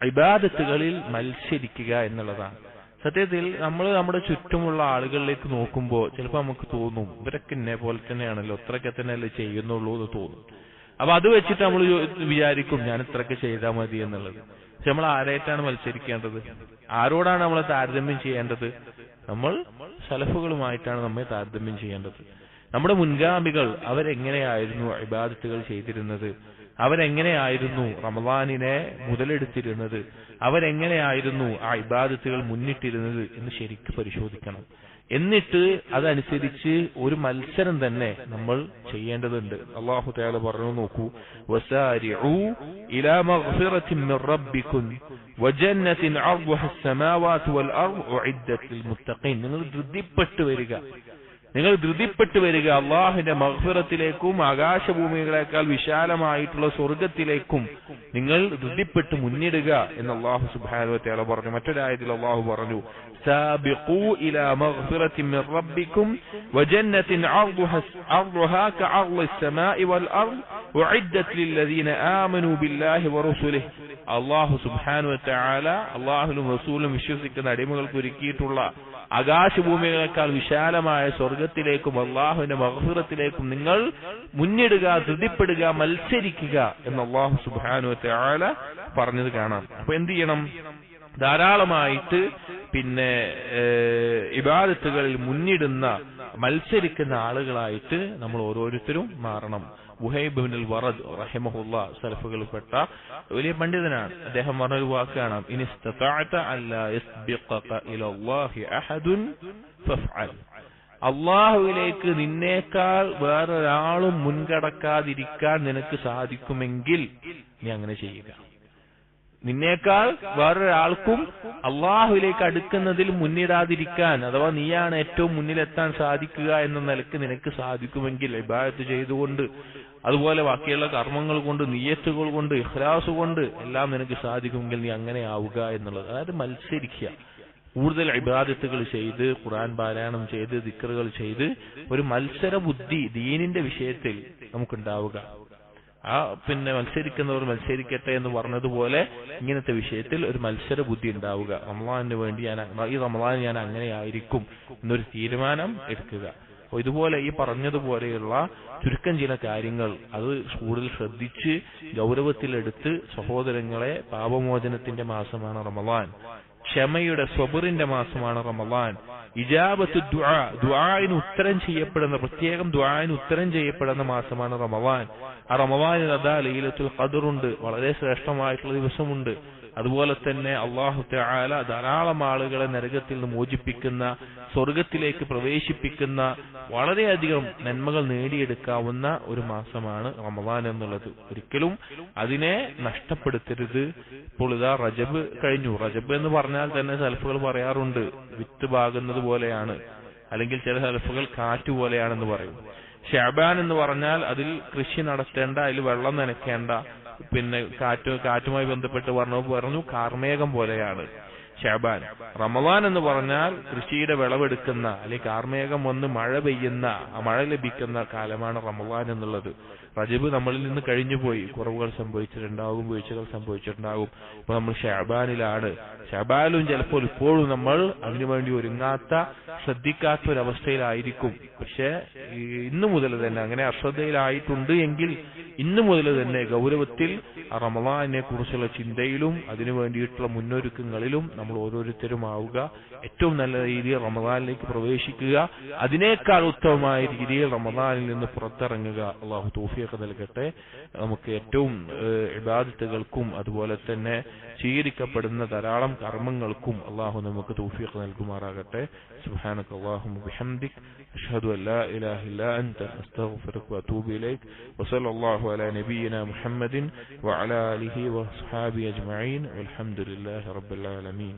ഇബാദത്തുകളിൽ മത്സരിക്കുക എന്നുള്ളതാണ്. സത്യത്തിൽ നമ്മൾ നമ്മുടെ ചുറ്റുമുള്ള ആളുകളിലേക്ക് നോക്കുമ്പോൾ ചിലപ്പോൾ നമുക്ക് തോന്നും ഇവരൊക്കെ എന്നെ പോലെ തന്നെയാണല്ലോ, ഇത്രയൊക്കെ തന്നെയല്ലേ ചെയ്യുന്നുള്ളൂ എന്ന് തോന്നും. അപ്പൊ അത് വെച്ചിട്ട് നമ്മൾ വിചാരിക്കും ഞാൻ ഇത്രയൊക്കെ ചെയ്താൽ മതി എന്നുള്ളത്. പക്ഷെ നമ്മൾ ആരായിട്ടാണ് മത്സരിക്കേണ്ടത്? ആരോടാണ് നമ്മൾ താരതമ്യം ചെയ്യേണ്ടത്? നമ്മൾ സലഫുകളുമായിട്ടാണ് നമ്മെ താരതമ്യം ചെയ്യേണ്ടത്. നമ്മുടെ മുൻഗാമികൾ അവരെങ്ങനെയായിരുന്നു ഇബാദത്തുകൾ ചെയ്തിരുന്നത്, അവരെങ്ങനെയായിരുന്നു റമളാനിനെ മുതലെടുത്തിരുന്നത്, അവരെങ്ങനെയായിരുന്നു ആ ഇബാദത്തുകൾ മുന്നിട്ടിരുന്നത് എന്ന് ശരിക്കും പരിശോധിക്കണം. എന്നിട്ട് അതനുസരിച്ച് ഒരു മത്സരം തന്നെ നമ്മൾ ചെയ്യേണ്ടതുണ്ട്. അല്ലാഹു തആല പറഞ്ഞു നോക്കൂ, വസാരിഉ ഇലാ മഗ്ഫിറത്തിൻ മിർ റബ്ബികും വജന്നത്തിൻ അർദുഹ അസ്സമാവാതു വൽ അർദ് ഉഇദ്ദത് ലിൽ മുത്തഖീൻ. നിങ്ങൾ ധൃതിപ്പെട്ടു വരിക, നിങ്ങൾ ധൃതിപ്പെട്ടു വരിക അള്ളാഹുവിന്റെ മഗ്ഫിറത്തിലേക്കും ആകാശഭൂമികളെക്കാൾ വിശാലമായിട്ടുള്ള സ്വർഗത്തിലേക്കും നിങ്ങൾ ധൃതിപ്പെട്ട് മുന്നിടുക എന്ന് അല്ലാഹു സുബ്ഹാനഹു വ തആല പറഞ്ഞു. മറ്റൊരായത്തിൽ അല്ലാഹു പറഞ്ഞു, സാബിഖൂ ഇലാ മഗ്ഫിറത്തിൻ മിർ റബ്ബിക്കും വജന്നത്തിൻ അർദുഹാ കഅർദിസ് സമാഇ വൽ അർദ് ഉഇദ്ദത് ലില്ലദീന ആമനൂ ബില്ലാഹി വറസൂലിഹി. അല്ലാഹു സുബ്ഹാനഹു വ തആല അല്ലാഹുവിലും റസൂലും വിശ്വസിക്കുന്ന അടിമകൾക്ക് ഒരുക്കിയിട്ടുള്ള ആകാശഭൂമികളെക്കാൾ വിശാലമായ സ്വർഗത്തിലേക്കും അള്ളാഹുവിന്റെ മഗ്ഫിറത്തിലേക്കും നിങ്ങൾ മുന്നിടുക, ധൃതിപ്പെടുക, മത്സരിക്കുക എന്ന് അല്ലാഹു സുബ്ഹാനഹു വ തആല പറഞ്ഞത് കാണാം. അപ്പൊ എന്ത് ചെയ്യണം? ധാരാളമായിട്ട് ഇബാദത്തുകളിൽ മുന്നിടുന്ന മത്സരിക്കുന്ന ആളുകളായിട്ട് നമ്മൾ ഓരോരുത്തരും മാറണം. വുഹൈബ് ഇബ്നുൽ വറദ് റഹിമഹുല്ലാഹ് സലഫുകളിൽപ്പെട്ട വലിയ പണ്ഡിതനാണ്. അദ്ദേഹം പറഞ്ഞൊരു വാക്കാണ്, ഇനിസ്തതഅത അല്ലാ യസ്ബിഖക ഇലല്ലാഹി അഹദുൻ ഫഫ്അൽ. അല്ലാഹുവിലേക്ക് നിന്നേക്കാൾ വേറൊരാളും മുൻകടക്കാതിരിക്കാൻ നിനക്ക് സാധിക്കുമെങ്കിൽ നീ അങ്ങനെ ചെയ്യുക. നിന്നേക്കാൾ വേറൊരാൾക്കും അള്ളാഹുവിലേക്ക് അടുക്കുന്നതിൽ മുന്നിടാതിരിക്കാൻ, അഥവാ നീയാണ് ഏറ്റവും മുന്നിലെത്താൻ സാധിക്കുക എന്ന നിലക്ക് നിനക്ക് സാധിക്കുമെങ്കിൽ ഇബാദത്ത് ചെയ്തുകൊണ്ട്, അതുപോലെ ബാക്കിയുള്ള കർമ്മങ്ങൾ കൊണ്ട്, നിയ്യത്തുകൾ കൊണ്ട്, ഇഖ്ലാസ് കൊണ്ട് എല്ലാം നിനക്ക് സാധിക്കുമെങ്കിൽ നീ അങ്ങനെ ആവുക എന്നുള്ളത്. അതായത് മത്സരിക്കുക, കൂടുതൽ ഇബാദത്തുകൾ ചെയ്ത്, ഖുർആൻ പാരായണം ചെയ്ത്, ദിക്റുകൾ ചെയ്ത് ഒരു മത്സര ബുദ്ധി ദീനിന്റെ വിഷയത്തിൽ നമുക്കുണ്ടാവുക. മത്സരിക്കുന്നവർ മത്സരിക്കട്ടെ എന്ന് പറഞ്ഞതുപോലെ ഇങ്ങനത്തെ വിഷയത്തിൽ ഒരു മത്സര ബുദ്ധി ഉണ്ടാവുക. റമളാനിന് വേണ്ടി ഈ റമളാൻ ഞാൻ അങ്ങനെ ആയിരിക്കും എന്നൊരു തീരുമാനം എടുക്കുക. അപ്പോൾ ഇതുപോലെ ഈ പറഞ്ഞതുപോലെയുള്ള ചുരുക്കം ചില കാര്യങ്ങൾ അത് കൂടുതൽ ശ്രദ്ധിച്ച് ഗൗരവത്തിലെടുത്ത് സഹോദരങ്ങളെ, പാപമോചനത്തിന്റെ മാസമാണ് റമളാൻ, ക്ഷമയുടെ സ്വബറിന്റെ മാസമാണ് റമളാൻ, ഇജാബത്ത് ദുആഇന് ഉത്തരം ചെയ്യപ്പെടുന്ന, പ്രത്യേകം ദുആഇന് ഉത്തരം ചെയ്യപ്പെടുന്ന മാസമാണ് റമളാൻ. ആ റമളാനിൽ അതാ ലൈലത്തുൽ ഖദ്റുണ്ട്, വളരെ ശ്രേഷ്ഠമായിട്ടുള്ള ദിവസമുണ്ട്. അതുപോലെ തന്നെ അല്ലാഹു തആല ധാരാളം ആളുകളെ നരകത്തിൽ നിന്ന് മോചിപ്പിക്കുന്ന, സ്വർഗത്തിലേക്ക് പ്രവേശിപ്പിക്കുന്ന, വളരെയധികം നന്മകൾ നേടിയെടുക്കാവുന്ന ഒരു മാസമാണ് റമളാൻ എന്നുള്ളത്. ഒരിക്കലും അതിനെ നഷ്ടപ്പെടുത്തരുത്. ഇപ്പോൾ ഇതാ റജബ് കഴിഞ്ഞു. റജബ് എന്ന് പറഞ്ഞാൽ തന്നെ സലഫുകൾ പറയാറുണ്ട് വിത്ത് പാകുന്നത് പോലെയാണ്, അല്ലെങ്കിൽ ചില സലഫുകൾ കാറ്റ് പോലെയാണെന്ന് പറയും. ശഅബാൻ എന്ന് പറഞ്ഞാൽ അതിൽ കൃഷി നടത്തേണ്ട, അതിൽ വെള്ളം നനയ്ക്കേണ്ട, കാറ്റുമായി ബന്ധപ്പെട്ട് പറഞ്ഞു കാർമേഘം പോലെയാണ് ശഅബാൻ. റമളാൻ എന്ന് പറഞ്ഞാൽ കൃഷിയുടെ വിളവെടുക്കുന്ന, അല്ലെങ്കിൽ കാർമേഘം വന്ന് മഴ പെയ്യുന്ന, മഴ ലഭിക്കുന്ന കാലമാണ് റമളാൻ എന്നുള്ളത്. റജബ് നമ്മളിൽ നിന്ന് കഴിഞ്ഞുപോയി, കുറവുകൾ സംഭവിച്ചിട്ടുണ്ടാകും, വീഴ്ചകൾ സംഭവിച്ചിട്ടുണ്ടാകും. ഇപ്പൊ നമ്മൾ ശഅബാനിലാണ്. ശഅബാനിലും ചിലപ്പോൾ ഇപ്പോഴും നമ്മൾ അതിനുവേണ്ടി ഒരുങ്ങാത്ത, ശ്രദ്ധിക്കാത്ത ഒരവസ്ഥയിലായിരിക്കും. പക്ഷെ ഇന്നു മുതൽ തന്നെ, അങ്ങനെ അശ്രദ്ധയിലായിട്ടുണ്ട് എങ്കിൽ ഇന്നു മുതൽ തന്നെ ഗൗരവത്തിൽ റമളാനിനെ കുറിച്ചുള്ള ചിന്തയിലും അതിനു വേണ്ടിയിട്ടുള്ള മുന്നൊരുക്കങ്ങളിലും നമ്മൾ ഓരോരുത്തരും ആവുക. ഏറ്റവും നല്ല രീതിയിൽ റമളാനിലേക്ക് പ്രവേശിക്കുക. അതിനേക്കാൾ ഉത്തമമായ രീതിയിൽ റമളാനിൽ നിന്ന് പുറത്തിറങ്ങുക. അല്ലാഹു തൗഫീഖ് നൽകട്ടെ. നമുക്ക് ഏറ്റവും ഇബാദത്തുകൾക്കും അതുപോലെ തന്നെ സ്വീകരിക്കപ്പെടുന്ന ധാരാളം കർമ്മങ്ങൾക്കും അല്ലാഹു നമുക്ക് തൗഫീഖ് നൽകുമാറാകട്ടെ. സുബ്ഹാനക അല്ലാഹുമ്മ ബിഹംദിക് അഷ്ഹദു അൻ ലാ ഇലാഹ ഇല്ലാ അൻത അസ്തഗ്ഫിറുക വഅതൂബു ഇലൈക് വസല്ലല്ലാഹു അലാ നബിയിനാ മുഹമ്മദിൻ വഅലാ ആലിഹി വഅസ്ഹാബിഹി അജ്മഈൻ വൽഹംദുലില്ലാഹി റബ്ബിൽ ആലമീൻ.